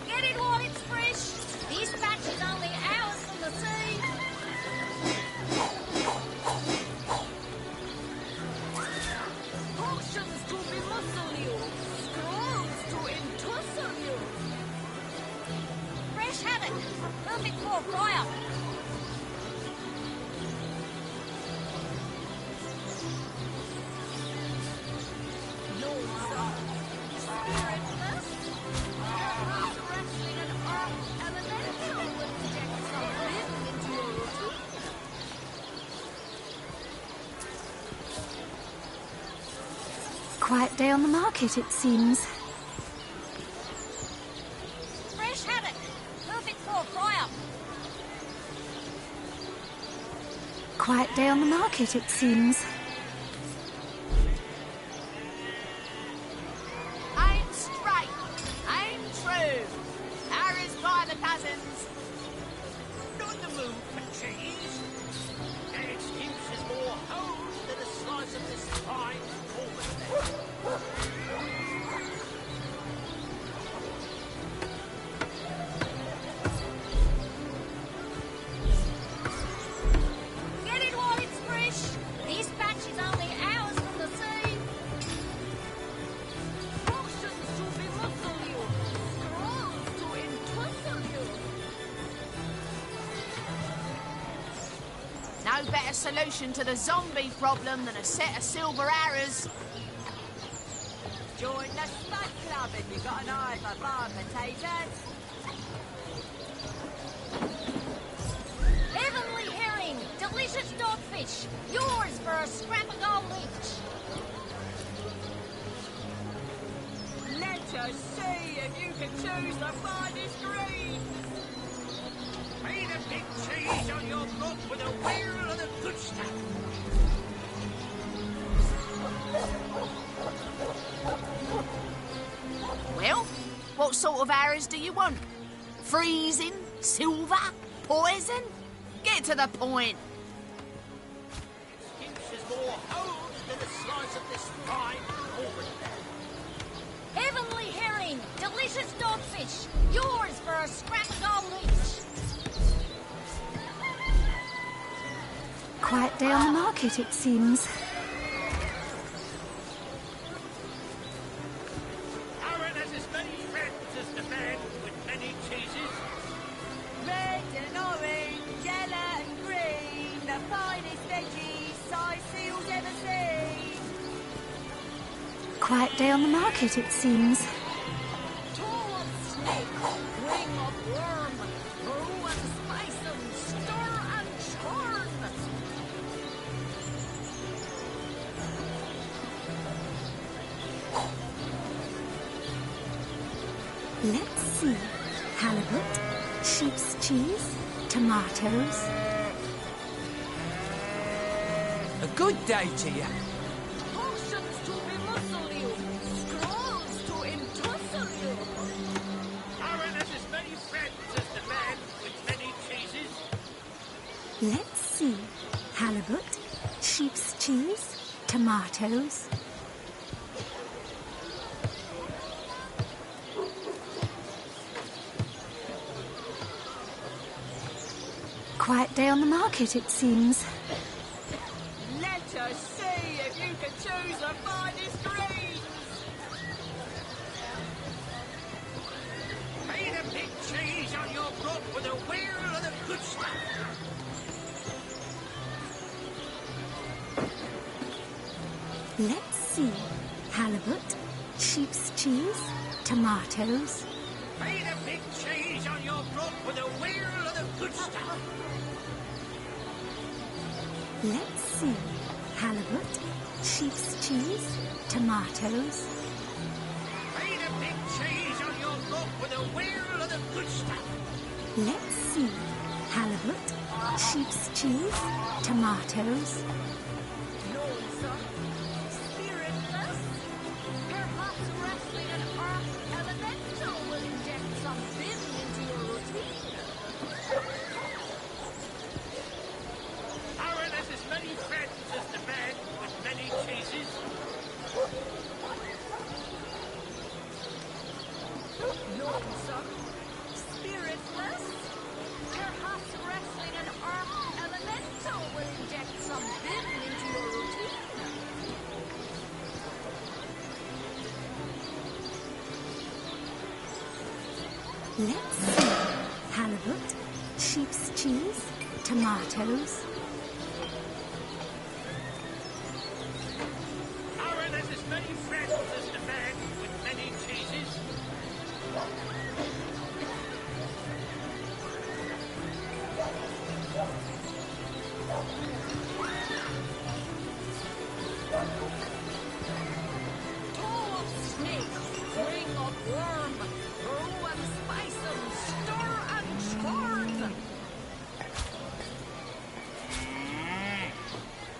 Get it while it's fresh. This batch is only hours from the sea. Portions to be muscle you, scrolls to intussle you. Fresh haddock, perfect for a fry-up. Quiet day on the market, it seems. Fresh haddock, perfect for a fry-up. Quiet day on the market, it seems. Aim straight. Aim true. Arrows by the dozens. Not in the mood for cheese. An excuse is more hose than a slice of this fine corn. No better solution to the zombie problem than a set of silver arrows. Join the Spud Club if you've got an eye for farm potatoes. Heavenly herring, delicious dogfish, yours for a scrap of gold each. Let us see if you can choose the finest greens. Made a big cheese on your block with a wheel of the good stuff. Well, what sort of arrows do you want? Freezing? Silver? Poison? Get to the point. Inches more holes than the slice of this fine almond. Heavenly herring, delicious dogfish, yours for a scrap of gold each. Quiet day on the market, it seems. Aaron has as many friends as the man with many cheeses. Red and orange, yellow and green, the finest veggies size seals ever seen. Quiet day on the market, it seems. Tall of snake, wing of worm, brew and spice 'em, stir and churn. Let's see. Halibut, sheep's cheese, tomatoes. A good day to you. Potions to bemuscle you, scrolls to entussle you. Aaron has as many friends as the man with many cheeses. Let's see. Halibut, sheep's cheese, tomatoes. Quiet day on the market, it seems. Let us see if you can choose the finest greens. Made a big cheese on your block with a wheel of the good stuff. Let's see. Halibut, sheep's cheese, tomatoes. Made a big cheese on your block with a wheel of the good stuff. Let's see. Halibut, sheep's cheese, tomatoes. Made a big cheese on your block with a wheel of the good stuff. Let's see. Halibut, sheep's cheese, tomatoes. Spiritless? Perhaps wrestling an earth elemental will inject some vim into your routine. Aaron has as many friends as the man with many cheeses. Lonesome? Spiritless? Perhaps wrestling an earth elemental will inject some vim into your routine. Let's see. Halibut, sheep's cheese, tomatoes. Aaron has as many friends as the man with many cheeses. Toe of snake, wing of worm, brew and spice 'em, stir and churn.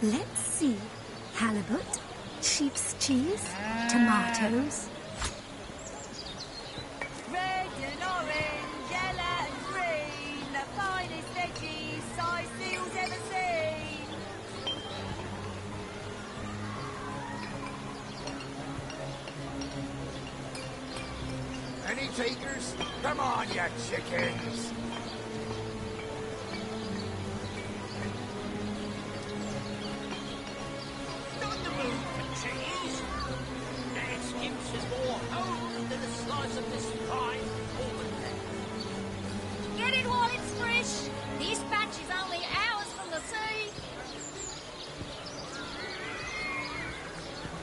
Let's see. Halibut, sheep's cheese, tomatoes. Red and orange, yellow and green, the finest veggies size seals ever seen. Any takers? Come on, you chickens. Not the mood for cheese. That skips is more home than a slice of this fine almond. Get it while it's fresh. This batch is only hours from the sea.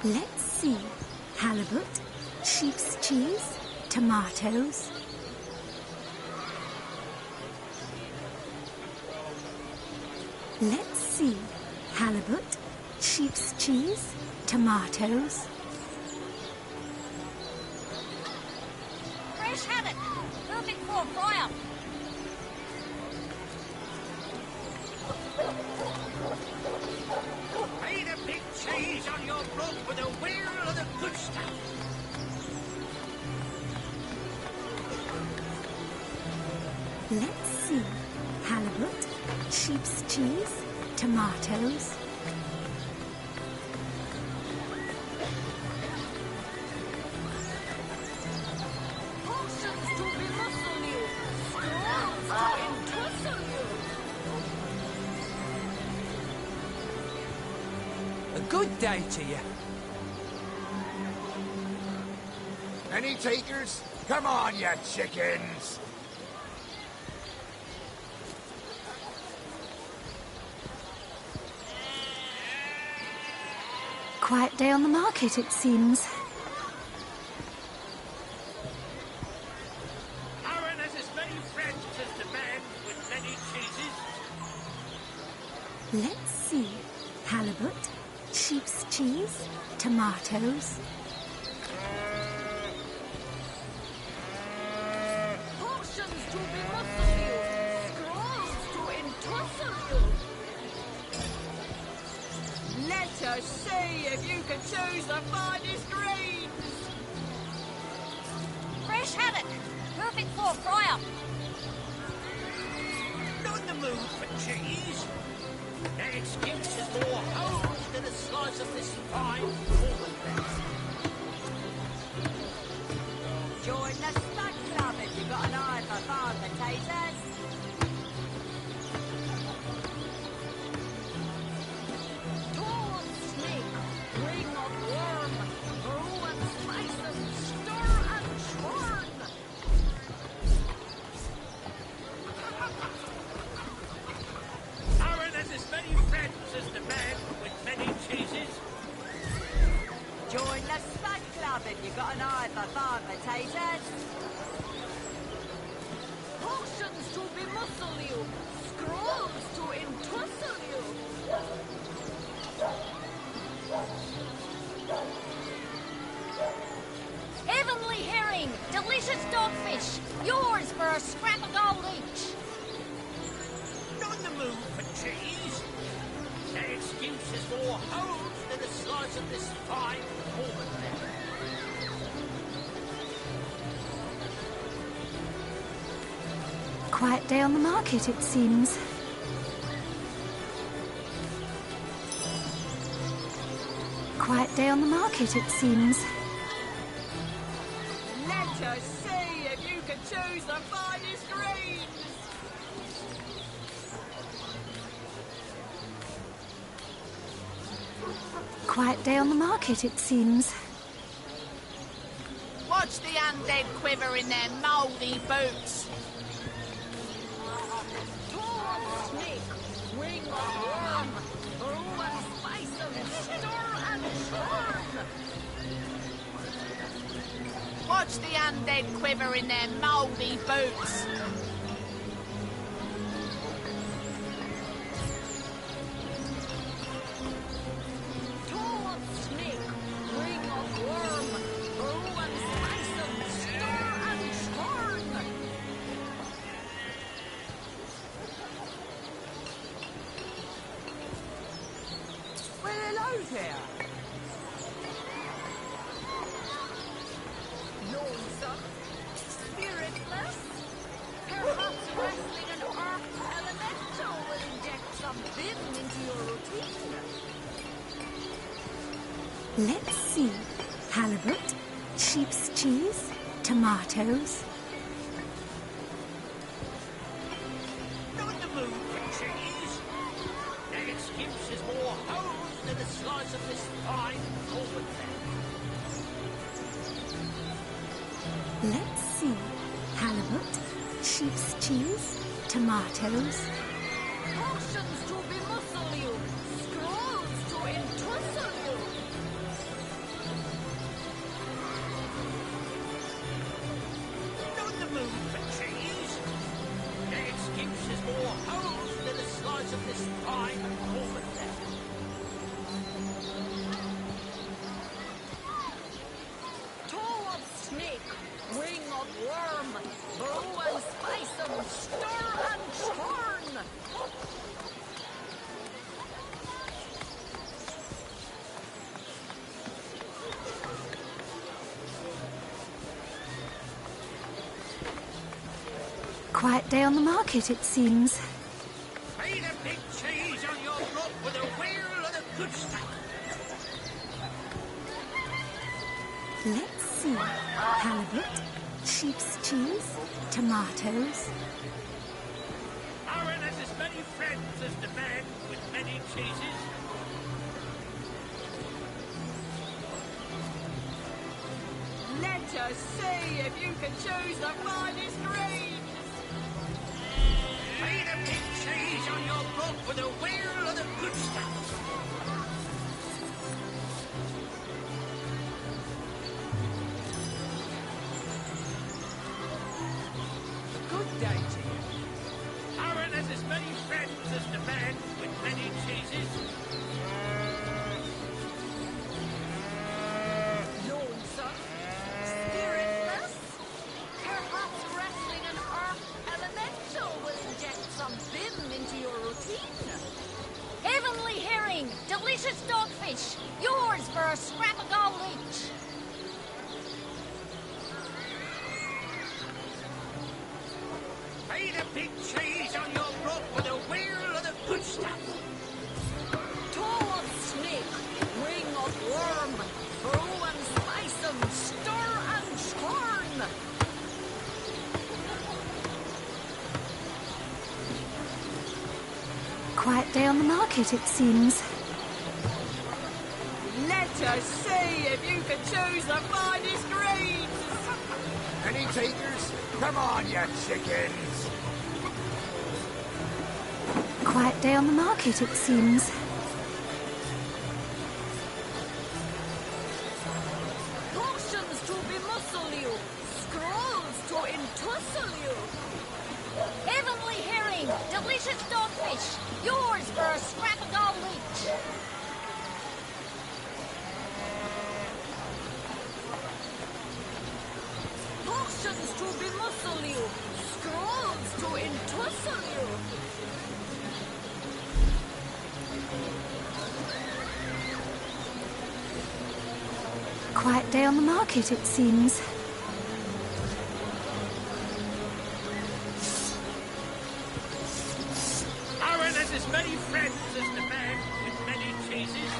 Let's see. Halibut, sheep's cheese, tomatoes. Let's see. Halibut, sheep's cheese, tomatoes. Fresh haddock. Perfect for a fry-up. Paint a big cheese on your rope with a wheel of the good stuff. Let's see. Halibut, sheep's cheese, tomatoes. Potions to bemuscle you. Scrolls to entwistle you. A good day to you. Any takers? Come on, you chickens! Quiet day on the market, it seems. Aaron has as many friends as the man with many cheeses. Let's see. Halibut, sheep's cheese, tomatoes. Potions to bemuscle you. Scrolls to entwistle you. Let us see if you can choose the finest greens. Fresh haddock. Perfect for a fry-up. Not in the mood for cheese. That excuse is more holes than a slice of this fine woman. Join the stud club if you've got an eye for farm potatoes. Tall snake, ring of worm, brew and spice and stir and churn. Aaron has as many friends as the man with many cheeses. Join the stud club if you've got an eye for farm potatoes. Potions to bemuscle you. Scrolls to entwistle you. Heavenly herring, delicious dogfish, yours for a scrap of gold each. Not in the mood for cheese. That excuse is more holes than a slice of this fine woman. Quiet day on the market, it seems. Quiet day on the market, it seems. Let us see if you can choose the finest greens. Quiet day on the market, it seems. Watch the undead quiver in their mouldy boots. Tall snake, wing of worm, brew and spice and stir and churn. Watch the undead quiver in their mouldy boots. Tall snake, ring of worm, brew and spice and stir and churn. Well, hello there. Lonesome, spiritless, perhaps wrestling an earth elemental will inject some vim into your routine. Let's see. Halibut, sheep's cheese, tomatoes. Not in the mood for cheese. That excuse is more holes than a slice of this fine woman. Let's see. Halibut, sheep's cheese, tomatoes. Potions to bemuscle you, scrolls to entwistle you. worm. Brew and spice 'em, stir and churn. Quiet day on the market, it seems. Made a big cheese on your block with a wheel of the good stuff. Let's see. Halibut, sheep's cheese, tomatoes. Aaron has as many friends as the man with many cheeses. Let us see if you can choose the finest greens. Made a big cheese on your block with a wheel of the good stuff. Good day to you. Aaron has as many friends as the man with many cheeses. Lonesome, spiritless. Perhaps wrestling an earth elemental will inject some vim into your routine. Heavenly herring, delicious dogfish, yours for a scrap of gold each. Made a big cheese on your block with a wheel of the good stuff. Toe of snake, wing of worm. Brew and spice 'em, stir and churn. Quiet day on the market, it seems. Let us see if you can choose the finest greens. Any takers? Come on, you chickens! Quiet day on the market, it seems. Potions to bemuscle you, scrolls to entussle you. Heavenly herring, delicious dogfish, yours for a scrap of gold each. Potions to bemuscle you, scrolls to entussle you. Quiet day on the market, it seems. Aaron has as many friends as the man with many cheeses.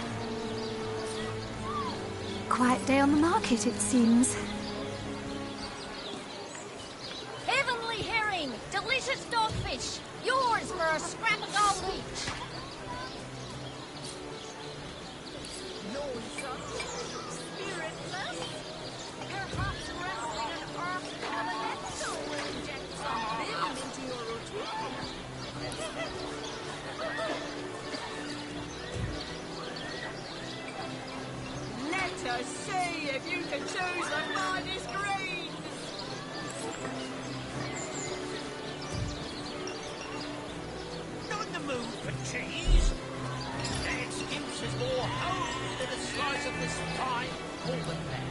Quiet day on the market, it seems. Heavenly herring, delicious dogfish, yours for a scrap of gold each. Lonesome, spiritless. Perhaps wrestling an earth elemental will inject some vim into your routine. Let us see if you can choose the finest greens. Not in the mood for cheese. That excuse is more home than a slice of this fine Holman there.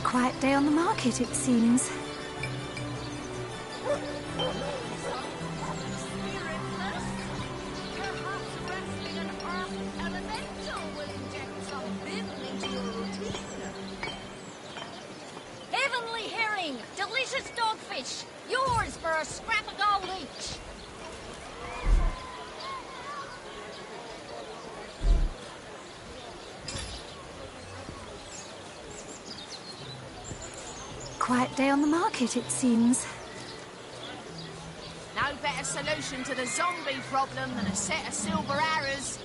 Quiet day on the market, it seems. Perhaps wrestling an earth elemental will inject some vim into your routine. Heavenly herring, delicious dogfish, yours for a scrap of gold each. Quiet day on the market, it seems. No better solution to the zombie problem than a set of silver arrows.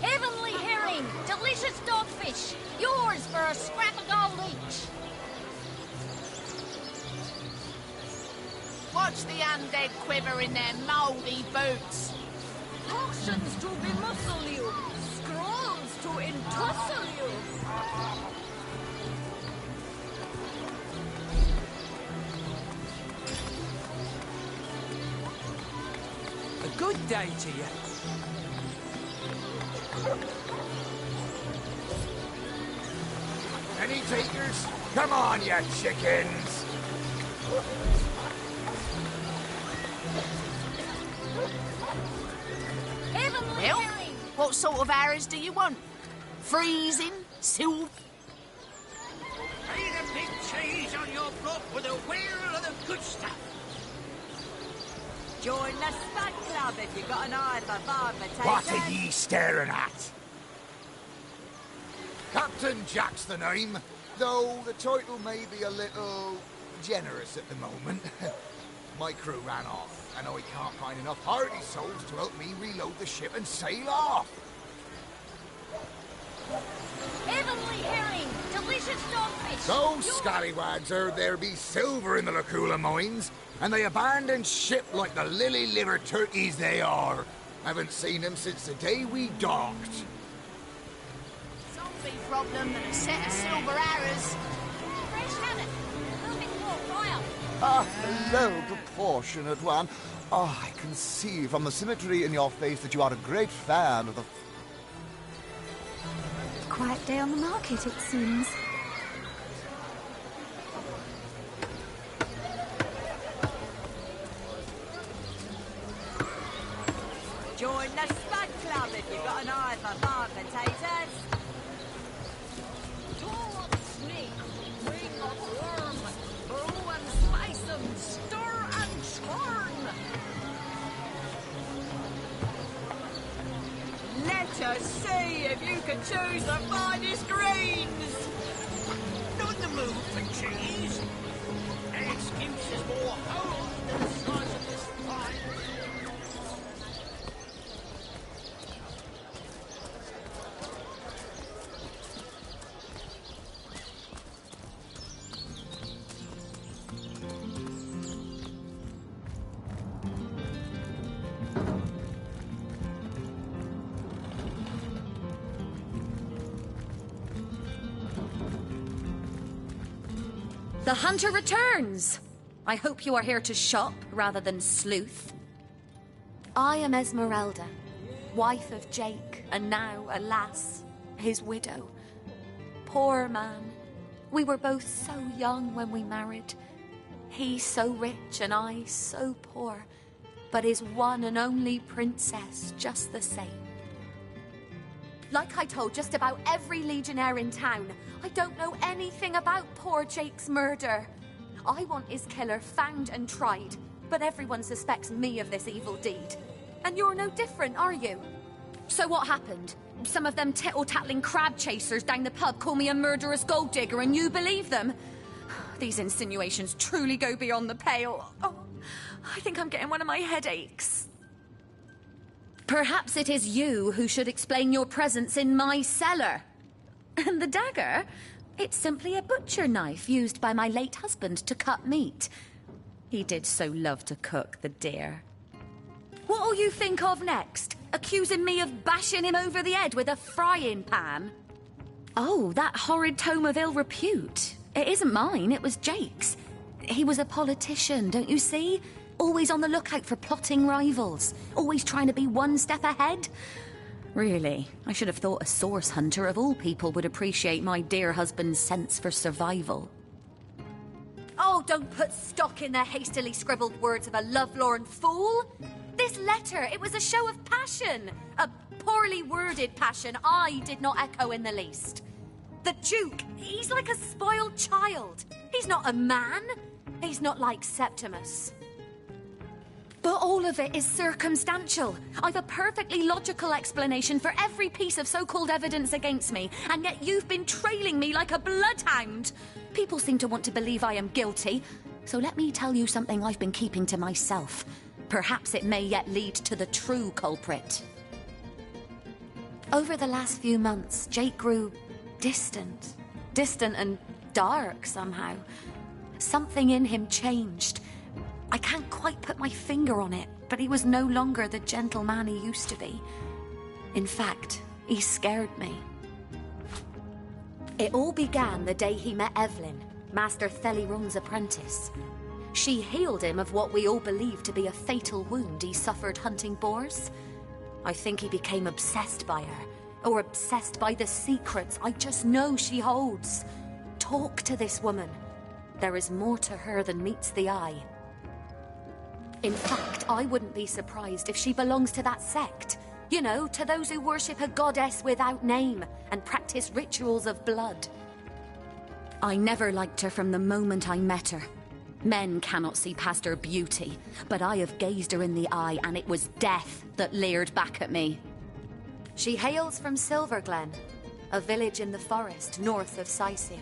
Heavenly herring, delicious dogfish, yours for a scrap of gold each. Watch the undead quiver in their mouldy boots. Potions to bemuscle you, scrolls to entussle you. Good day to you. Any takers? Come on, you chickens! Well, what sort of arrows do you want? Freezing? Silver? Lay the big cheese on your block with a wheel of the good stuff. Join the Stud Club if you got an eye for farm potatoes. What are ye staring at? Captain Jack's the name, though the title may be a little generous at the moment. My crew ran off, and I can't find enough hardy souls to help me reload the ship and sail off. Heavenly herring! Delicious dogfish! Those scallywags heard there be silver in the Lacula mines, and they abandoned ship like the lily-liver turkeys they are. Haven't seen them since the day we docked. Zombie problem than a set of silver arrows. Fresh haddock! Moving more fire! Ah, hello, proportionate one. Ah, I can see from the symmetry in your face that you are a great fan of the... Quiet day on the market, it seems. Join the Spud Club if you got an eye for farm potatoes. Talk snake, ring of worm, brew and spice 'em, stir and churn. Let us see if you can choose the finest greens. Not the move for cheese. An excuse is more whole than the size of this pie. The hunter returns! I hope you are here to shop rather than sleuth. I am Esmeralda, wife of Jake, and now, alas, his widow. Poor man. We were both so young when we married. He so rich and I so poor, but his one and only princess just the same. Like I told just about every legionnaire in town, I don't know anything about poor Jake's murder. I want his killer found and tried, but everyone suspects me of this evil deed. And you're no different, are you? So what happened? Some of them tittle-tattling crab chasers down the pub call me a murderous gold digger and you believe them? These insinuations truly go beyond the pale. Oh, I think I'm getting one of my headaches. Perhaps it is you who should explain your presence in my cellar. And the dagger? It's simply a butcher knife used by my late husband to cut meat. He did so love to cook, the dear. What'll you think of next? Accusing me of bashing him over the head with a frying pan? Oh, that horrid tome of ill repute. It isn't mine, it was Jake's. He was a politician, don't you see? Always on the lookout for plotting rivals. Always trying to be one step ahead. Really, I should have thought a source hunter of all people would appreciate my dear husband's sense for survival. Oh, don't put stock in the hastily scribbled words of a lovelorn fool. This letter, it was a show of passion. A poorly worded passion I did not echo in the least. The Duke, he's like a spoiled child. He's not a man. He's not like Septimus. But all of it is circumstantial. I've a perfectly logical explanation for every piece of so-called evidence against me, and yet you've been trailing me like a bloodhound. People seem to want to believe I am guilty, so let me tell you something I've been keeping to myself. Perhaps it may yet lead to the true culprit. Over the last few months, Jake grew distant. Distant and dark somehow. Something in him changed. I can't quite put my finger on it, but he was no longer the gentleman he used to be. In fact, he scared me. It all began the day he met Evelyn, Master Theliron's apprentice. She healed him of what we all believe to be a fatal wound he suffered hunting boars. I think he became obsessed by her, or obsessed by the secrets I just know she holds. Talk to this woman. There is more to her than meets the eye. In fact, I wouldn't be surprised if she belongs to that sect. You know, to those who worship a goddess without name and practice rituals of blood. I never liked her from the moment I met her. Men cannot see past her beauty, but I have gazed her in the eye and it was death that leered back at me. She hails from Silverglen, a village in the forest north of Sicil.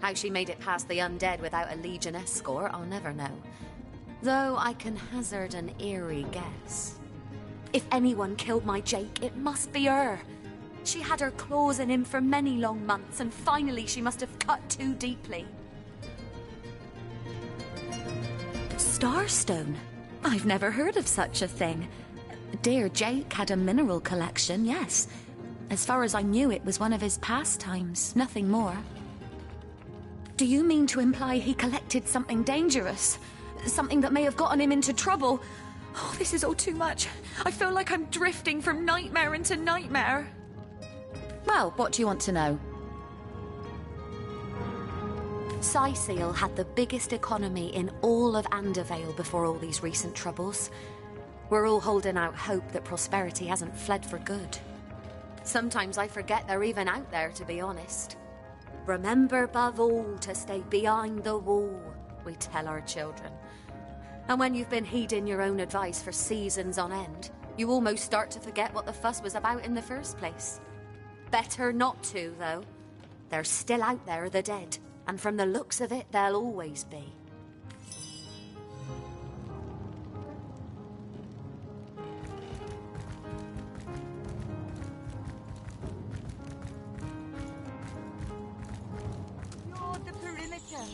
How she made it past the undead without a Legion escort, I'll never know. Though I can hazard an eerie guess. If anyone killed my Jake, it must be her. She had her claws in him for many long months, and finally she must have cut too deeply. Starstone? I've never heard of such a thing. Dear Jake had a mineral collection, yes. As far as I knew, it was one of his pastimes, nothing more. Do you mean to imply he collected something dangerous? Something that may have gotten him into trouble? Oh, this is all too much. I feel like I'm drifting from nightmare into nightmare. Well, what do you want to know? Sicil had the biggest economy in all of Andervale before all these recent troubles. We're all holding out hope that prosperity hasn't fled for good. Sometimes I forget they're even out there, to be honest. Remember above all to stay behind the wall, we tell our children. And when you've been heeding your own advice for seasons on end, you almost start to forget what the fuss was about in the first place. Better not to, though. They're still out there, the dead, and from the looks of it, they'll always be. You're the perimeter.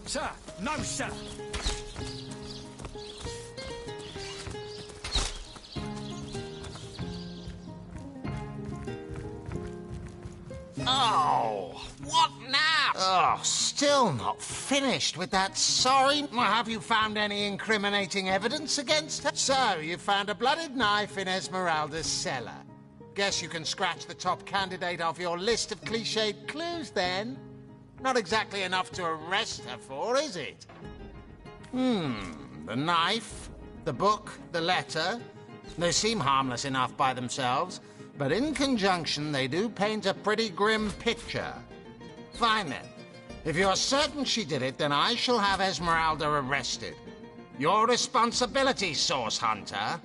Sir, no, sir. Oh, what now? Oh, still not finished with that sorry... Have you found any incriminating evidence against her? So, you found a blooded knife in Esmeralda's cellar. Guess you can scratch the top candidate off your list of cliched clues, then. Not exactly enough to arrest her for, is it? The knife, the book, the letter... They seem harmless enough by themselves, but in conjunction they do paint a pretty grim picture. Fine then. If you're certain she did it, then I shall have Esmeralda arrested. Your responsibility, Source Hunter.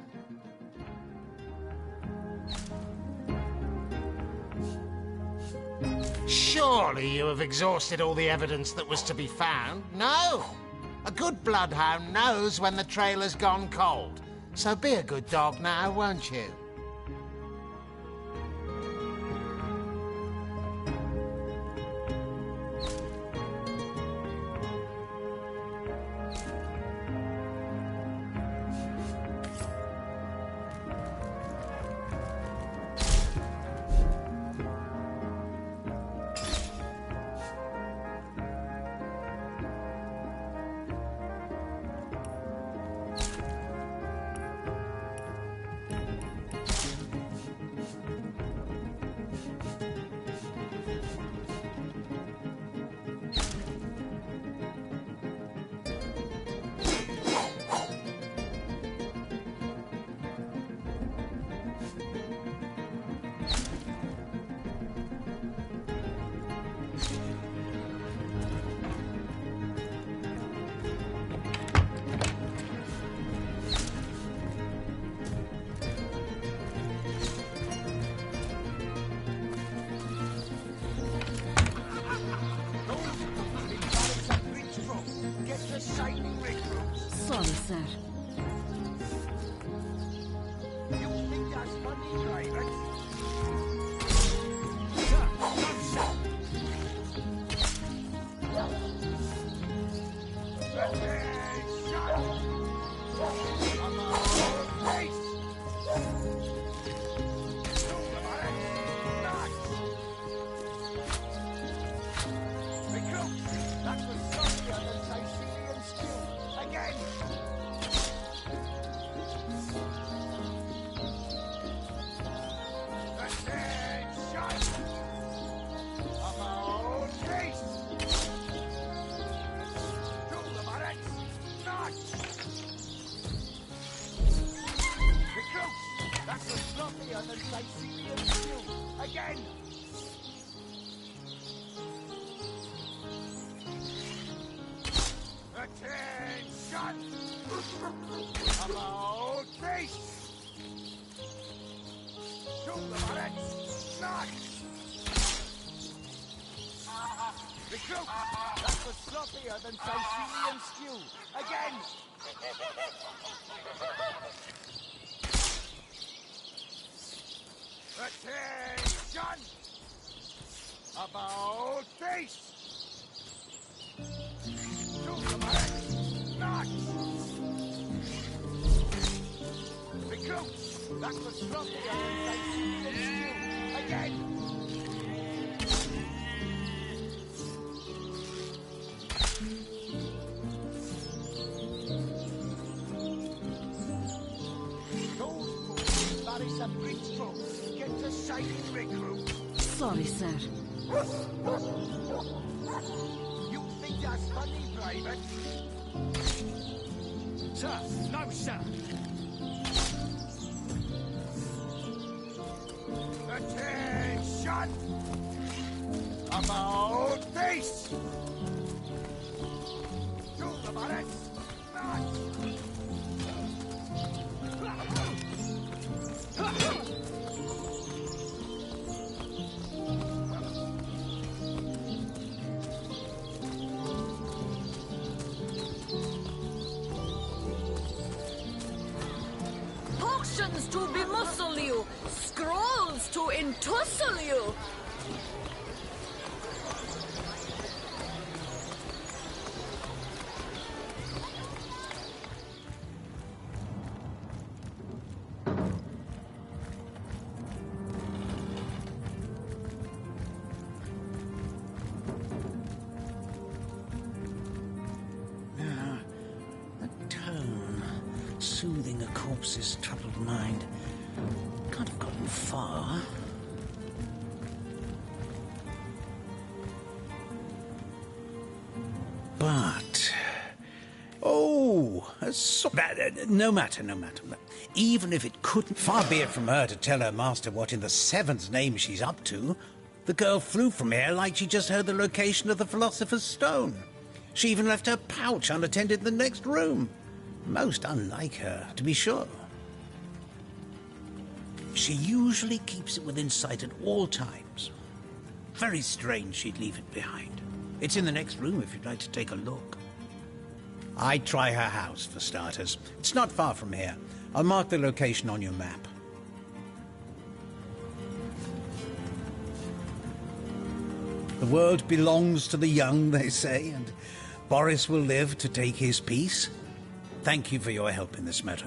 Surely you have exhausted all the evidence that was to be found? No! A good bloodhound knows when the trail has gone cold. So be a good dog now, won't you? Get to saving recruits. Sorry, sir. You think that's funny, Raven? Than Sicilian stew. Again! Attention! About face! To the mark! Not! Recruits! That was sloppier than Sicilian stew. Again! A bridge troll. Get to saving recruit. Sorry, sir. You think that's funny, Raven? Sir, no, sir. Attention! About face! To the bullets! Not! Potions to bemuscle you, scrolls to entussle you. Soothing a corpse's troubled mind. Can't have gotten far. But... Oh! No matter. Even if it couldn't... Far be it from her to tell her master what in the seven's name she's up to. The girl flew from here like she just heard the location of the Philosopher's Stone. She even left her pouch unattended in the next room. Most unlike her, to be sure. She usually keeps it within sight at all times. Very strange she'd leave it behind. It's in the next room if you'd like to take a look. I'd try her house, for starters. It's not far from here. I'll mark the location on your map. The world belongs to the young, they say, and Boris will live to take his piece. Thank you for your help in this matter.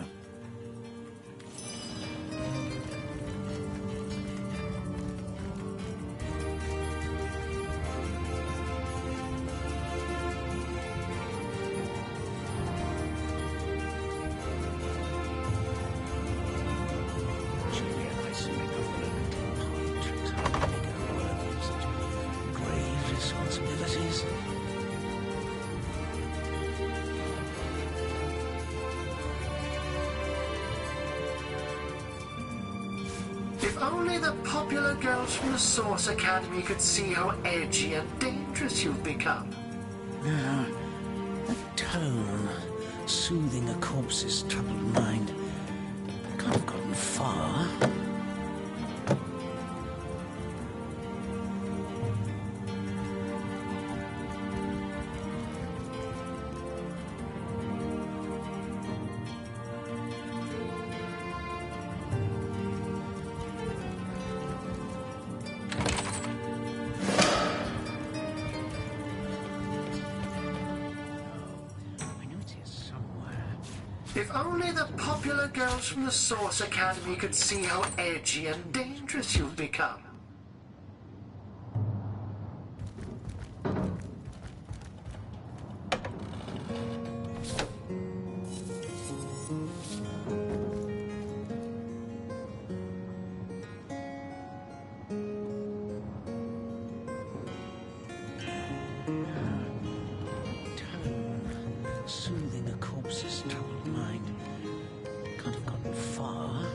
If only the popular girls from the Source Academy could see how edgy and dangerous you've become. Ah, that tone, soothing a corpse's troubled mind. Can't have gotten far. If only the popular girls from the Source Academy could see how edgy and dangerous you've become. Soothing a corpse's troubled mind. Can't have gotten far.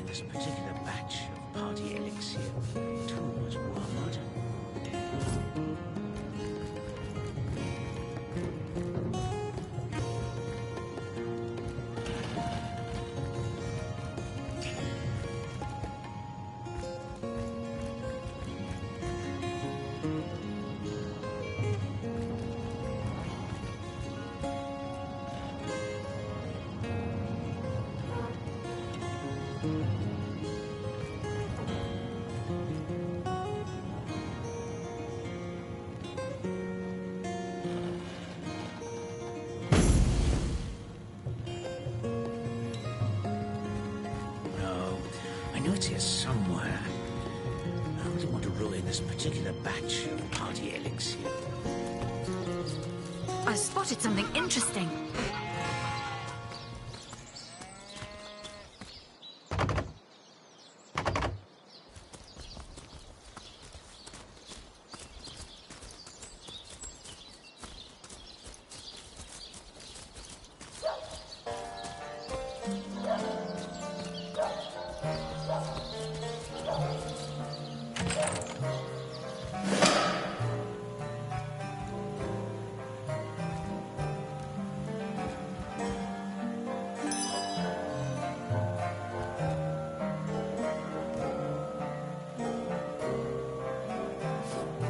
This particular batch of party elixir too much warmer. Here somewhere. I wouldn't want to ruin this particular batch of party elixir. I spotted something interesting.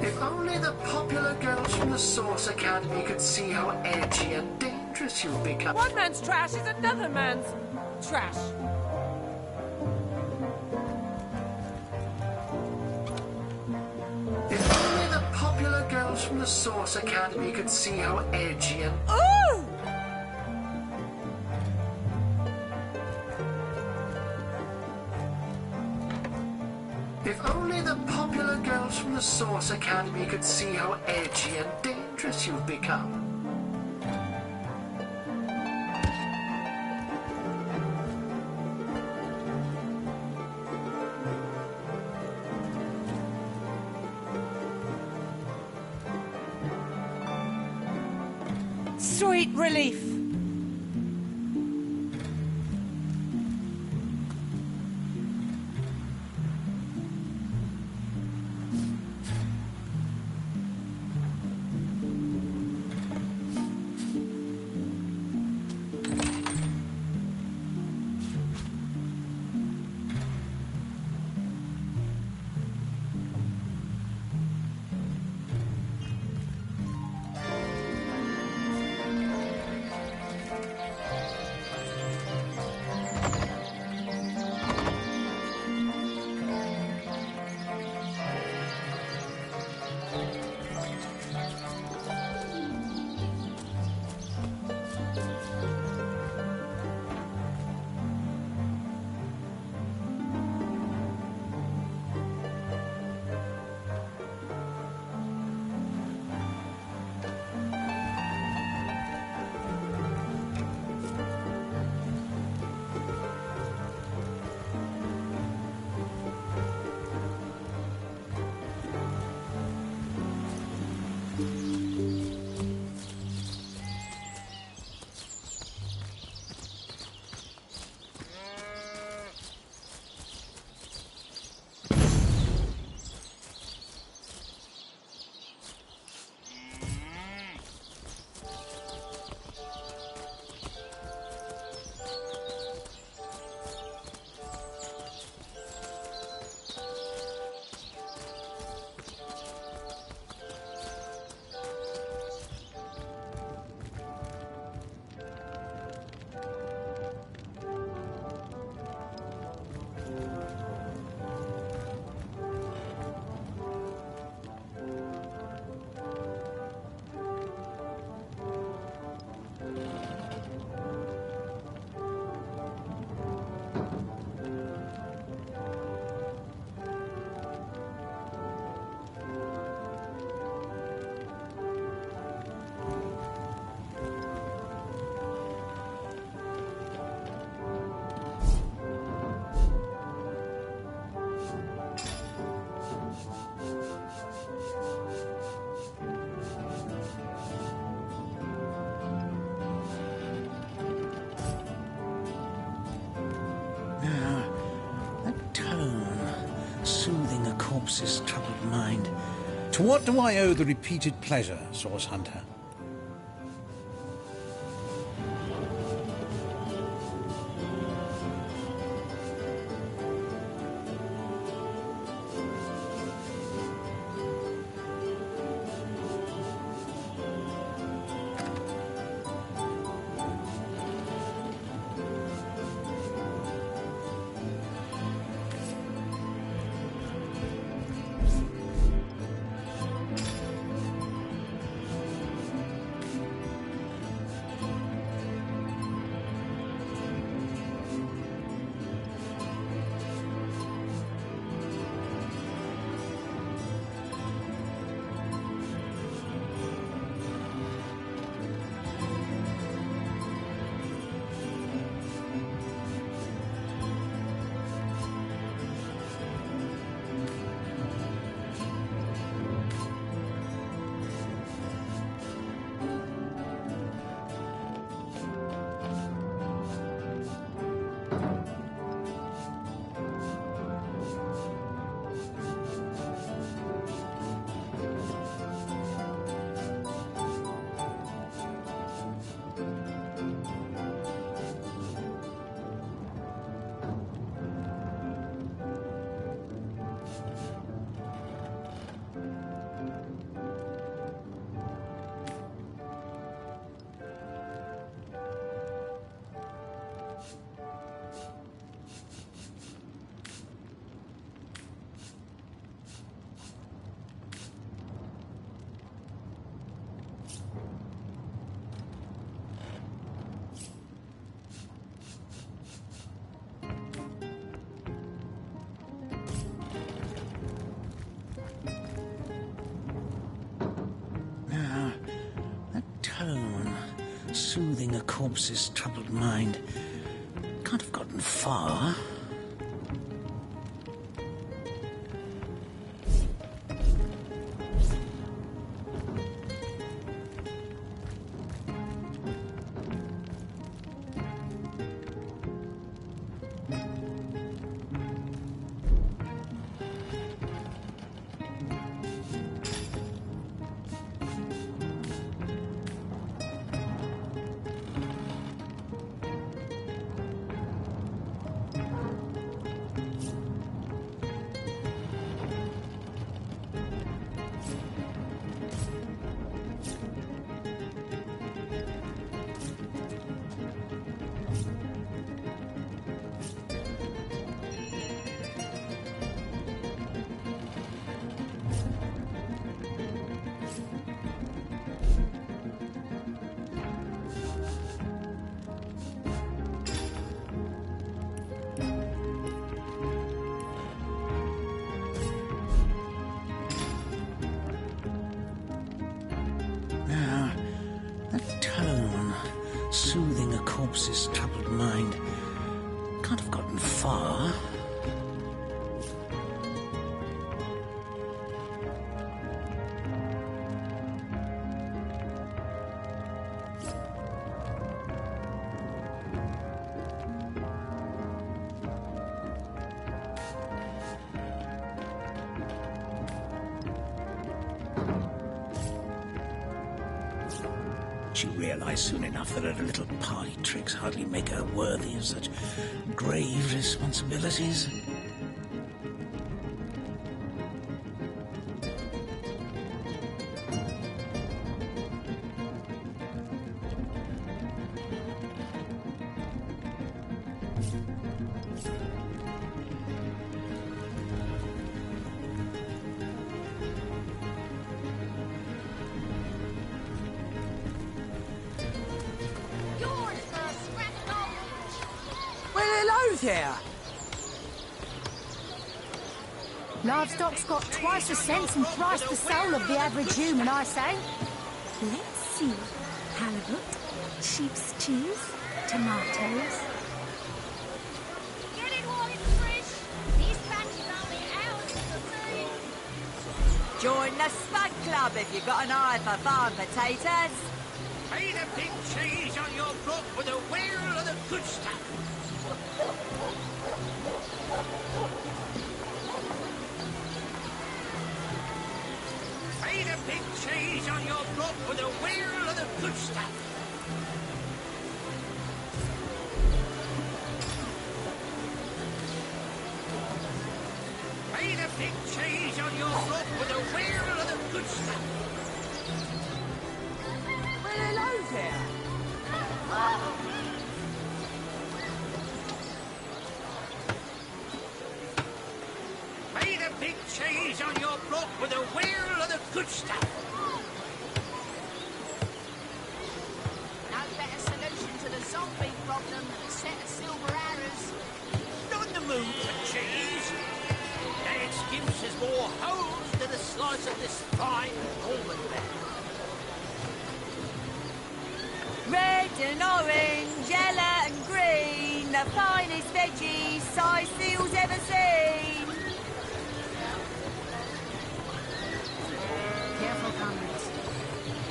If only the popular girls from the Source Academy could see how edgy and dangerous you've become. One man's trash is another man's trash. If only the popular girls from the Source Academy could see how edgy and... Ooh! If only the popular girls from the Source Academy could see how edgy and dangerous you've become. Sweet relief. soothing a corpse's troubled mind. To what do I owe the repeated pleasure, Source Hunter? Soothing a corpse's troubled mind. Can't have gotten far. Soothing a corpse's troubled mind. Can't have gotten far. She realised soon enough that her little party tricks hardly make her worthy of such grave responsibilities. There. Livestock's got twice the sense and thrice the soul of the average human, I say. Let's see. Halibut, sheep's cheese, tomatoes. Get it while it's fresh. These batches only ours for free. Join the Spud Club if you've got an eye for farm potatoes. Pay the big cheese on your block for the will of the good stuff. cheese on your block with a wheel of the good stuff. Made a big cheese on your block with a wheel of the good stuff. Well, hello there. Made a big cheese on your block with a wheel of the good stuff. No better solution to the zombie problem than a set of silver arrows. Not in the mood for cheese. That excuse is more holes than a slice of this fine almond bread. Red and orange, yellow and green, the finest veggies Sicil's ever seen. Careful, comrades.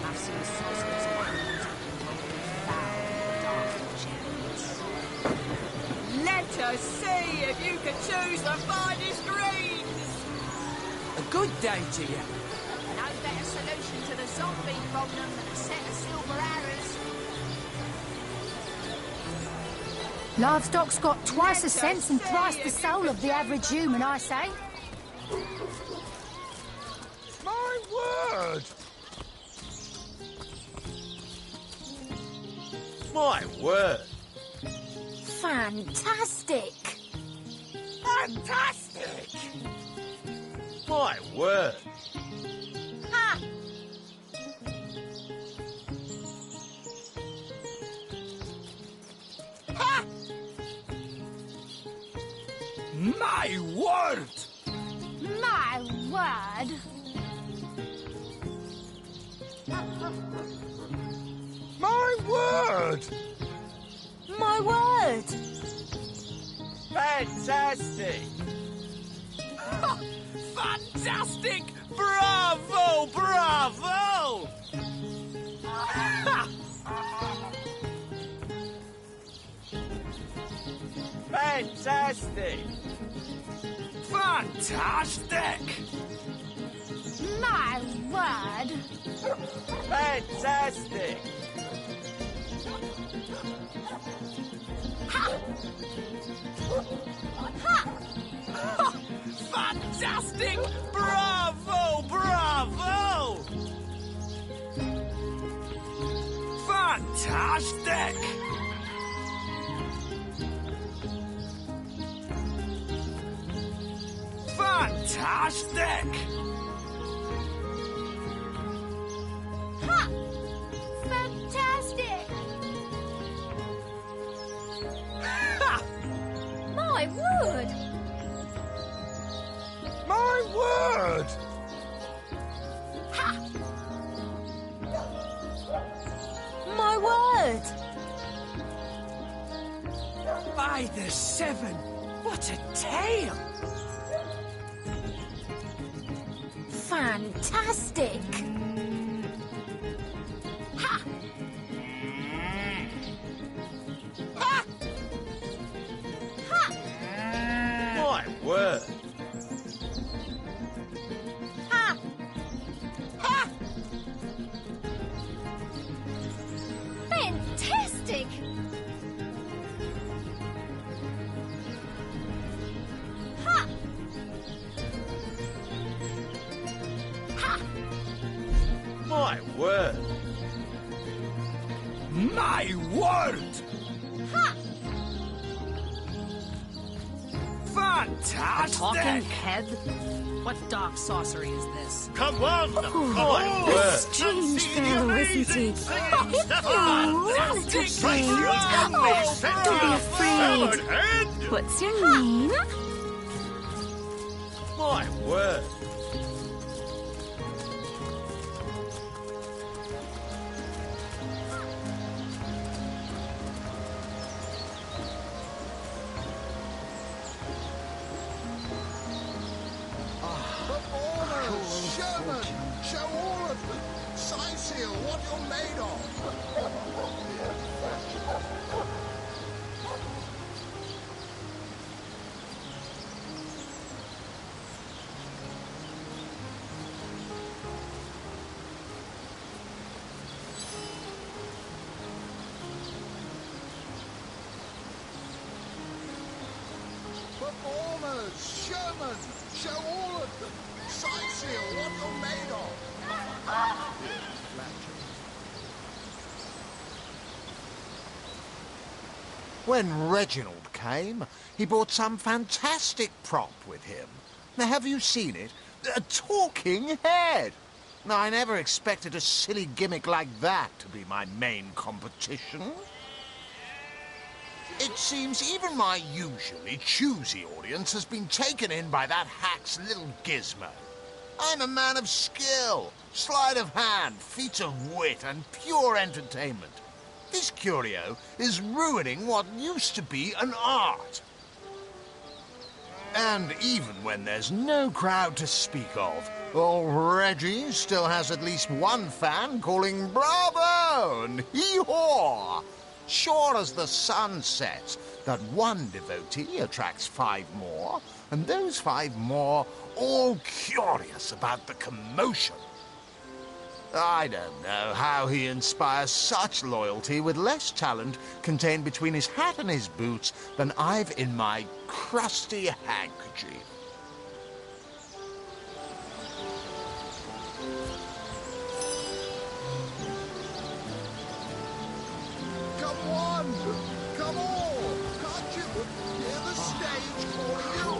I've seen sorcerers and foul, dark enchantments. Let us see if you can choose the finest greens. A good day to you. No better solution to the zombie problem than a set of silver arrows. Livestock's got twice the sense and thrice the soul of the average human, I say. My word! My word! Fantastic! Fantastic! My word! Ha! Ha! My word! My word! My word! My word! Fantastic! Fantastic! Bravo! Bravo! Fantastic! Fantastic! My word! Fantastic! Fantastic! Bravo! Bravo! Fantastic! Fantastic! Ha! Fantastic! My word! My word! Ha! My word! By the seven, what a tale! Fantastic! Ha! Ha! Ha! My word! Ha! Ha! Fantastic! Ha! Ha! My word! My word! Ha! Fantastic! Talking head? What dark sorcery is this? Come on! A strange fellow, isn't he? Little shade. Don't be afraid. What's your name? My word! Performers, showmen, show all of them. Sicil, what you're made of. Sherman! Show all of them! Sight seal what you're made of! When Reginald came, he brought some fantastic prop with him. Now, have you seen it? A talking head! Now, I never expected a silly gimmick like that to be my main competition. It seems even my usually choosy audience has been taken in by that hack's little gizmo. I'm a man of skill, sleight of hand, feats of wit, and pure entertainment. This curio is ruining what used to be an art. And even when there's no crowd to speak of, old Reggie still has at least one fan calling bravo and hee-haw. Sure as the sun sets, that one devotee attracts 5 more, and those 5 more all curious about the commotion. I don't know how he inspires such loyalty with less talent contained between his hat and his boots than I've in my crusty handkerchief. Come on! Come on! Can't you hear the stage calling you?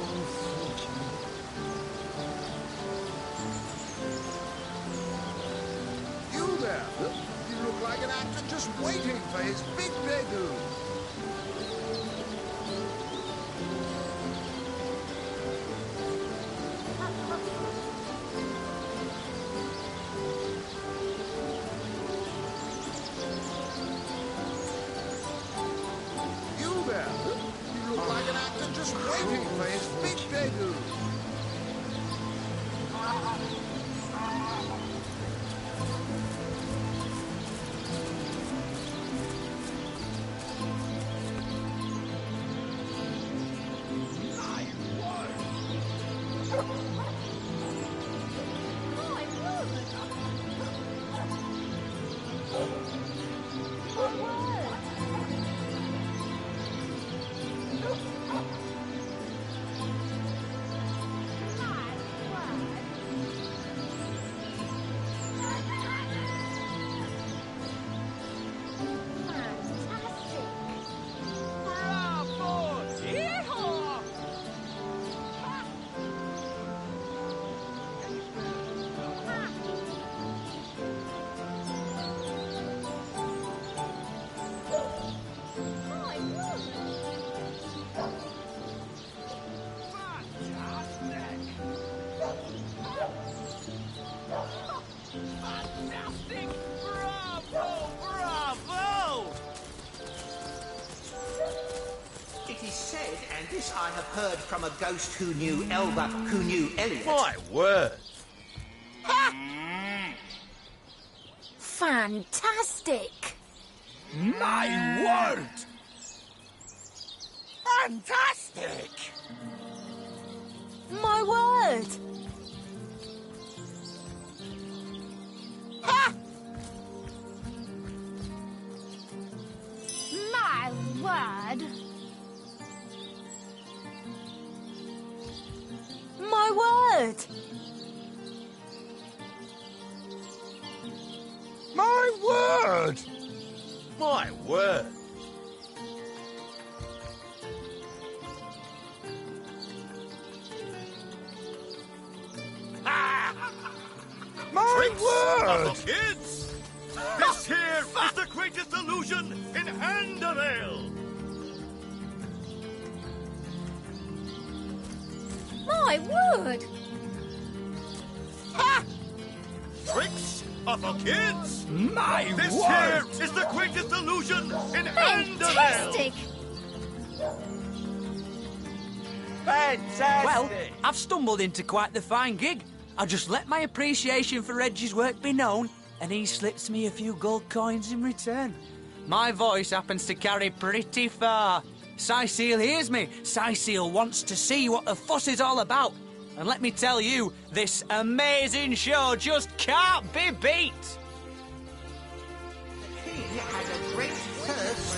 You there! You look like an actor just waiting for his big debut. You there! You look like an actor just waiting for his big debut. This I have heard from a ghost who knew Elba, who knew Elliot. My word! Fantastic! My word! Fantastic! My word! Ha! My word! My word! My word! My word! My Tricks word! are for kids! This here is the greatest illusion in Andorel! My word! Ha! Tricks are for kids! My This word! here is the greatest illusion in Andorel! Fantastic! Fantastic! Well, I've stumbled into quite the fine gig. I just let my appreciation for Reggie's work be known, and he slips me a few gold coins in return. My voice happens to carry pretty far. Cecile hears me. Cecile wants to see what the fuss is all about. And let me tell you, this amazing show just can't be beat. The king has a great thirst.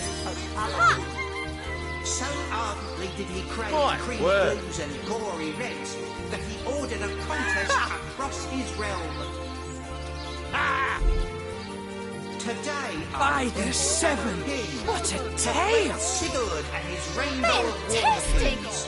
So ardently did he crave My creamy word. blues and gory reds that he ordered a contest across his realm. Today, By the seven! What a tale! Sigurd and his rainbow of war machines.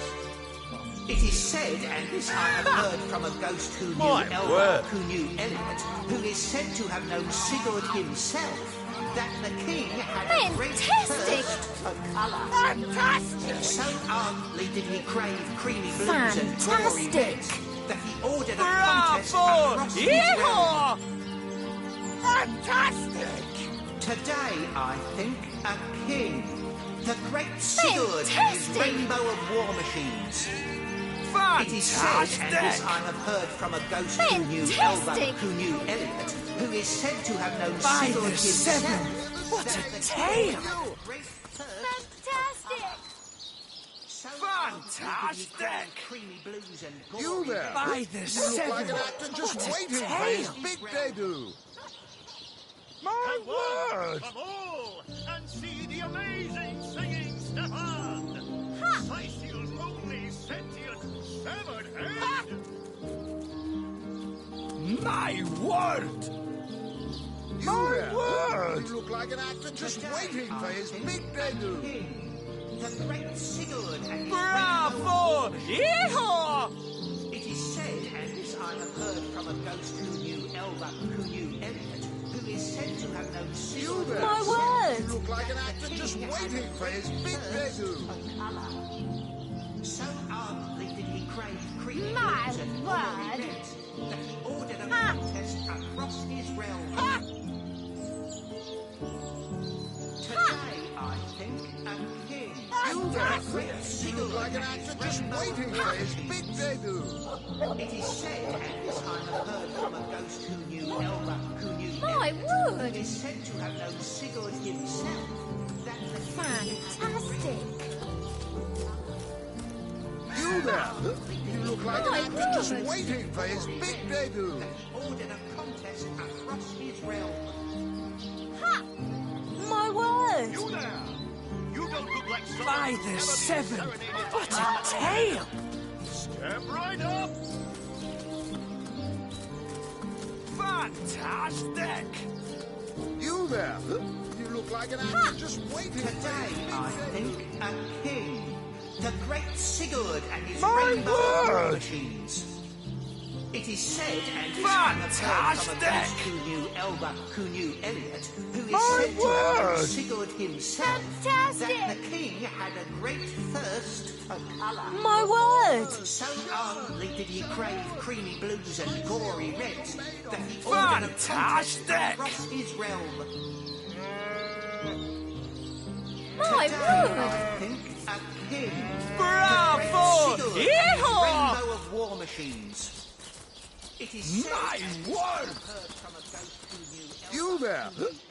It is said, and this I have heard from a ghost who knew My word. who knew Elliot, who is said to have known Sigurd himself, that the king had a great thirst for colour. Fantastic! So ardently did he crave creamy blues and gory Fantastic! reds that he ordered a contest Bravo! across his Yeehaw! realm. Fantastic! Today, I think, a king. The great Sigurd and his rainbow of war machines. It is said, and this I have heard from a ghost who knew Elba, who knew Elliot, who is said to have known By Sigurd the himself. seven! What a tale! Fantastic! Creamy blues and You there! By the You look seven! like an actor just What a waiting for tale. his big debut. My word! Come all and see the amazing singing Stefan! Sicil's only sentient severed head! My word! You there! word! You look like an actor just waiting for his big debut. The great Sigurd and his Bravo! Yeehaw! It is said, and this I have heard from a ghost who knew Elba, who knew Elliot, who is said to have known You Sigurd there! himself. You look like an actor just waiting for his big debut. So ardently did he crave creamy My blues and word. gory reds that he ordered a contest across his realm. Today, I think, a king. You there! You look like an actor just waiting for his big debut. It is said, and this I have heard from a ghost who knew Elba, who knew My Elliot, word! who is said to have known Sigurd himself, that the Fantastic! You there! You look like an actor just waiting for his big debut. ordered a contest across his realm. My word! You there! You don't look like someone By who's the ever been seven! serenaded What by a tale! Step right up! Fantastic! You there! You look like an actor just waiting for Today, his I big debut. think, a king. The great Sigurd and his My rainbow of war word. machines. It is said, and this I have heard from a ghost Fantastic. who knew Elba, who knew Elliot, who is My said to have known word. Sigurd himself, Fantastic. that the king had a great thirst for colour. My word! So ardently did he crave creamy blues and gory reds that he ordered a contest Fantastic. across his realm. My Today, word! I think, a king. Bravo! The great Sigurd and his Yeehaw! rainbow of war machines. It is said, My and word. heard from a ghost who knew You there!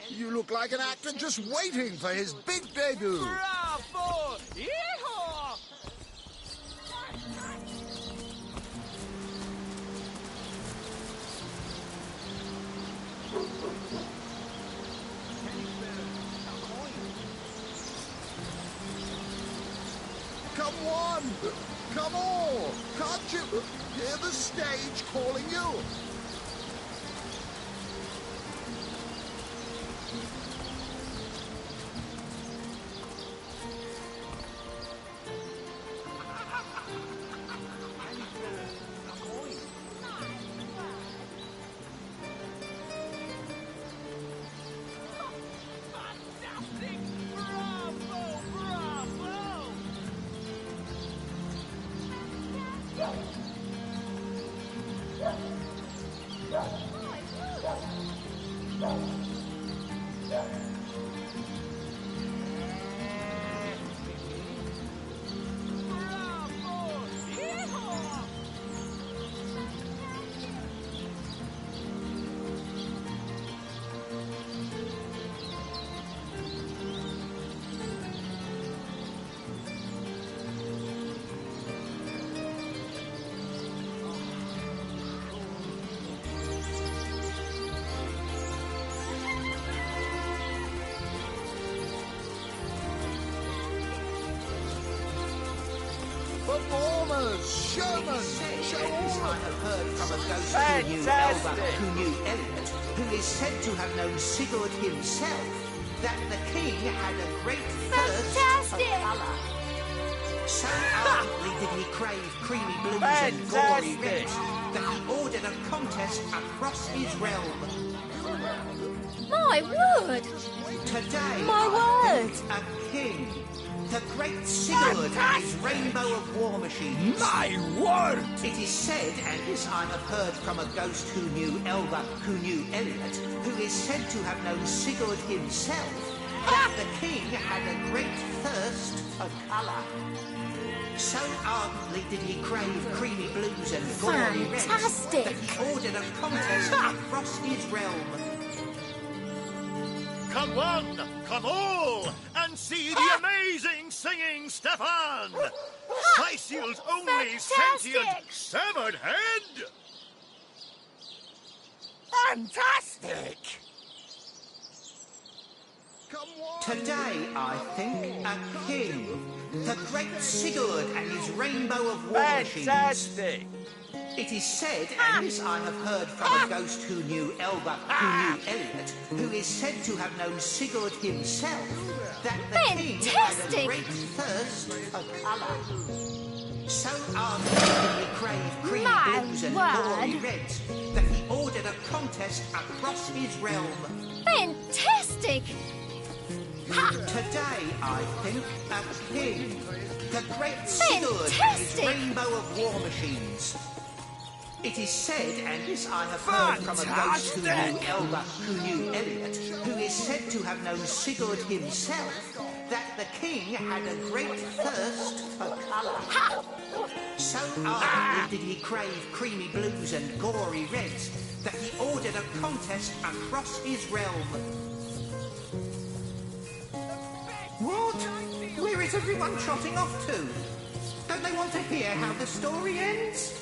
You look like an actor just waiting for his big debut. Bravo! Yeehaw! Come on! Come on! Can't you hear the stage calling you? Showman! Show I have heard from a ghost who knew Elba, who knew Elliot, who is said to have known Sigurd himself, that the king had a great thirst for colour. So ardently did he crave creamy blues and gory reds that he ordered a contest across his realm. My word! Today, My word! a king, the great Sigurd and his rainbow of war machines. My word! It is said, and this I have heard from a ghost who knew Elba, who knew Elliot, who is said to have known Sigurd himself, that the king had a great thirst for colour. So ardently did he crave creamy blues and gory reds that he ordered a contest across his realm. Come one, come all, and see the amazing singing Stefan! Slyseal's only sentient severed head! Fantastic! Today, I think, a king, the great Sigurd and his rainbow of war machines. It is said, and this I have heard from a ghost who knew Elba, who knew Elliot, who is said to have known Sigurd himself, that the king had a great thirst for colour. So ardently did he crave creamy blues and gory reds that he ordered a contest across his realm. Fantastic! Today, I think, a king, the great Sigurd and his rainbow of war machines. It is said, and this I have heard from a ghost who knew Elba, who knew Elliot, who is said to have known Sigurd himself, that the king had a great thirst for colour. So ardently did he crave creamy blues and gory reds that he ordered a contest across his realm. What? Where is everyone trotting off to? Don't they want to hear how the story ends?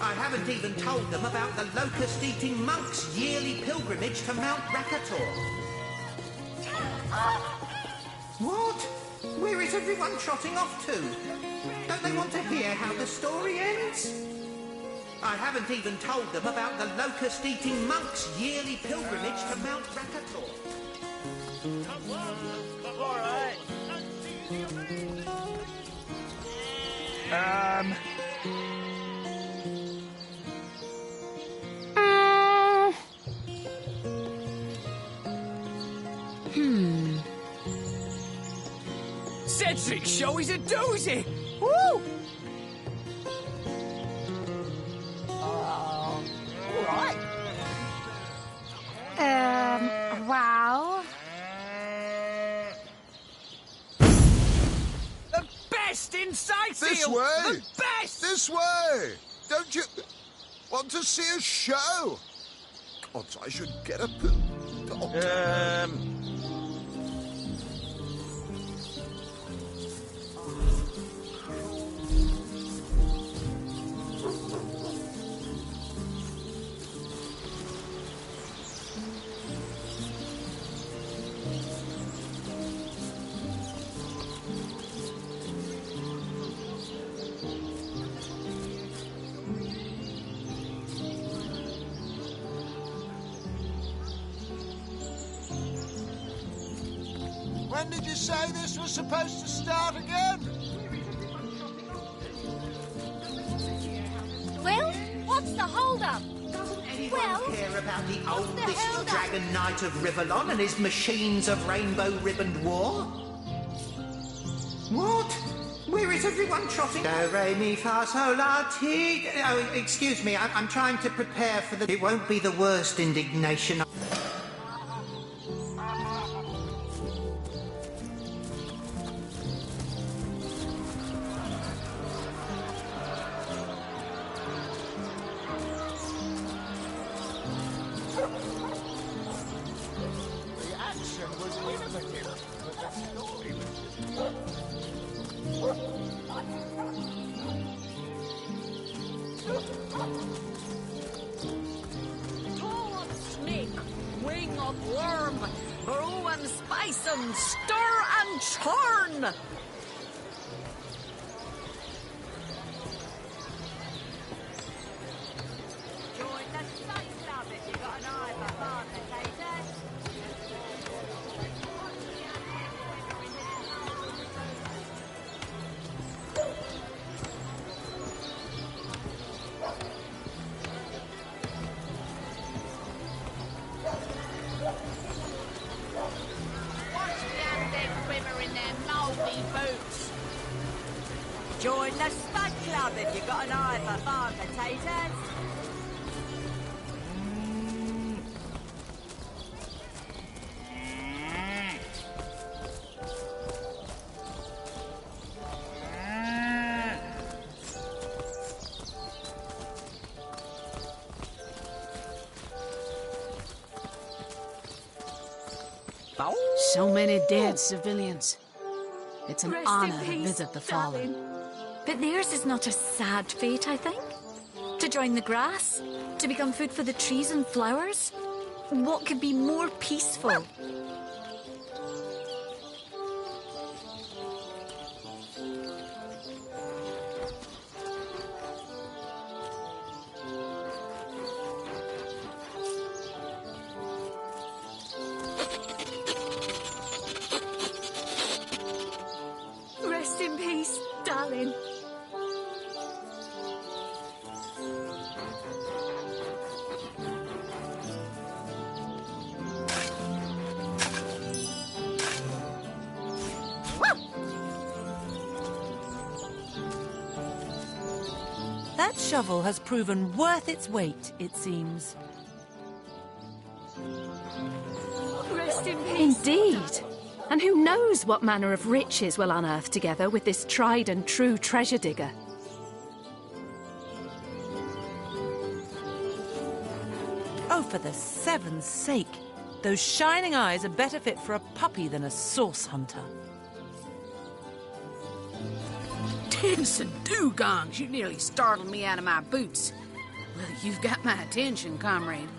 I haven't even told them about the locust-eating monks' yearly pilgrimage to Mount Rakator. What? Where is everyone trotting off to? Don't they want to hear how the story ends? I haven't even told them about the locust-eating monks' yearly pilgrimage to Mount Rakator. All right. Cedric's show is a doozy! Woo! Alright. Well... The best in Sightseal! This way! The best! This way! Don't you want to see a show? Odds I should get a When did you say this was supposed to start again? Well, what's the hold-up? Anyone care about the oldest Dragon Knight of Rivellon and his machines of rainbow-ribboned war? What? Where is everyone trotting? Do, re, mi, fa, sol, la, ti... Oh, excuse me, I'm trying to prepare for the... It won't be the worst indignation. The action was innovative, but the story Toe of snake, wing of worm, brew and spice and stir and churn. got an eye for farm potatoes? So many dead civilians. It's an Rest honor in to peace, visit the fallen. darling. But theirs is not a sad fate, I think. To join the grass? To become food for the trees and flowers? What could be more peaceful? Rest in peace, darling. That shovel has proven worth its weight, it seems. Rest in peace. Indeed. And who knows what manner of riches we'll unearth together with this tried and true treasure digger. Oh, for the seven's sake. Those shining eyes are better fit for a puppy than a source hunter. Tins and dugongs, you nearly startled me out of my boots. Well, you've got my attention, comrade.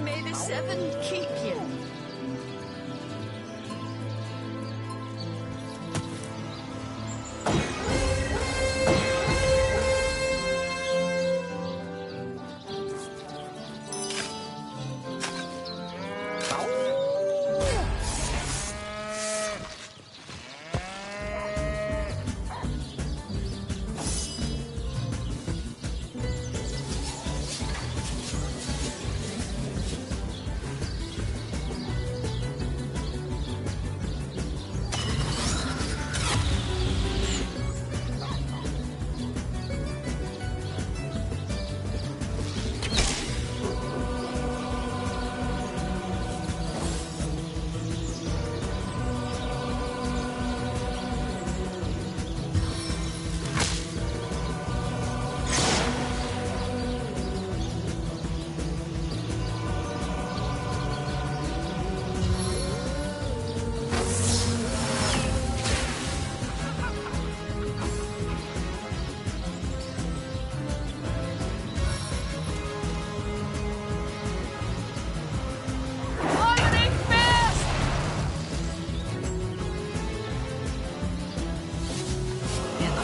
May the seven keep you.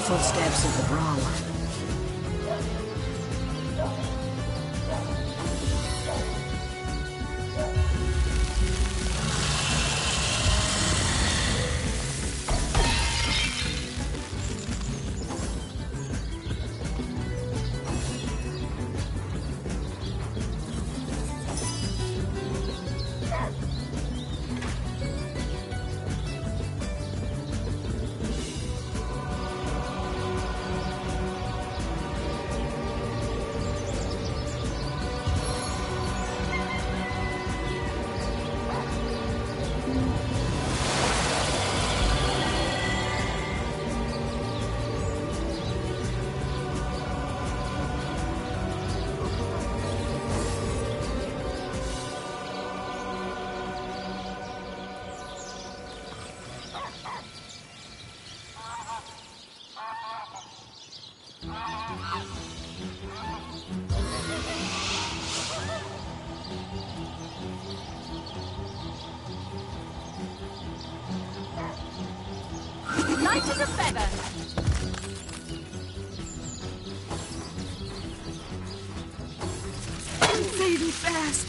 Footsteps of the brawler. Light as a feather. I'm fading fast.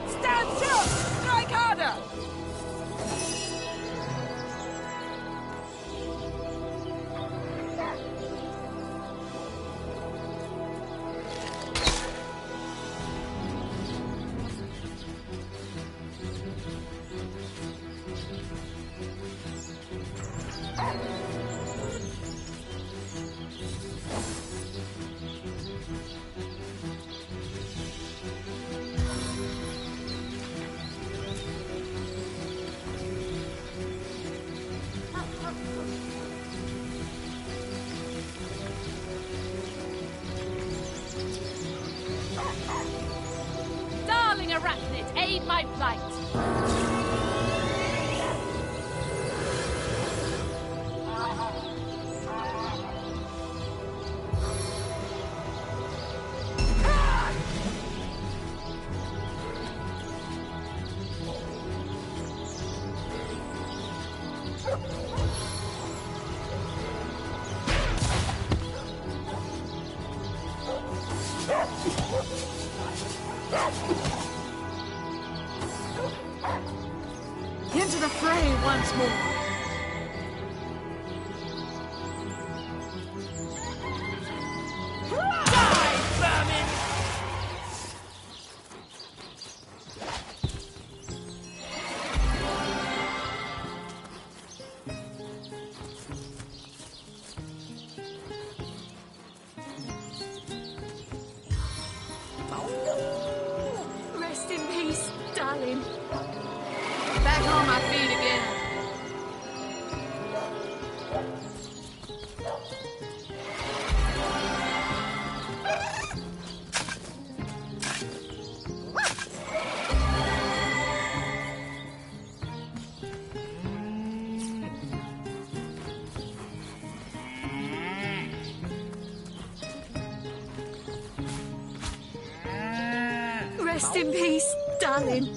Stand still! Strike harder! Darling arachnid, aid my plight. Into the fray once more. Die, vermin! Rest in peace, darling. Back on my feet again. Rest in peace, darling.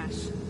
that.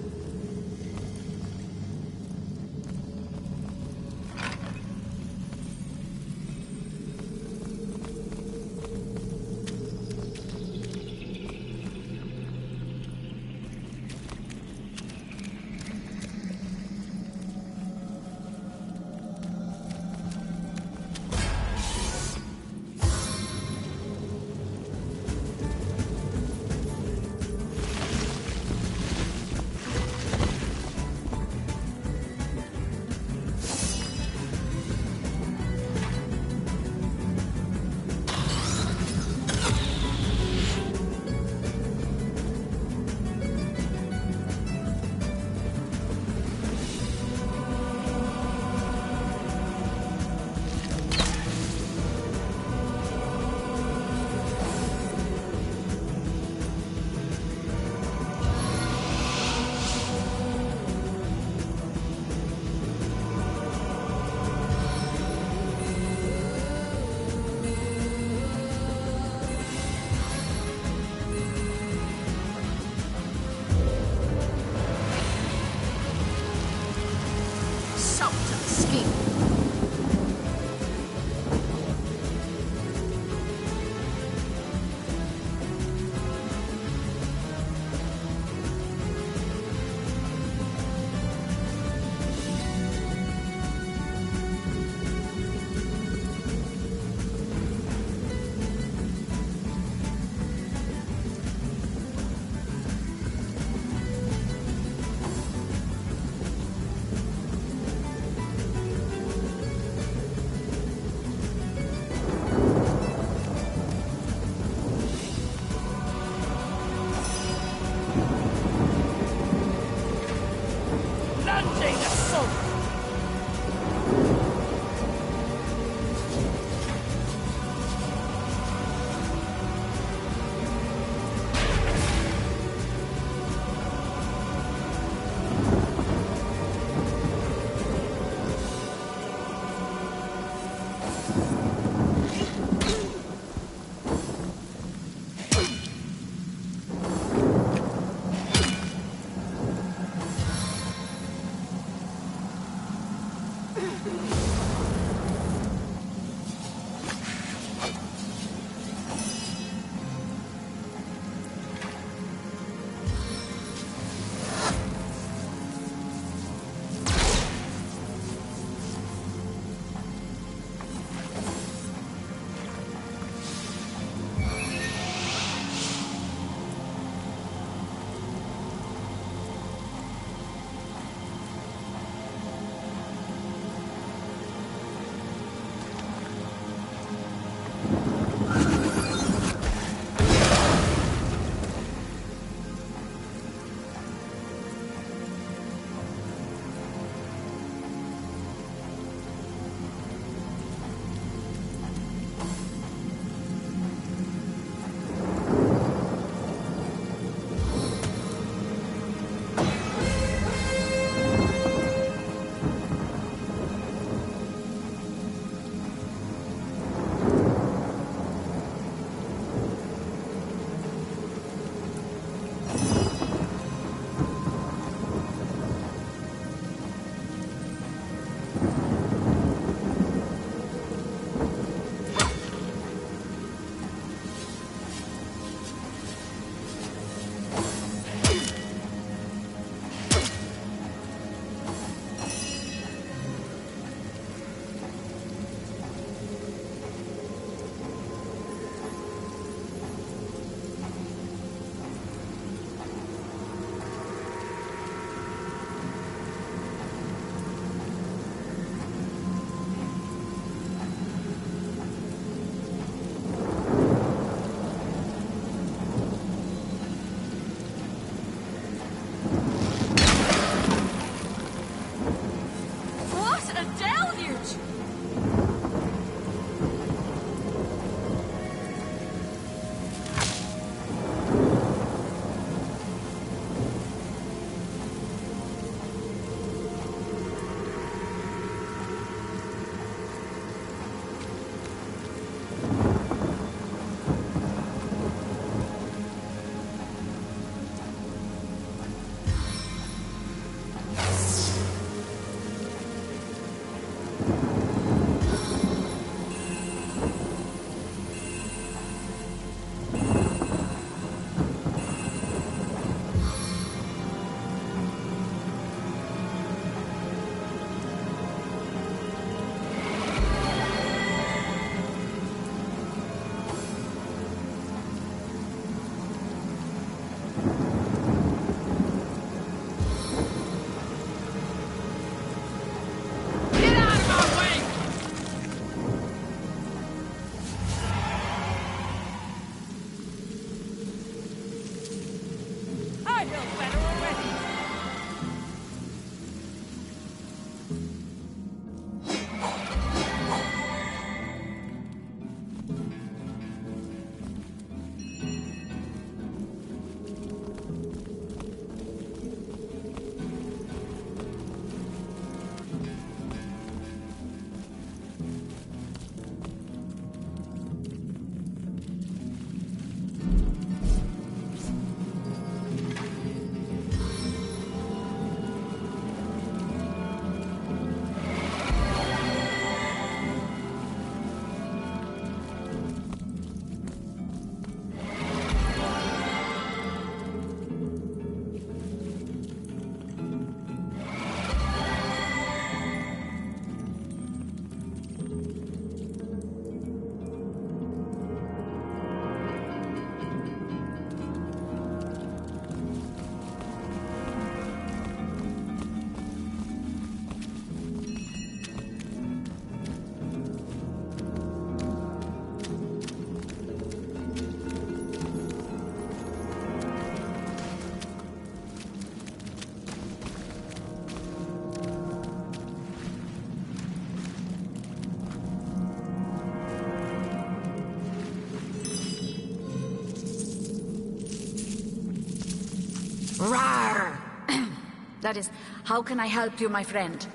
That is, how can I help you, my friend?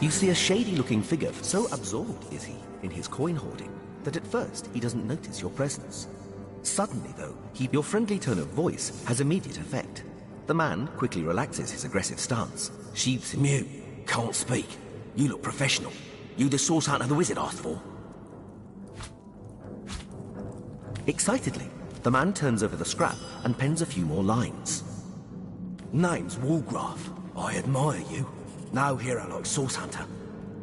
You see a shady-looking figure. So absorbed is he in his coin hoarding that at first he doesn't notice your presence. Suddenly, though, your friendly tone of voice has immediate effect. The man quickly relaxes his aggressive stance, sheathes him. Mute. Can't speak. You look professional. You the source hunter the wizard asked for? Excitedly, the man turns over the scrap and pens a few more lines. Name's Walgraf. I admire you. No hero like source hunter.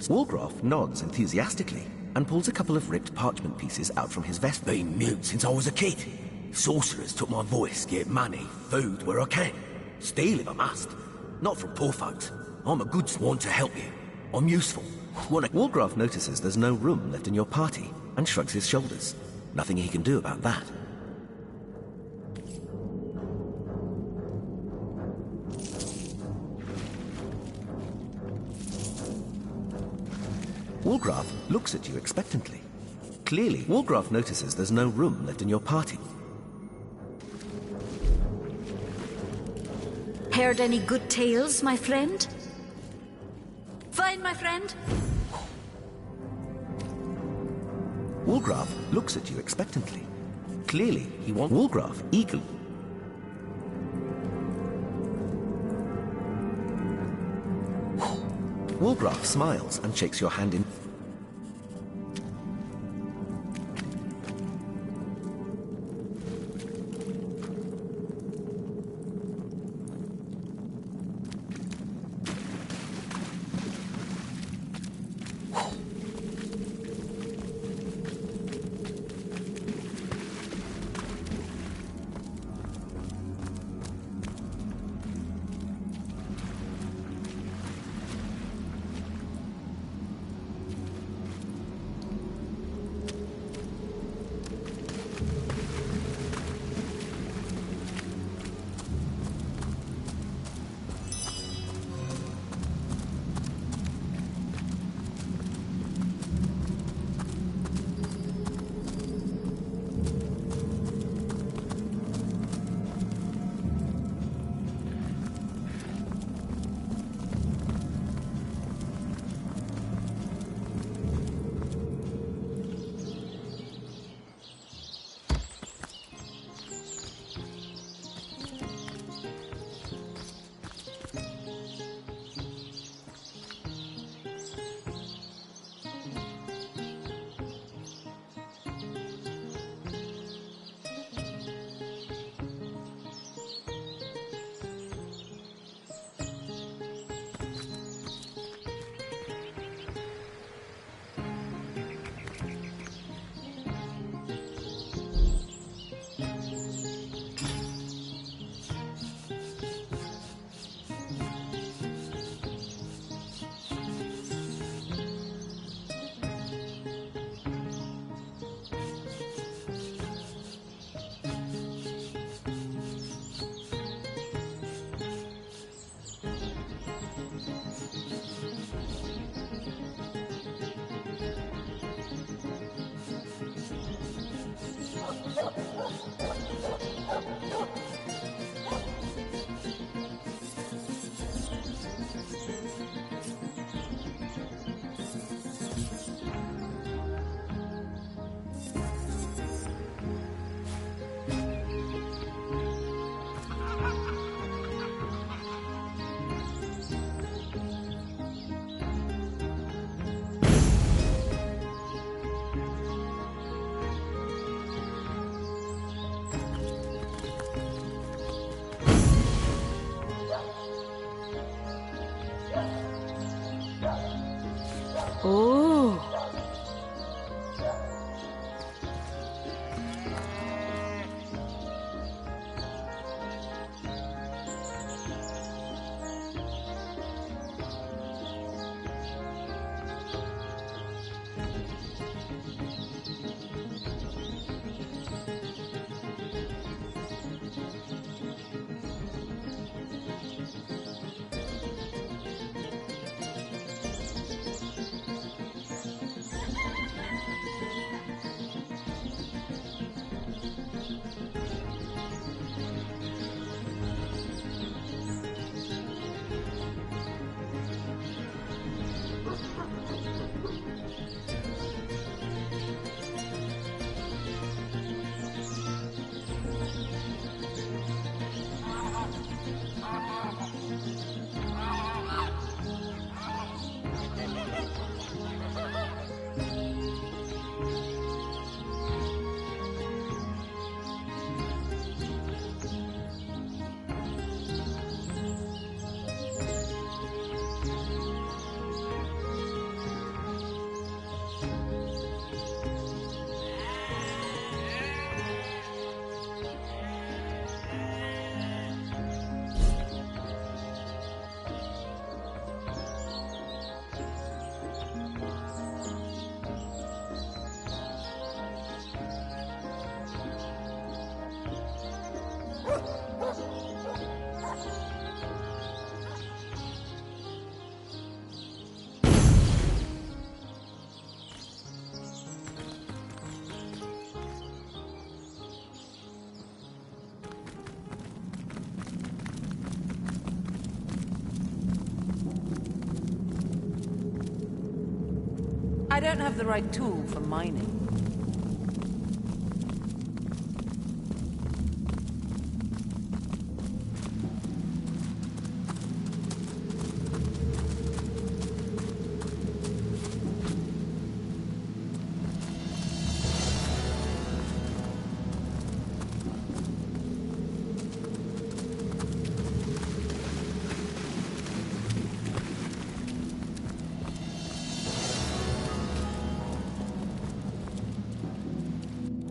Walgraf nods enthusiastically and pulls a couple of ripped parchment pieces out from his vest. Been mute since I was a kid. Sorcerers took my voice, get money, food where I can. Steal if I must. Not from poor folks. I'm a good want to help you. I'm useful. Walgraf notices there's no room left in your party and shrugs his shoulders. Nothing he can do about that. Walgraf looks at you expectantly. Clearly, Walgraf notices there's no room left in your party. Heard any good tales, my friend? Fine, my friend. Walgraf looks at you expectantly. Clearly, he wants Walgraf eagerly. Walgraf smiles and shakes your hand in. I don't have the right tool for mining.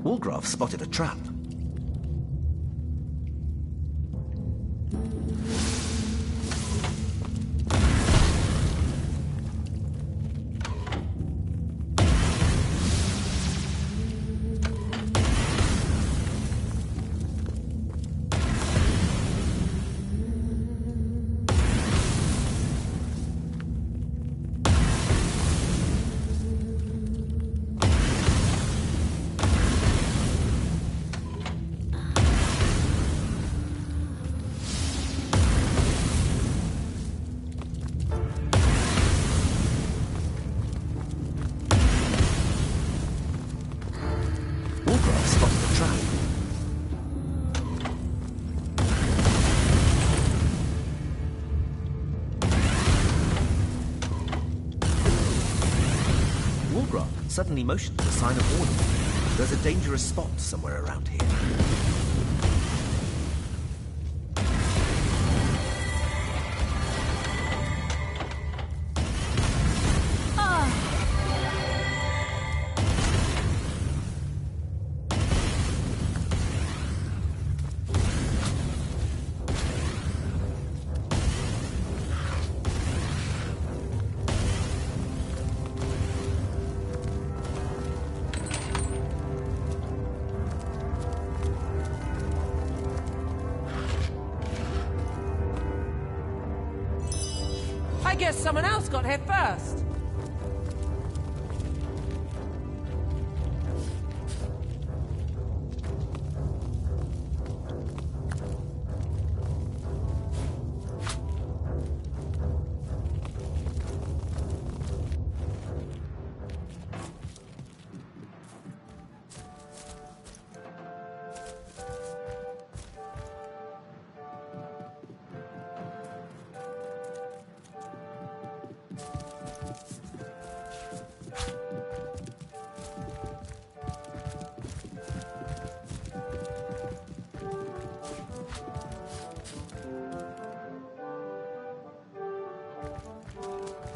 Walgraf spotted a trap. Suddenly motions a sign of warning. There's a dangerous spot somewhere around here. I guess someone else got here first.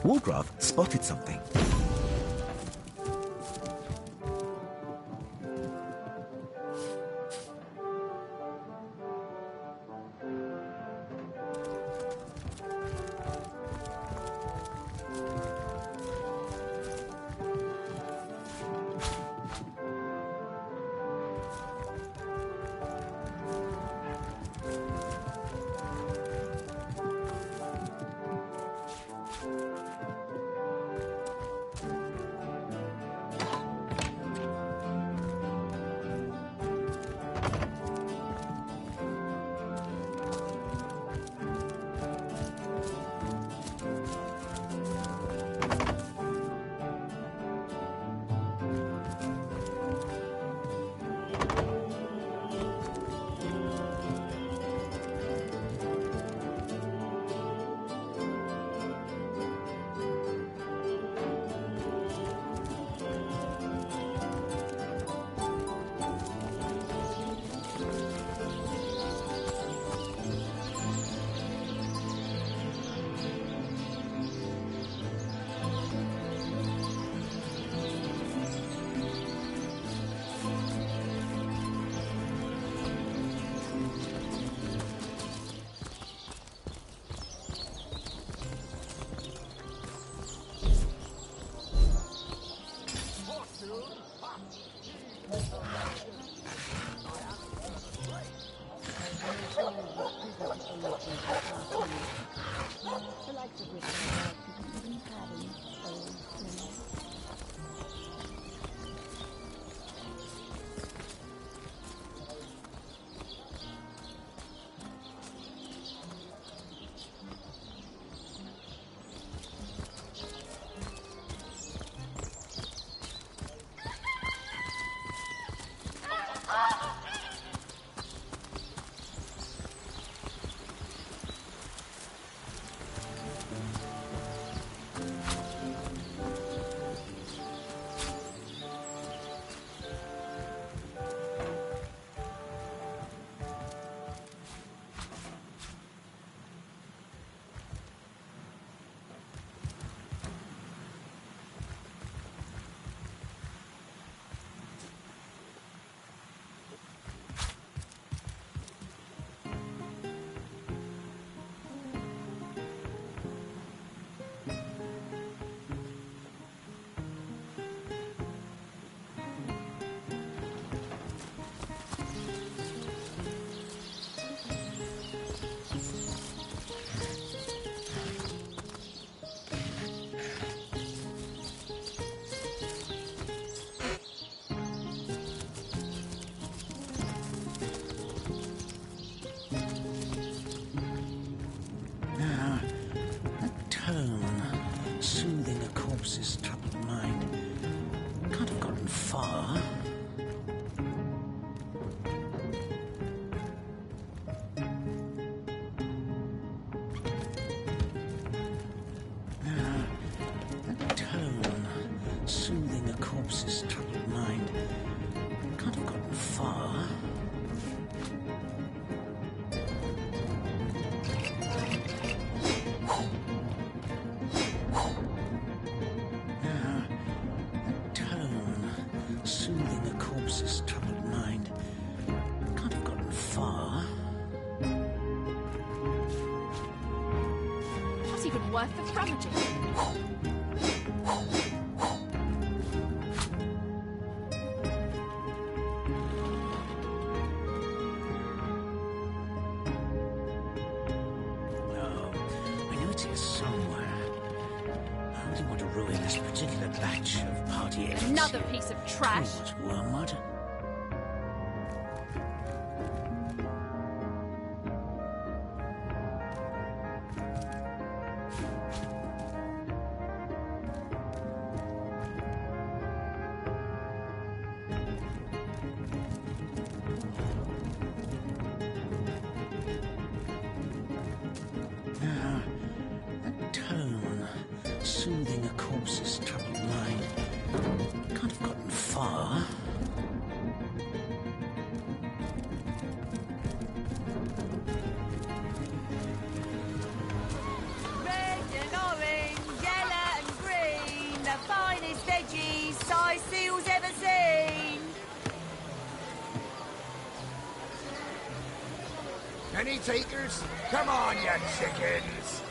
Walgraf spotted something. even worth the rummaging. I know it's here somewhere. I really want to ruin this particular batch of party eggs. Another piece of trash. Too much wormwood. Soothing a corpse's troubled mind. Can't have gotten far. Red and orange, yellow and green, the finest veggies size seals ever seen. Penny takers? Come on, you chickens!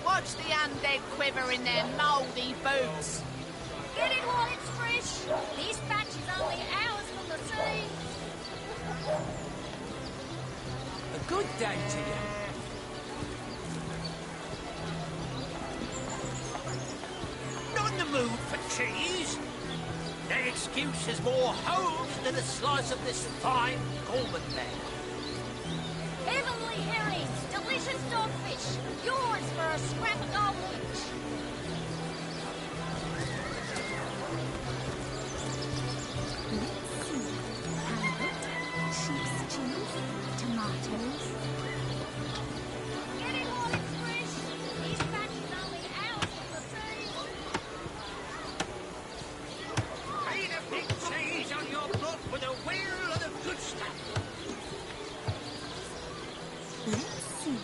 Watch the undead quiver in their mouldy boots. Get it while it's fresh. This batch is only hours from the sea. A good day to you. Not in the mood for cheese. That excuse is more holes than a slice of this fine Gorman there. Heavenly herrings, delicious dogfish. Yours for a scrap of gold each. Sheep's cheese, tomatoes. Get it while it's fresh. This batch is only hours from the sea. Ain't a big cheese on your block with a wheel of the good stuff. Let's see.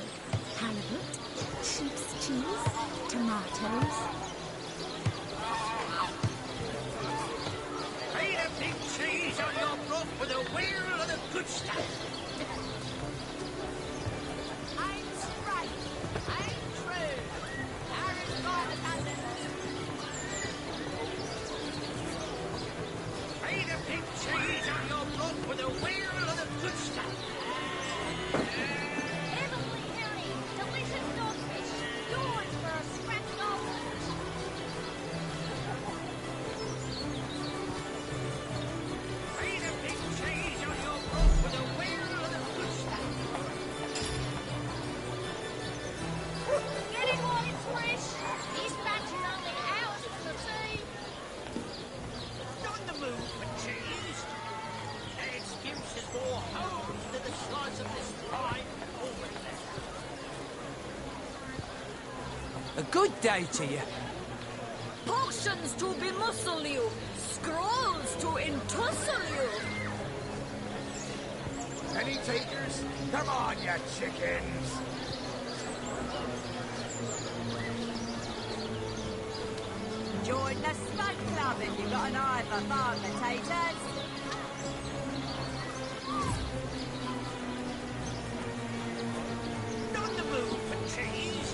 Halibut, sheep's cheese, tomatoes. Ain't a big cheese on your block with a wheel of the good stuff. I'm straight. I'm true. Aaron's got a dozen. Ain't a big cheese on your block with a wheel of the good stuff. Heavenly herrings, delicious dogfish. Yours for a scrap of gold each. Ain't a big cheese on your block with a wheel of the good stuff. Get it while it's fresh. This batch is only hours from the sea. Not in the mood for cheese. That excuse is more holes than a slice of this fine Gorman there. A good day to you. Potions to bemuscle you, scrolls to entussle you. Penny takers? Come on, you chickens! Join the Spud Club if you've got an eye for farm potatoes. Not in the mood for cheese.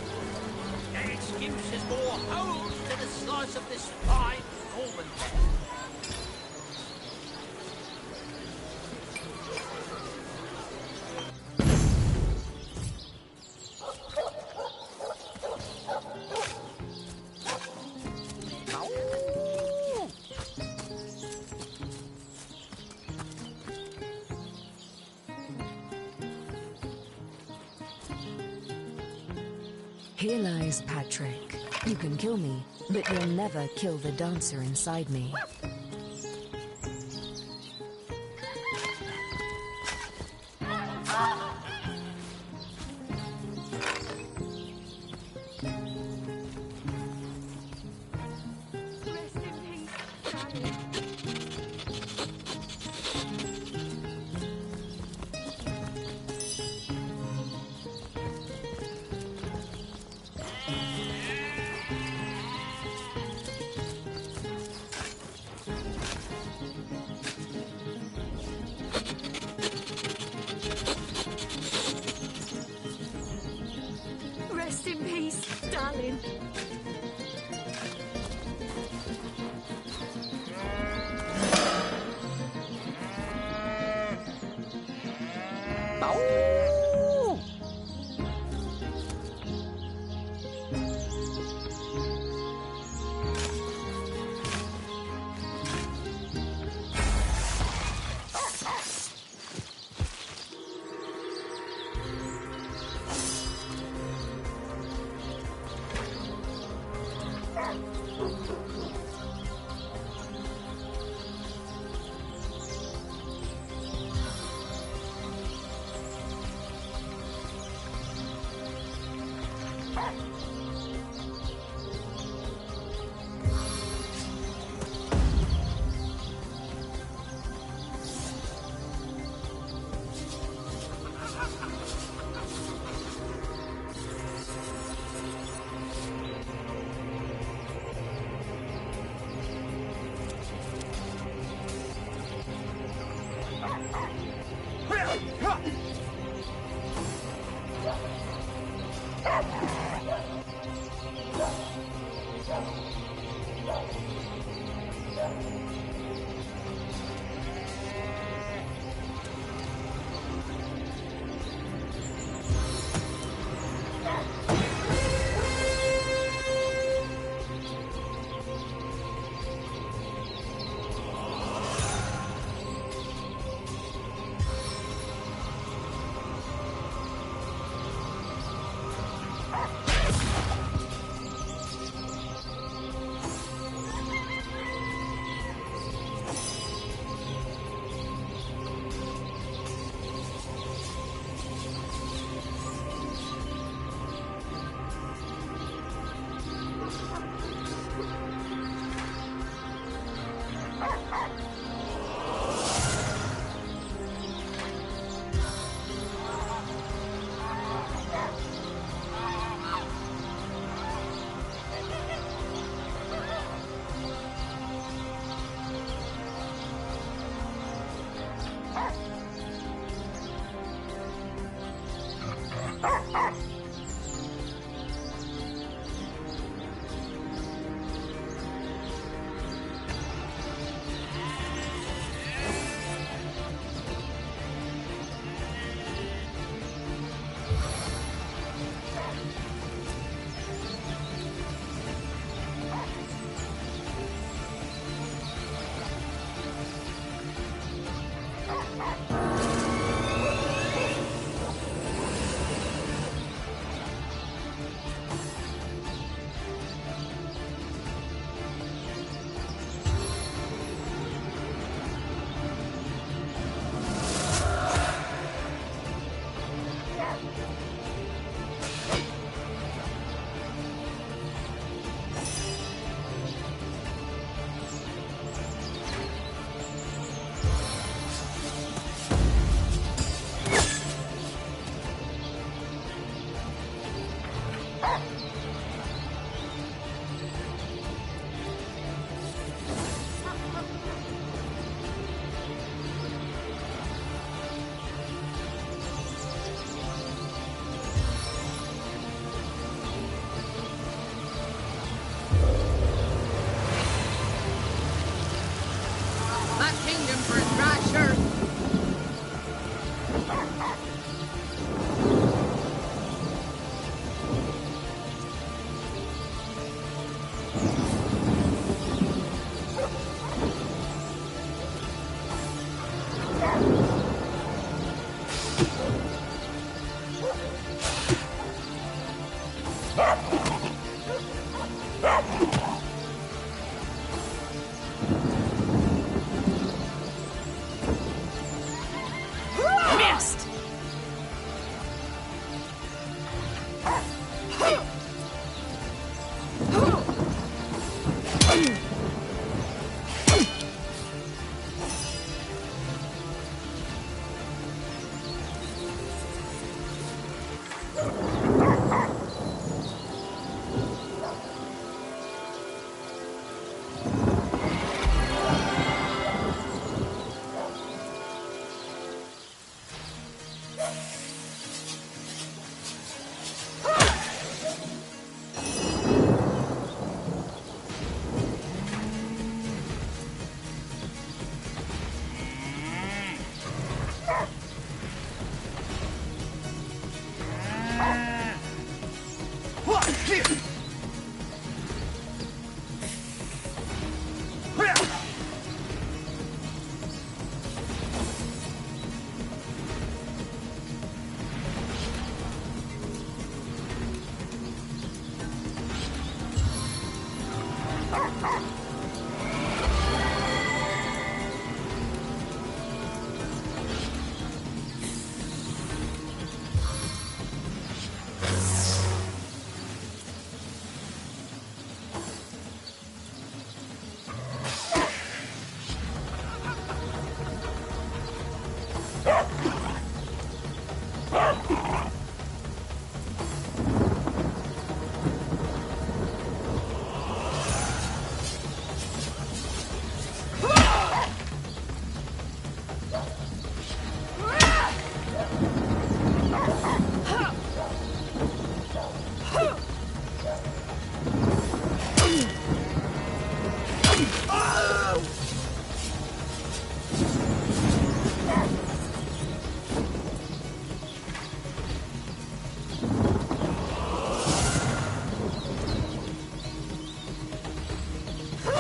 That excuse is more holes than a slice of this fine Gorman there. Here lies Patrick. You can kill me, but you'll never kill the dancer inside me. in peace, darling.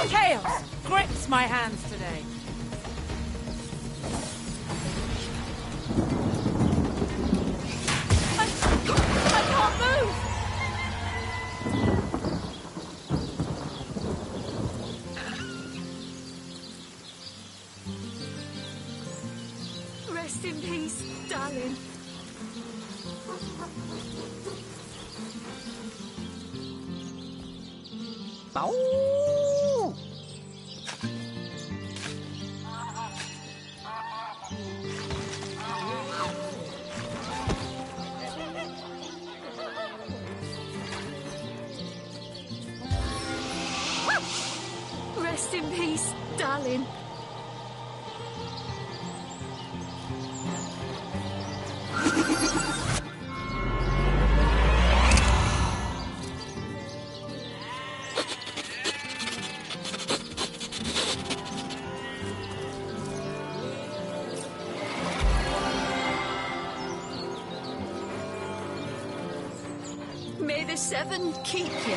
Chaos grips my hands today. I can't move! Rest in peace, darling. Oh! Rest in peace, darling. May the seven keep you.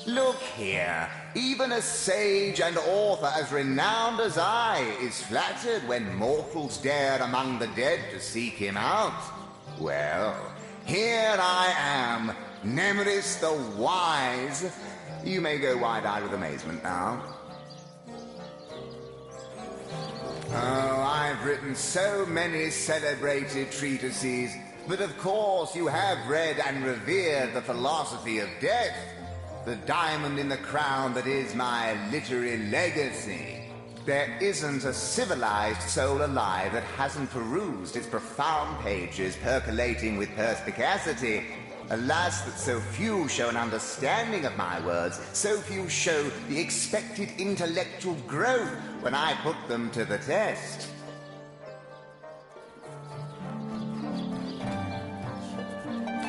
Look here. Even a sage and author as renowned as I is flattered when mortals dare among the dead to seek him out. Well, here I am, Nemeris the Wise. You may go wide-eyed with amazement now. Oh, I've written so many celebrated treatises, but of course you have read and revered the philosophy of death. The diamond in the crown that is my literary legacy. There isn't a civilized soul alive that hasn't perused its profound pages percolating with perspicacity. Alas, that so few show an understanding of my words, so few show the expected intellectual growth when I put them to the test.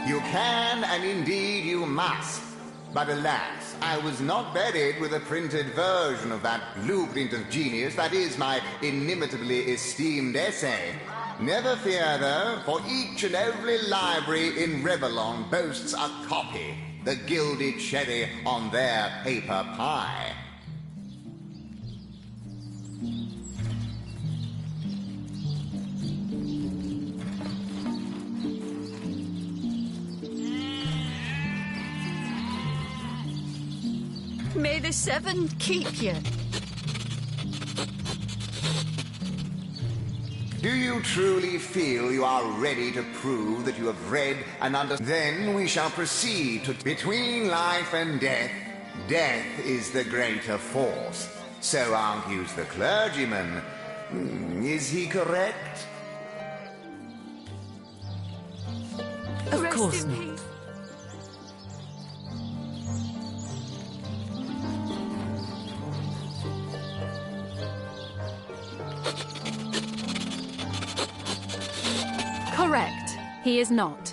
You can, and indeed you must. But alas, I was not buried with a printed version of that blueprint of genius that is my inimitably esteemed essay. Never fear, though, for each and every library in Revellon boasts a copy, the gilded cherry on their paper pie. May the seven keep you. Do you truly feel you are ready to prove that you have read and understood? Then we shall proceed to between life and death. Death is the greater force. So argues the clergyman. Is he correct? Of course not. Correct. He is not.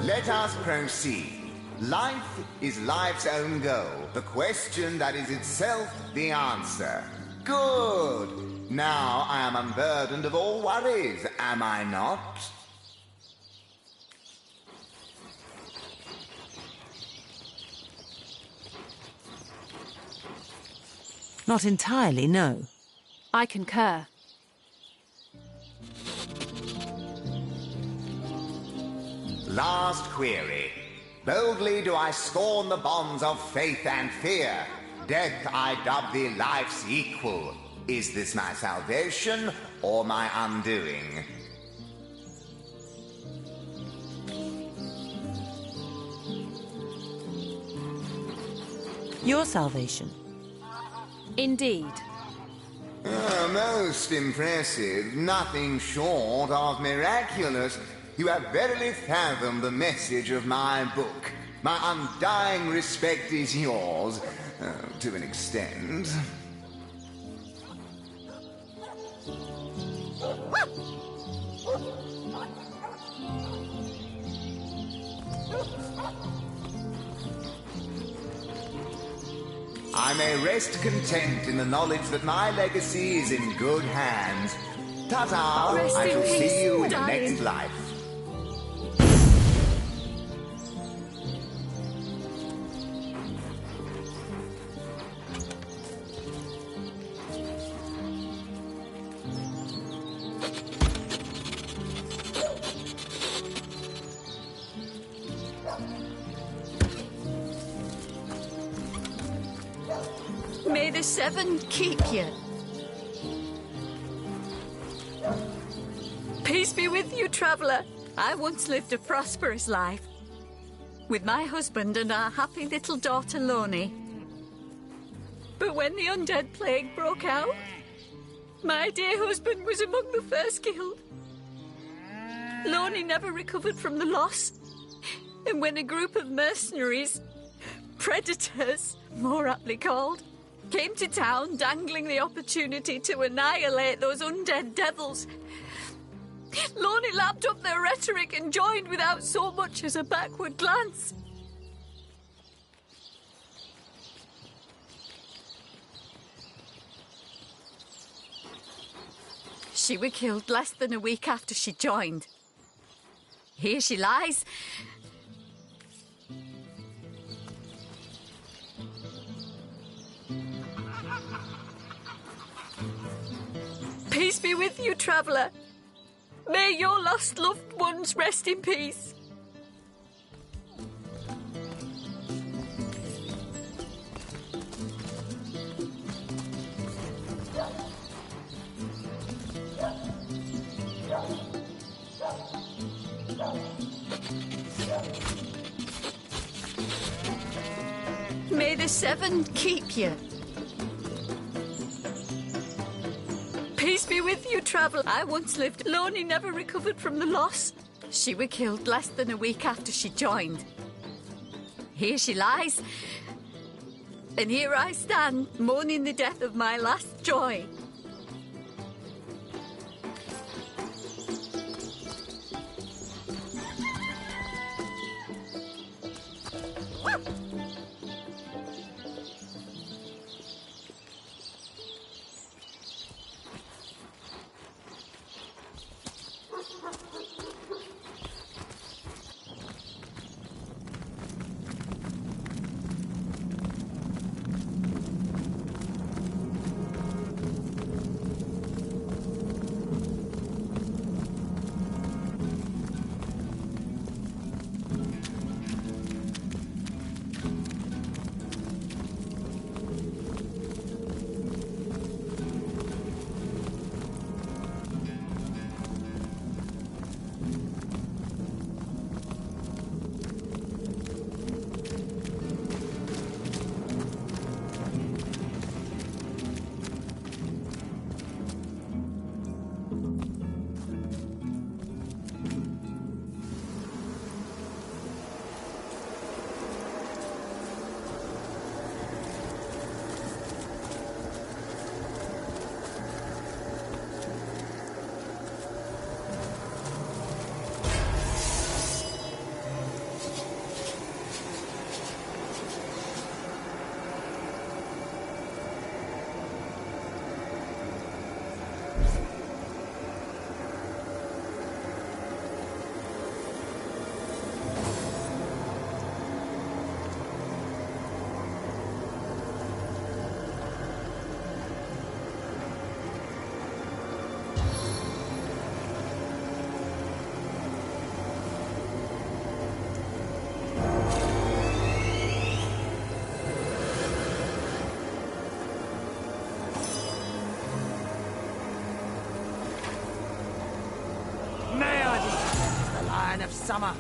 Let us proceed. Life is life's own goal, the question that is itself the answer. Good. Now I am unburdened of all worries, am I not? Not entirely, no. I concur. Last query. Boldly do I scorn the bonds of faith and fear. Death I dub thee life's equal. Is this my salvation or my undoing? Your salvation. Indeed. Oh, most impressive. Nothing short of miraculous. You have verily fathomed the message of my book. My undying respect is yours, to an extent. I may rest content in the knowledge that my legacy is in good hands. Ta-ta! Rest I in shall peace, see you in the darling. next life. May the seven keep you. Peace be with you, traveller. I once lived a prosperous life with my husband and our happy little daughter, Loney. But when the undead plague broke out, my dear husband was among the first killed. Loney never recovered from the loss. And when a group of mercenaries, predators, more aptly called, came to town dangling the opportunity to annihilate those undead devils, Loney lapped up their rhetoric and joined without so much as a backward glance. She was killed less than a week after she joined. Here she lies. Peace be with you, traveller. May your lost loved ones rest in peace. May the seven keep you. Peace be with you, traveller. I once lived. Loney never recovered from the loss. She was killed less than a week after she joined. Here she lies. And here I stand, mourning the death of my last joy. Of summer.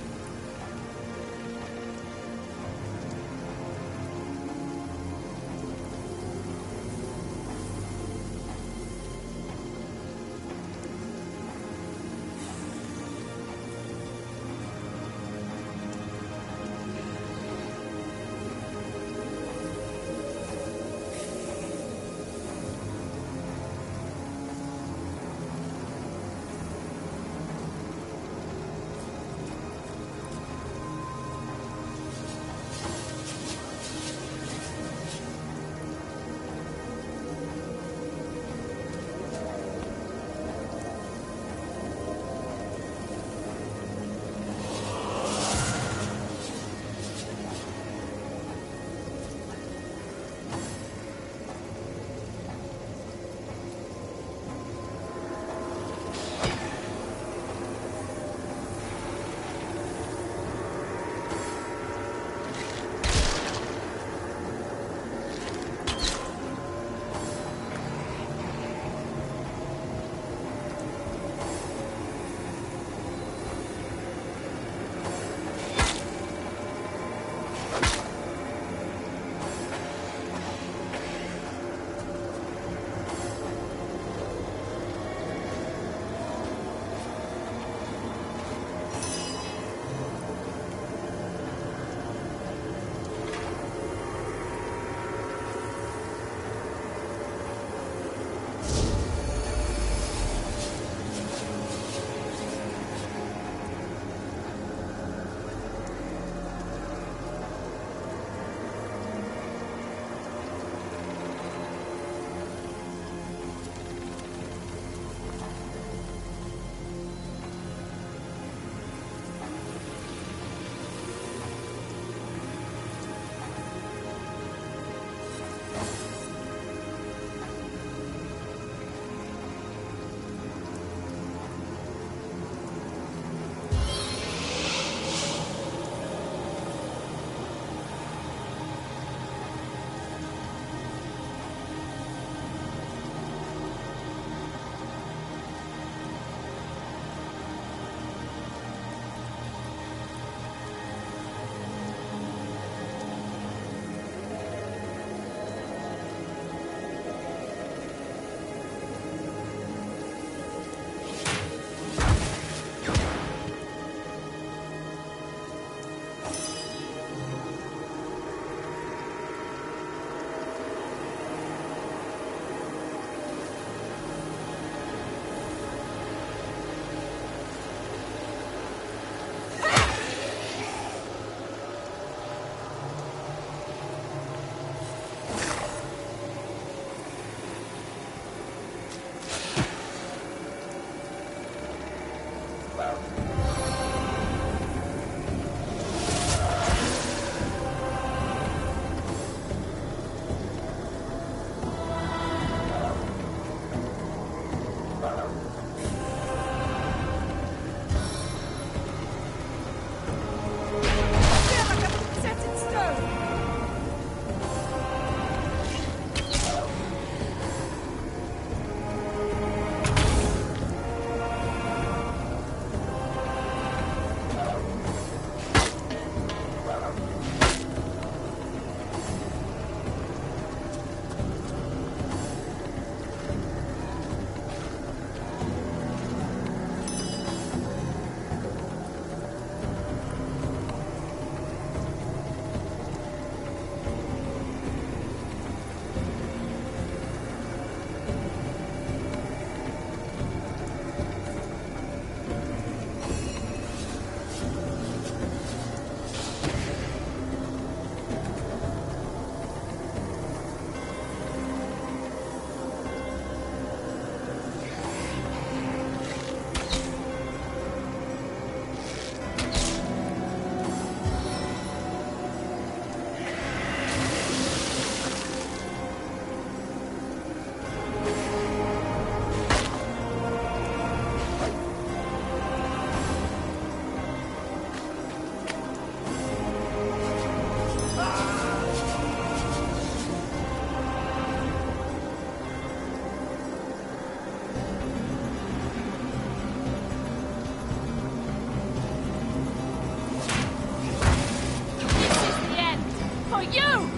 you!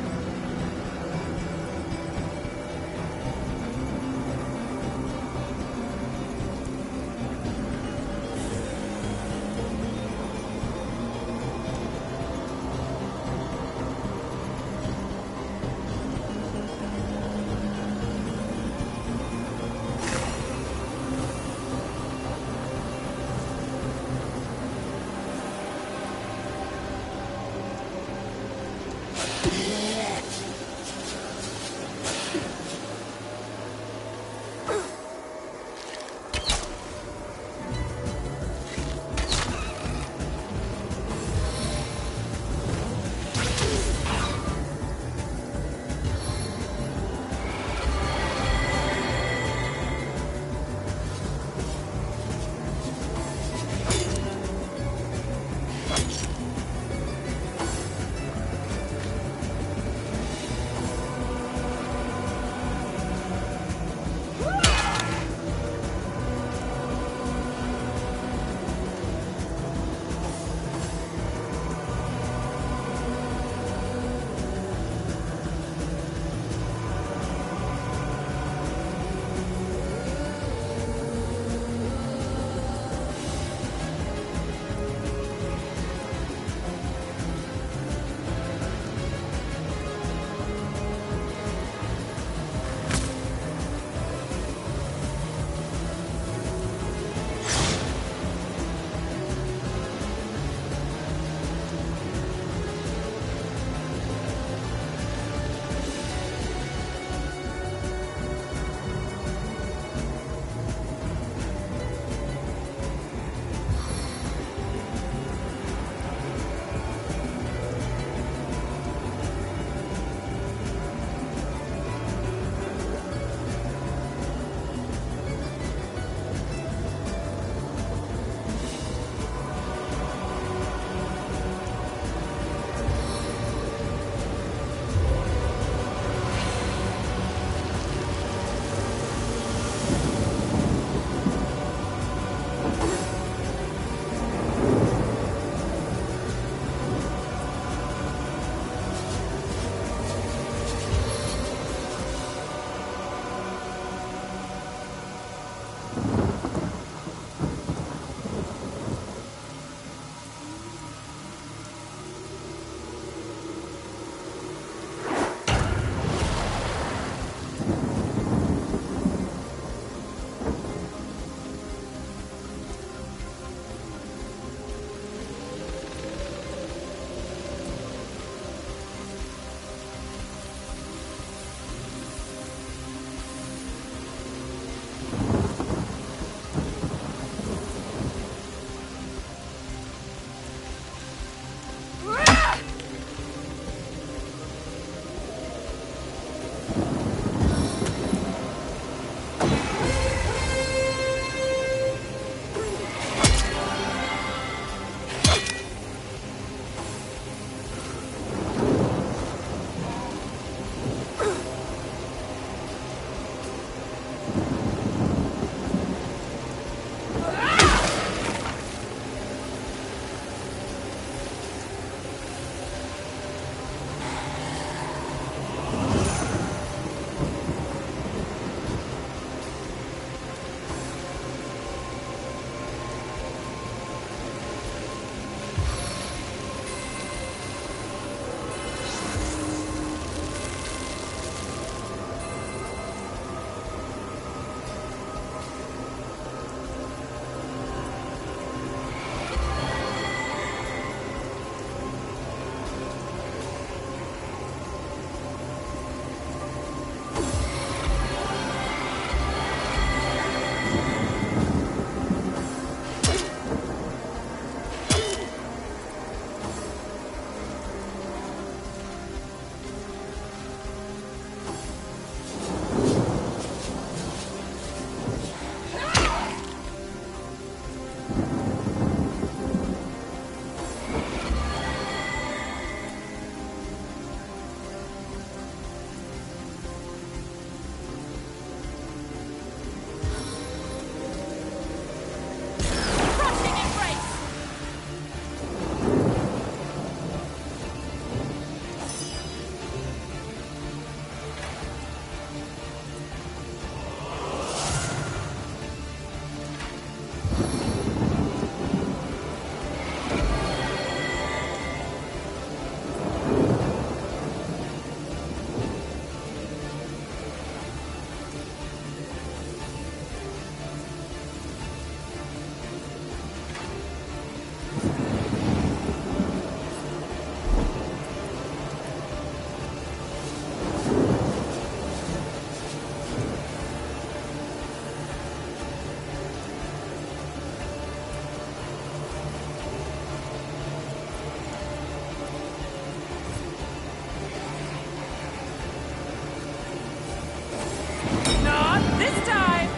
This time,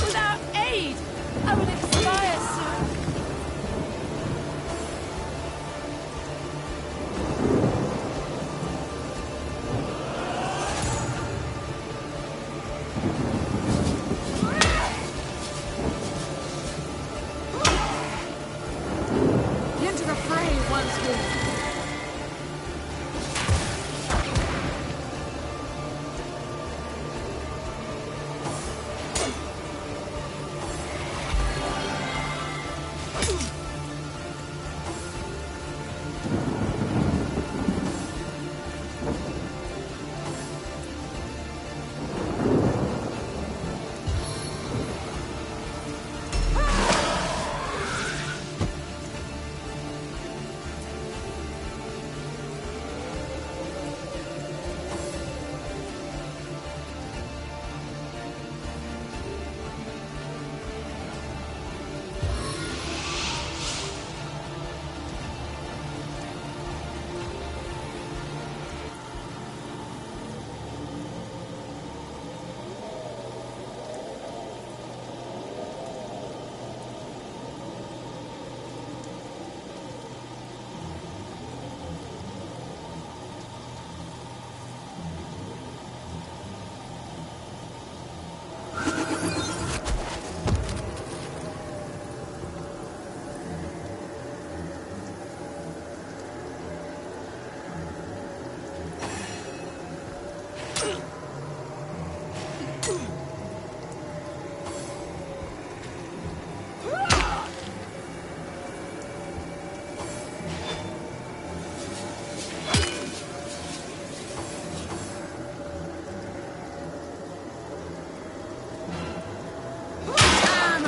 without aid, I will expire soon. Into the fray once more.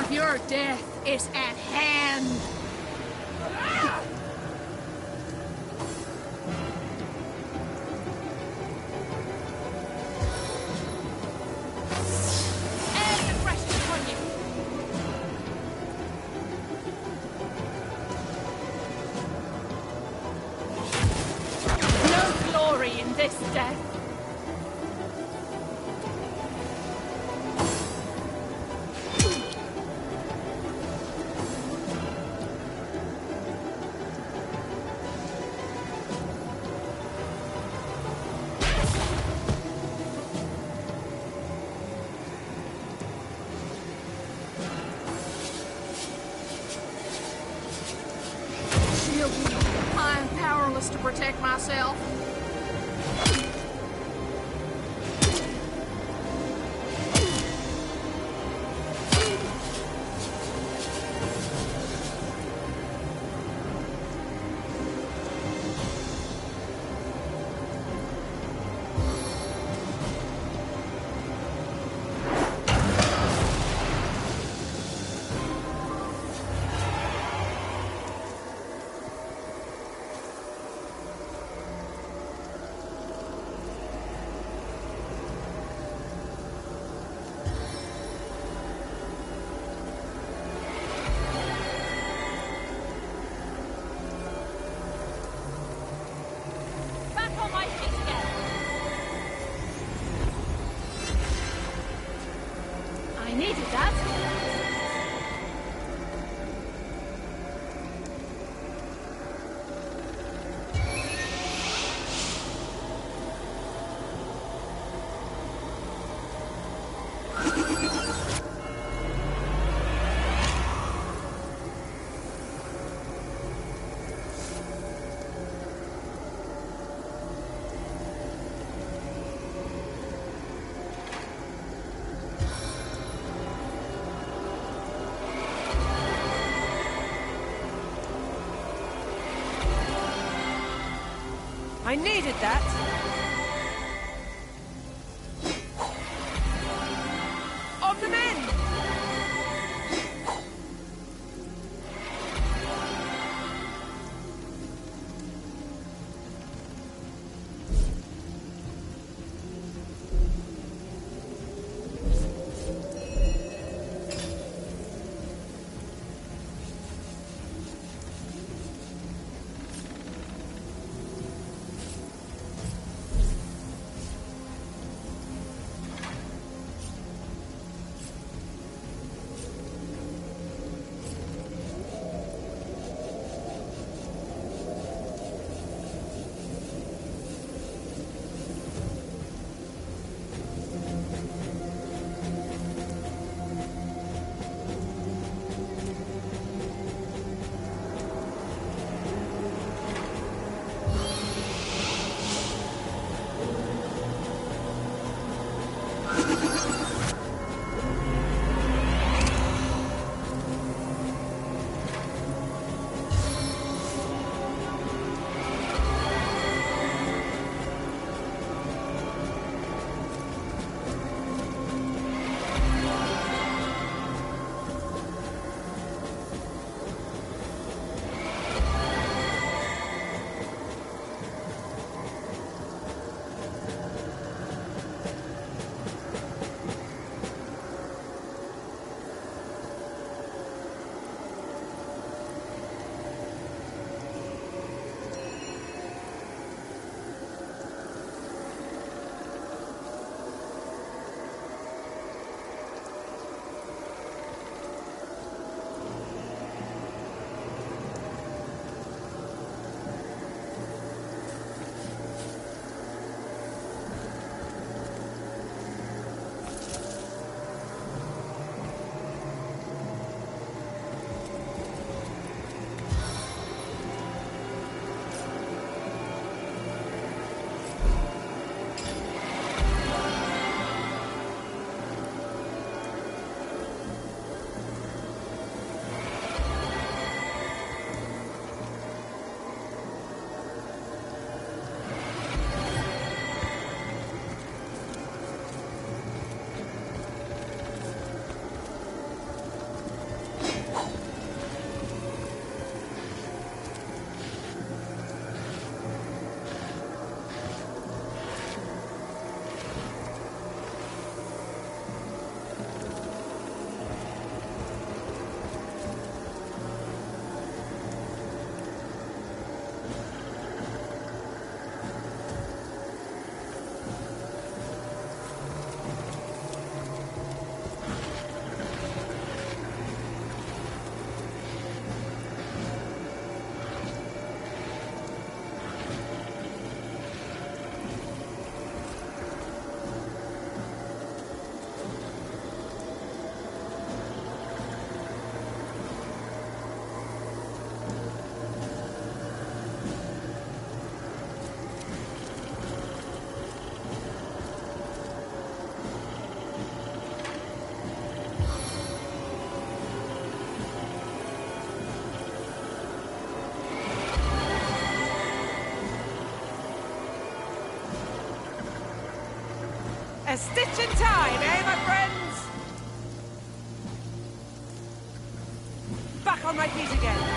Your death is at hand. And the pressure upon you. No glory in this death. I am powerless to protect myself. I needed that. I needed that. On the men! A stitch in time, eh, my friends? Back on my feet again.